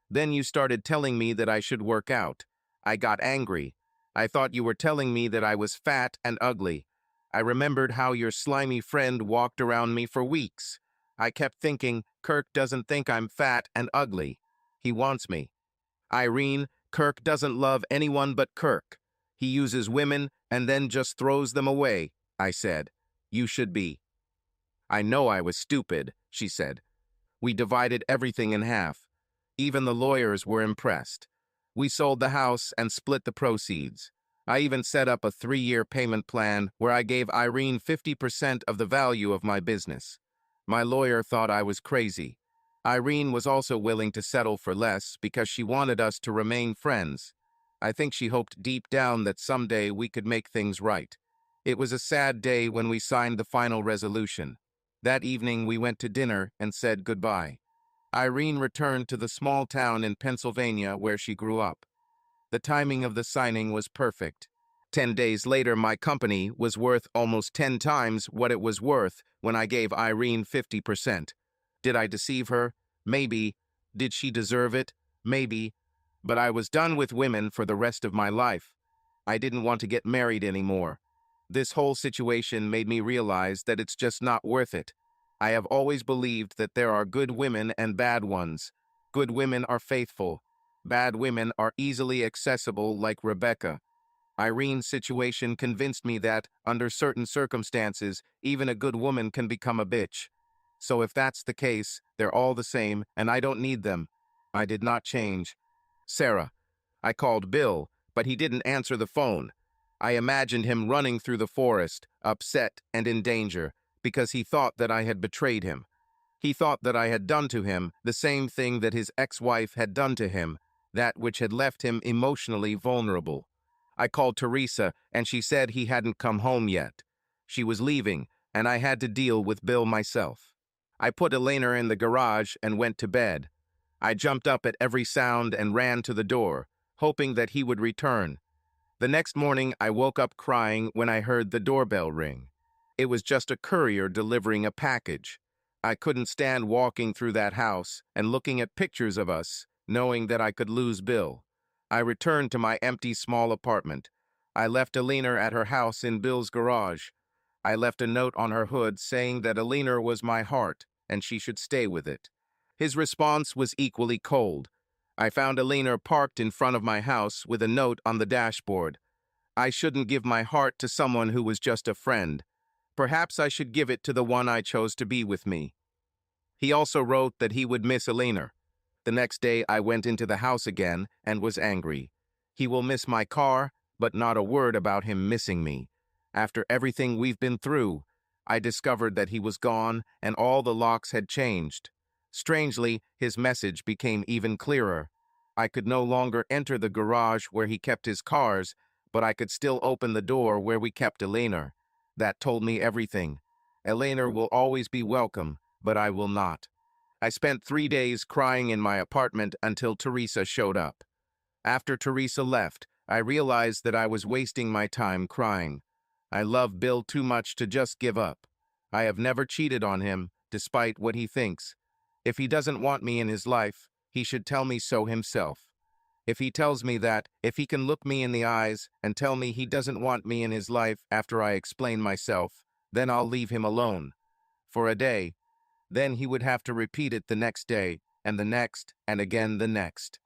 Then you started telling me that I should work out. I got angry. I thought you were telling me that I was fat and ugly. I remembered how your slimy friend walked around me for weeks. I kept thinking, Kirk doesn't think I'm fat and ugly. He wants me. Irene, Kirk doesn't love anyone but Kirk. He uses women and then just throws them away, I said. You should be. I know I was stupid, she said. We divided everything in half. Even the lawyers were impressed. We sold the house and split the proceeds. I even set up a 3-year payment plan where I gave Irene 50% of the value of my business. My lawyer thought I was crazy. Irene was also willing to settle for less because she wanted us to remain friends. I think she hoped deep down that someday we could make things right. It was a sad day when we signed the final resolution. That evening we went to dinner and said goodbye. Irene returned to the small town in Pennsylvania where she grew up. The timing of the signing was perfect. 10 days later, my company was worth almost 10 times what it was worth when I gave Irene 50%. Did I deceive her? Maybe. Did she deserve it? Maybe. But I was done with women for the rest of my life. I didn't want to get married anymore. This whole situation made me realize that it's just not worth it. I have always believed that there are good women and bad ones. Good women are faithful. Bad women are easily accessible, like Rebecca. Irene's situation convinced me that, under certain circumstances, even a good woman can become a bitch. So if that's the case, they're all the same, and I don't need them. I did not change. Sarah. I called Bill, but he didn't answer the phone. I imagined him running through the forest, upset and in danger, because he thought that I had betrayed him. He thought that I had done to him the same thing that his ex-wife had done to him, that which had left him emotionally vulnerable. I called Teresa, and she said he hadn't come home yet. She was leaving, and I had to deal with Bill myself. I put Elena in the garage and went to bed. I jumped up at every sound and ran to the door, hoping that he would return. The next morning, I woke up crying when I heard the doorbell ring. It was just a courier delivering a package. I couldn't stand walking through that house and looking at pictures of us, knowing that I could lose Bill. I returned to my empty small apartment. I left Elena at her house in Bill's garage. I left a note on her hood saying that Elena was my heart and she should stay with it. His response was equally cold. I found Elena parked in front of my house with a note on the dashboard. I shouldn't give my heart to someone who was just a friend. Perhaps I should give it to the one I chose to be with me. He also wrote that he would miss Elena. The next day I went into the house again and was angry. He will miss my car, but not a word about him missing me. After everything we've been through, I discovered that he was gone and all the locks had changed. Strangely, his message became even clearer. I could no longer enter the garage where he kept his cars, but I could still open the door where we kept Elena. That told me everything. Elena will always be welcome, but I will not. I spent 3 days crying in my apartment until Teresa showed up. After Teresa left, I realized that I was wasting my time crying. I love Bill too much to just give up. I have never cheated on him, despite what he thinks. If he doesn't want me in his life, he should tell me so himself. If he tells me that, if he can look me in the eyes and tell me he doesn't want me in his life after I explain myself, then I'll leave him alone. For a day. Then he would have to repeat it the next day, and the next, and again the next.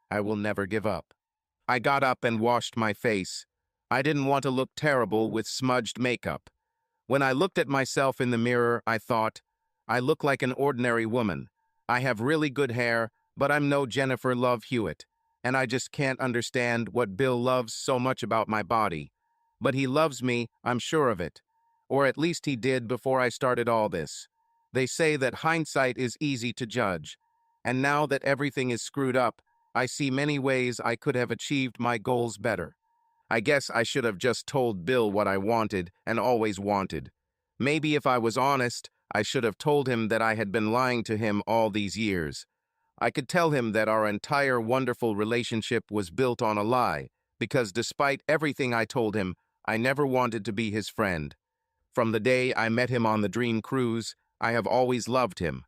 I will never give up. I got up and washed my face. I didn't want to look terrible with smudged makeup. When I looked at myself in the mirror, I thought, I look like an ordinary woman. I have really good hair, but I'm no Jennifer Love Hewitt, and I just can't understand what Bill loves so much about my body. But he loves me, I'm sure of it. Or at least he did before I started all this. They say that hindsight is easy to judge, and now that everything is screwed up, I see many ways I could have achieved my goals better. I guess I should have just told Bill what I wanted and always wanted. Maybe if I was honest, I should have told him that I had been lying to him all these years. I could tell him that our entire wonderful relationship was built on a lie, because despite everything I told him, I never wanted to be his friend. From the day I met him on the dream cruise, I have always loved him.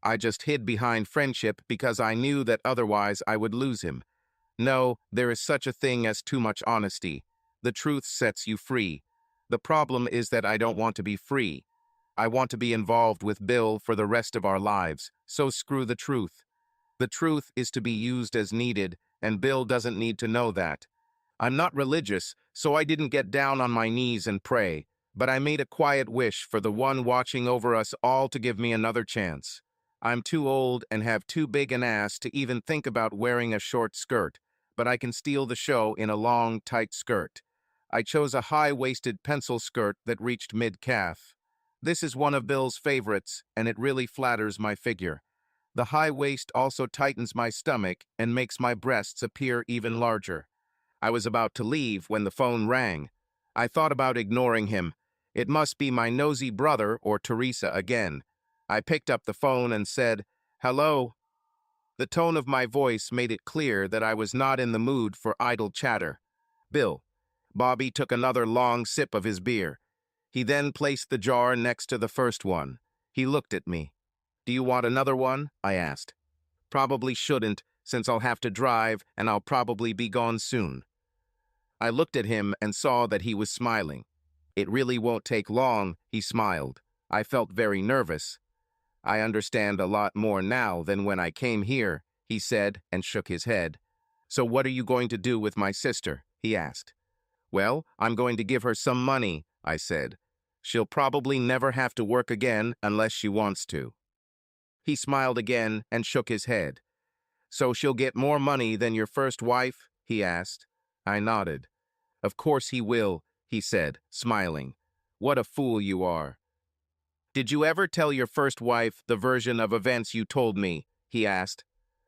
I just hid behind friendship because I knew that otherwise I would lose him. No, there is such a thing as too much honesty. The truth sets you free. The problem is that I don't want to be free. I want to be involved with Bill for the rest of our lives, so screw the truth. The truth is to be used as needed, and Bill doesn't need to know that. I'm not religious, so I didn't get down on my knees and pray, but I made a quiet wish for the one watching over us all to give me another chance. I'm too old and have too big an ass to even think about wearing a short skirt, but I can steal the show in a long, tight skirt. I chose a high-waisted pencil skirt that reached mid-calf. This is one of Bill's favorites, and it really flatters my figure. The high waist also tightens my stomach and makes my breasts appear even larger. I was about to leave when the phone rang. I thought about ignoring him. It must be my nosy brother or Teresa again. I picked up the phone and said, "Hello." The tone of my voice made it clear that I was not in the mood for idle chatter. "Bill." Bobby took another long sip of his beer. He then placed the jar next to the first one. He looked at me. "Do you want another one?" I asked. "Probably shouldn't, since I'll have to drive and I'll probably be gone soon." I looked at him and saw that he was smiling. "It really won't take long," he smiled. I felt very nervous. "I understand a lot more now than when I came here," he said and shook his head. "So what are you going to do with my sister?" he asked. "Well, I'm going to give her some money," I said. "She'll probably never have to work again unless she wants to." He smiled again and shook his head. "So she'll get more money than your first wife?" he asked. I nodded. "Of course he will," he said, smiling. "What a fool you are." "Did you ever tell your first wife the version of events you told me?" he asked.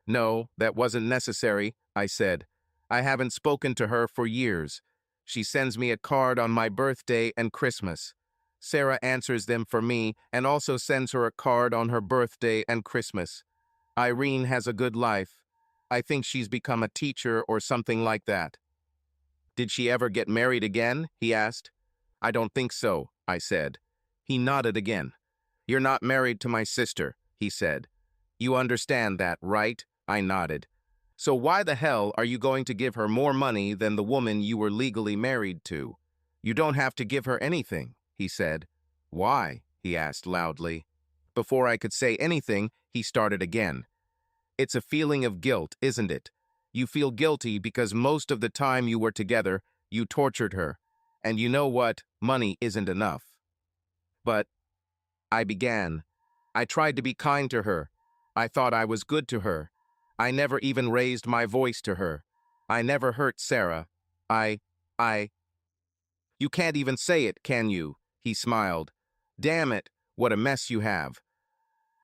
"No, that wasn't necessary," I said. "I haven't spoken to her for years. She sends me a card on my birthday and Christmas. Sarah answers them for me and also sends her a card on her birthday and Christmas. Irene has a good life. I think she's become a teacher or something like that." "Did she ever get married again?" he asked. "I don't think so," I said. He nodded again. "You're not married to my sister," he said. "You understand that, right?" I nodded. "So why the hell are you going to give her more money than the woman you were legally married to?" "You don't have to give her anything," he said. "Why?" he asked loudly. Before I could say anything, he started again. "It's a feeling of guilt, isn't it? You feel guilty because most of the time you were together, you tortured her. And you know what? Money isn't enough." "But," I began, "I tried to be kind to her. I thought I was good to her. I never even raised my voice to her. I never hurt Sarah. I... You can't even say it, can you?" He smiled. "Damn it, what a mess you have."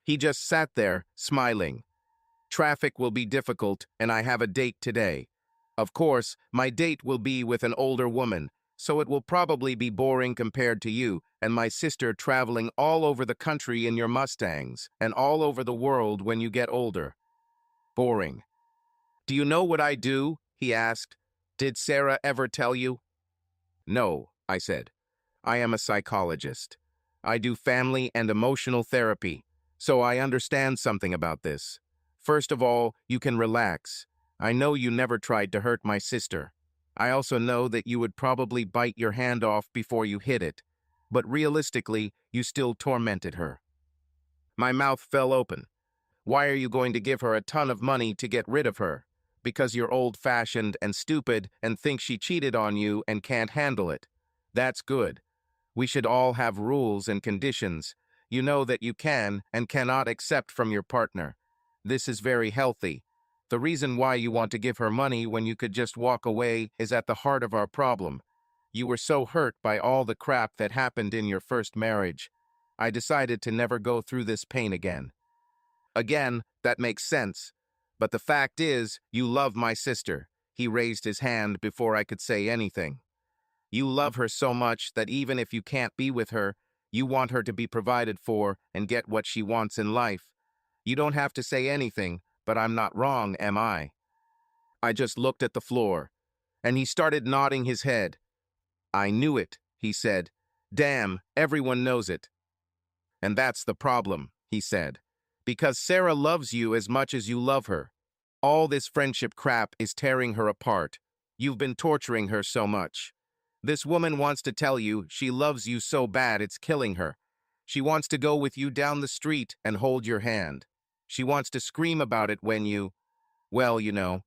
He just sat there, smiling. "Traffic will be difficult, and I have a date today. Of course, my date will be with an older woman, so it will probably be boring compared to you and my sister traveling all over the country in your Mustangs and all over the world when you get older." "Boring. Do you know what I do?" he asked. "Did Sarah ever tell you?" "No," I said. "I am a psychologist. I do family and emotional therapy, so I understand something about this. First of all, you can relax. I know you never tried to hurt my sister. I also know that you would probably bite your hand off before you hit it. But realistically, you still tormented her." My mouth fell open. "Why are you going to give her a ton of money to get rid of her? Because you're old-fashioned and stupid and think she cheated on you and can't handle it. That's good. We should all have rules and conditions. You know that you can and cannot accept from your partner. This is very healthy. The reason why you want to give her money when you could just walk away is at the heart of our problem. You were so hurt by all the crap that happened in your first marriage. I decided to never go through this pain again. Again, that makes sense. But the fact is, you love my sister." He raised his hand before I could say anything. "You love her so much that even if you can't be with her, you want her to be provided for and get what she wants in life. You don't have to say anything, but I'm not wrong, am I?" I just looked at the floor, and he started nodding his head. "I knew it," he said. "Damn, everyone knows it." "And that's the problem," he said. "Because Sarah loves you as much as you love her. All this friendship crap is tearing her apart. You've been torturing her so much. This woman wants to tell you she loves you so bad it's killing her. She wants to go with you down the street and hold your hand. She wants to scream about it when you, well, you know.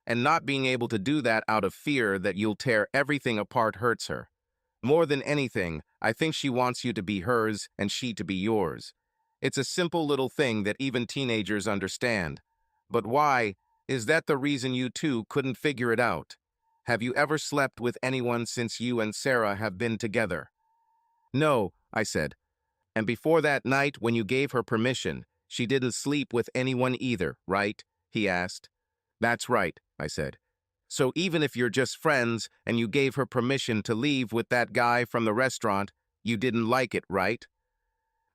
And not being able to do that out of fear that you'll tear everything apart hurts her. More than anything, I think she wants you to be hers and she to be yours. It's a simple little thing that even teenagers understand. But why? Is that the reason you two couldn't figure it out? Have you ever slept with anyone since you and Sarah have been together?" "No," I said. "And before that night when you gave her permission, She didn't sleep with anyone either, right? He asked. That's right, I said. So even if you're just friends and you gave her permission to leave with that guy from the restaurant, you didn't like it, right?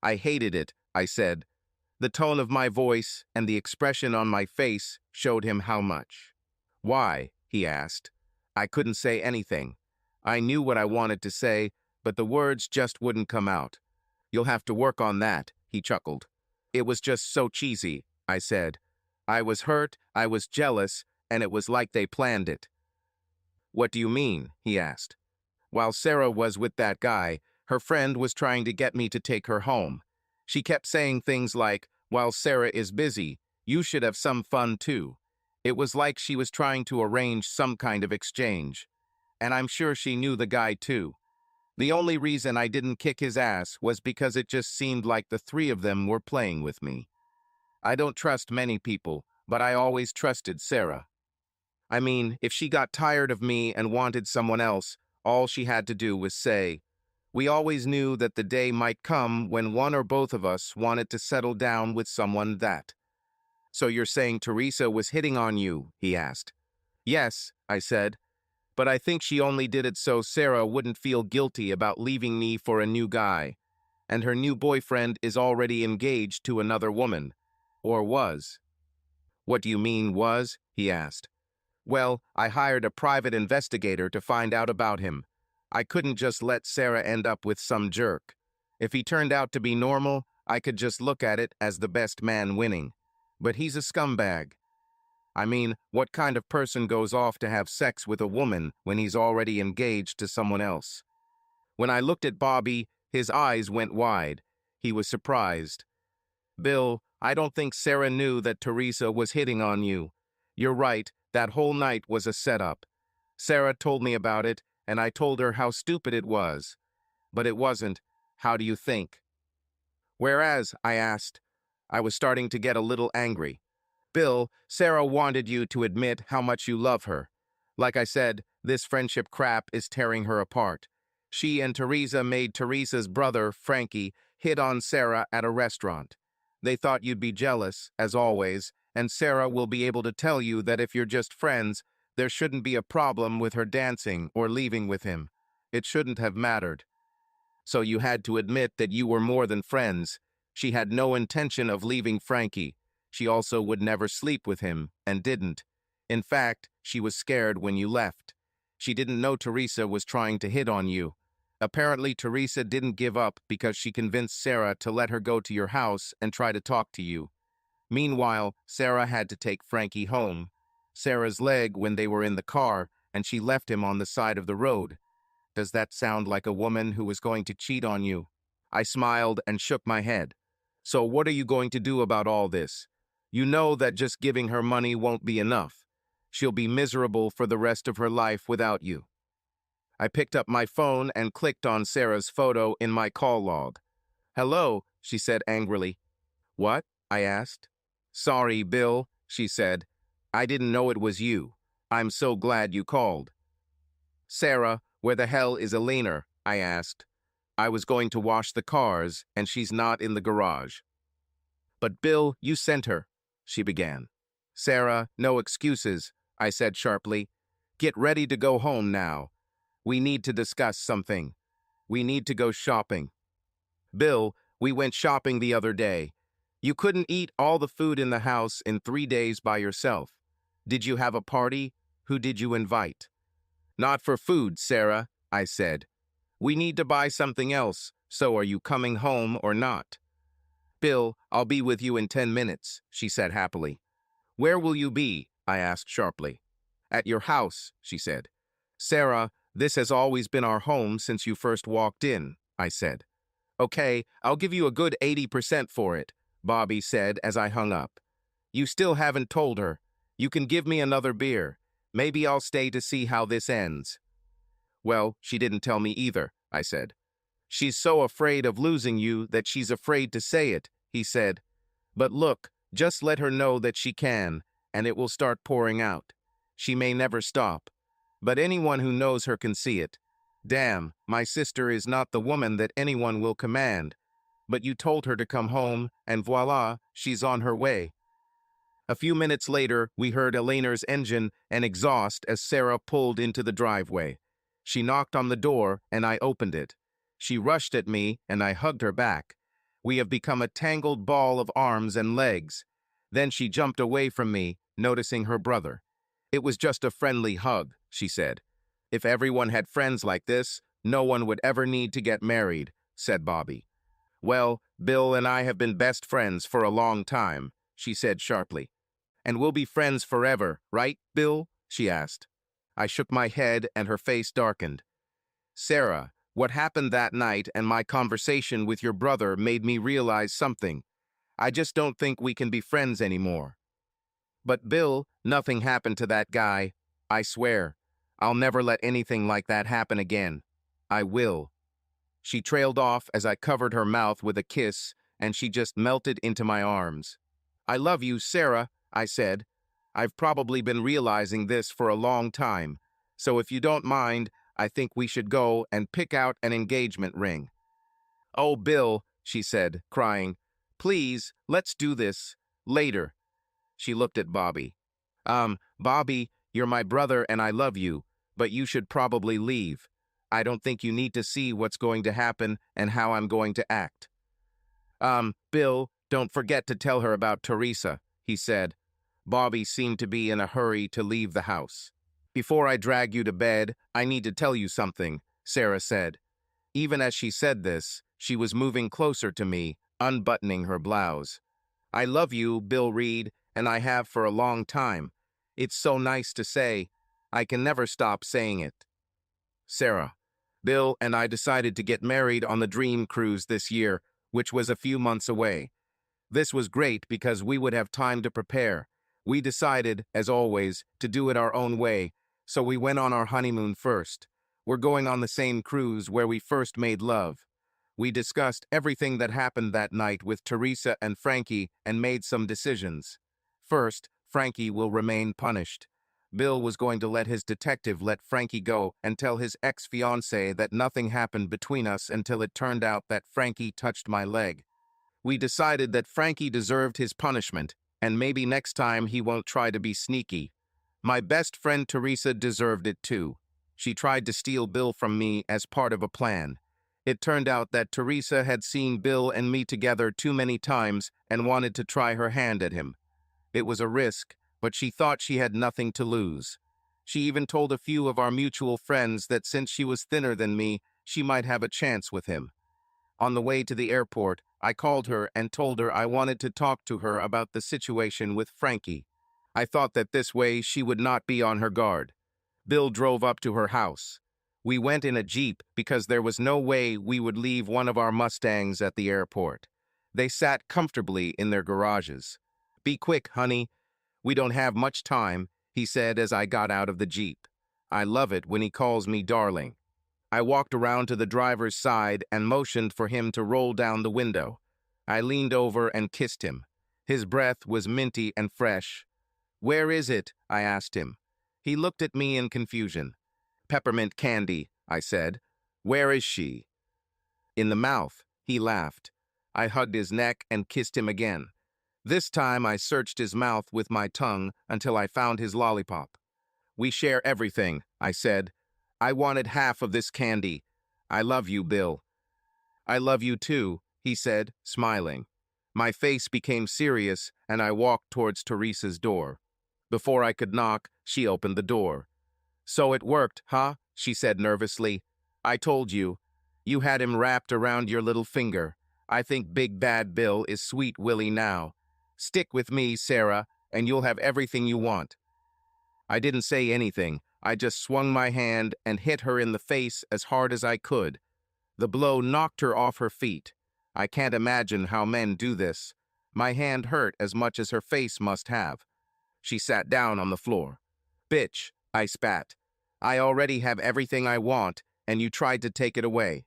I hated it, I said. The tone of my voice and the expression on my face showed him how much. Why? He asked. I couldn't say anything. I knew what I wanted to say, but the words just wouldn't come out. You'll have to work on that, he chuckled. It was just so cheesy, I said. I was hurt, I was jealous, and it was like they planned it. What do you mean? He asked. While Sarah was with that guy, her friend was trying to get me to take her home. She kept saying things like, while Sarah is busy, you should have some fun too. It was like she was trying to arrange some kind of exchange. And I'm sure she knew the guy too. The only reason I didn't kick his ass was because it just seemed like the three of them were playing with me. I don't trust many people, but I always trusted Sarah. I mean, if she got tired of me and wanted someone else, all she had to do was say. We always knew that the day might come when one or both of us wanted to settle down with someone that. So you're saying Teresa was hitting on you? He asked. Yes, I said. But I think she only did it so Sarah wouldn't feel guilty about leaving me for a new guy. And her new boyfriend is already engaged to another woman. Or was. What do you mean, was? He asked. Well, I hired a private investigator to find out about him. I couldn't just let Sarah end up with some jerk. If he turned out to be normal, I could just look at it as the best man winning. But he's a scumbag. I mean, what kind of person goes off to have sex with a woman when he's already engaged to someone else? When I looked at Bobby, his eyes went wide. He was surprised. Bill, I don't think Sarah knew that Teresa was hitting on you. You're right, that whole night was a setup. Sarah told me about it, and I told her how stupid it was. But it wasn't. How do you think? Whereas, I asked, I was starting to get a little angry. Bill, Sarah wanted you to admit how much you love her. Like I said, this friendship crap is tearing her apart. She and Teresa made Teresa's brother, Frankie, hit on Sarah at a restaurant. They thought you'd be jealous, as always, and Sarah will be able to tell you that if you're just friends, there shouldn't be a problem with her dancing or leaving with him. It shouldn't have mattered. So you had to admit that you were more than friends. She had no intention of leaving Frankie. She also would never sleep with him, and didn't. In fact, she was scared when you left. She didn't know Teresa was trying to hit on you. Apparently, Teresa didn't give up because she convinced Sarah to let her go to your house and try to talk to you. Meanwhile, Sarah had to take Frankie home. Sarah's leg when they were in the car, and she left him on the side of the road. Does that sound like a woman who was going to cheat on you? I smiled and shook my head. So what are you going to do about all this? You know that just giving her money won't be enough. She'll be miserable for the rest of her life without you. I picked up my phone and clicked on Sarah's photo in my call log. Hello, she said angrily. What? I asked. Sorry, Bill, she said. I didn't know it was you. I'm so glad you called. Sarah, where the hell is Elena? I asked. I was going to wash the cars, and she's not in the garage. But Bill, you sent her, she began. Sarah, no excuses, I said sharply. Get ready to go home now. We need to discuss something. We need to go shopping. Bill, we went shopping the other day. You couldn't eat all the food in the house in 3 days by yourself. Did you have a party? Who did you invite? Not for food, Sarah, I said. We need to buy something else, so are you coming home or not? Bill, I'll be with you in 10 minutes, she said happily. Where will you be? I asked sharply. At your house, she said. Sarah, this has always been our home since you first walked in, I said. Okay, I'll give you a good 80% for it, Bobby said as I hung up. You still haven't told her. You can give me another beer. Maybe I'll stay to see how this ends. Well, she didn't tell me either, I said. She's so afraid of losing you that she's afraid to say it, he said. But look, just let her know that she can, and it will start pouring out. She may never stop. But anyone who knows her can see it. Damn, my sister is not the woman that anyone will command. but you told her to come home, and voila, she's on her way. A few minutes later, we heard Eleanor's engine and exhaust as Sarah pulled into the driveway. She knocked on the door, and I opened it. She rushed at me, and I hugged her back. We have become a tangled ball of arms and legs. Then she jumped away from me, noticing her brother. It was just a friendly hug, she said. If everyone had friends like this, no one would ever need to get married, said Bobby. Well, Bill and I have been best friends for a long time, she said sharply. And we'll be friends forever, right, Bill? She asked. I shook my head and her face darkened. Sarah, what happened that night and my conversation with your brother made me realize something. I just don't think we can be friends anymore. But Bill, nothing happened to that guy. I swear. I'll never let anything like that happen again. I will. She trailed off as I covered her mouth with a kiss, and she just melted into my arms. I love you, Sarah, I said. I've probably been realizing this for a long time, so if you don't mind, I think we should go and pick out an engagement ring. Oh, Bill, she said, crying. Please, let's do this. Later. She looked at Bobby. Bobby, you're my brother and I love you, but you should probably leave. I don't think you need to see what's going to happen and how I'm going to act. Bill, don't forget to tell her about Teresa, he said. Bobby seemed to be in a hurry to leave the house. Before I drag you to bed, I need to tell you something, Sarah said. Even as she said this, she was moving closer to me, unbuttoning her blouse. I love you, Bill Reed, and I have for a long time. It's so nice to say. I can never stop saying it. Sarah, Bill and I decided to get married on the Dream Cruise this year, which was a few months away. This was great because we would have time to prepare. We decided, as always, to do it our own way, so we went on our honeymoon first. We're going on the same cruise where we first made love. We discussed everything that happened that night with Teresa and Frankie and made some decisions. First, Frankie will remain punished. Bill was going to let his detective let Frankie go and tell his ex-fiancée that nothing happened between us until it turned out that Frankie touched my leg. We decided that Frankie deserved his punishment, and maybe next time he won't try to be sneaky. My best friend Teresa deserved it too. She tried to steal Bill from me as part of a plan. It turned out that Teresa had seen Bill and me together too many times and wanted to try her hand at him. It was a risk, but she thought she had nothing to lose. She even told a few of our mutual friends that since she was thinner than me, she might have a chance with him. On the way to the airport, I called her and told her I wanted to talk to her about the situation with Frankie. I thought that this way she would not be on her guard. Bill drove up to her house. We went in a Jeep because there was no way we would leave one of our Mustangs at the airport. They sat comfortably in their garages. Be quick, honey. We don't have much time, he said as I got out of the Jeep. I love it when he calls me darling. I walked around to the driver's side and motioned for him to roll down the window. I leaned over and kissed him. His breath was minty and fresh. Where is it? I asked him. He looked at me in confusion. Peppermint candy, I said. Where is she? In the mouth, he laughed. I hugged his neck and kissed him again. This time I searched his mouth with my tongue until I found his lollipop. We share everything, I said. I wanted half of this candy. I love you, Bill. I love you too, he said, smiling. My face became serious and I walked towards Teresa's door. Before I could knock, she opened the door. So it worked, huh? She said nervously. I told you. You had him wrapped around your little finger. I think Big Bad Bill is Sweet Willie now. Stick with me, Sarah, and you'll have everything you want. I didn't say anything. I just swung my hand and hit her in the face as hard as I could. The blow knocked her off her feet. I can't imagine how men do this. My hand hurt as much as her face must have. She sat down on the floor. Bitch, I spat. I already have everything I want, and you tried to take it away.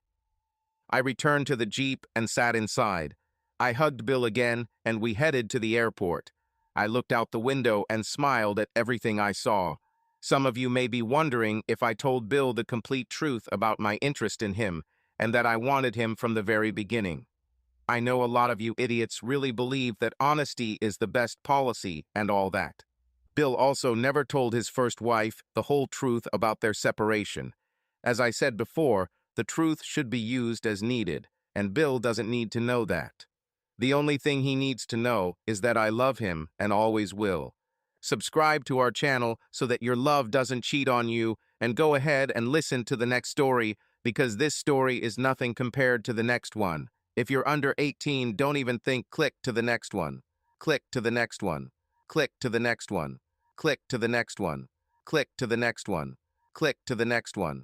I returned to the Jeep and sat inside. I hugged Bill again, and we headed to the airport. I looked out the window and smiled at everything I saw. Some of you may be wondering if I told Bill the complete truth about my interest in him, and that I wanted him from the very beginning. I know a lot of you idiots really believe that honesty is the best policy and all that. Bill also never told his first wife the whole truth about their separation. As I said before, the truth should be used as needed, and Bill doesn't need to know that. The only thing he needs to know is that I love him and always will. Subscribe to our channel so that your love doesn't cheat on you, and go ahead and listen to the next story, because this story is nothing compared to the next one. If you're under 18, don't even think. Click to the next one. Click to the next one. Click to the next one. Click to the next one. Click to the next one. Click to the next one.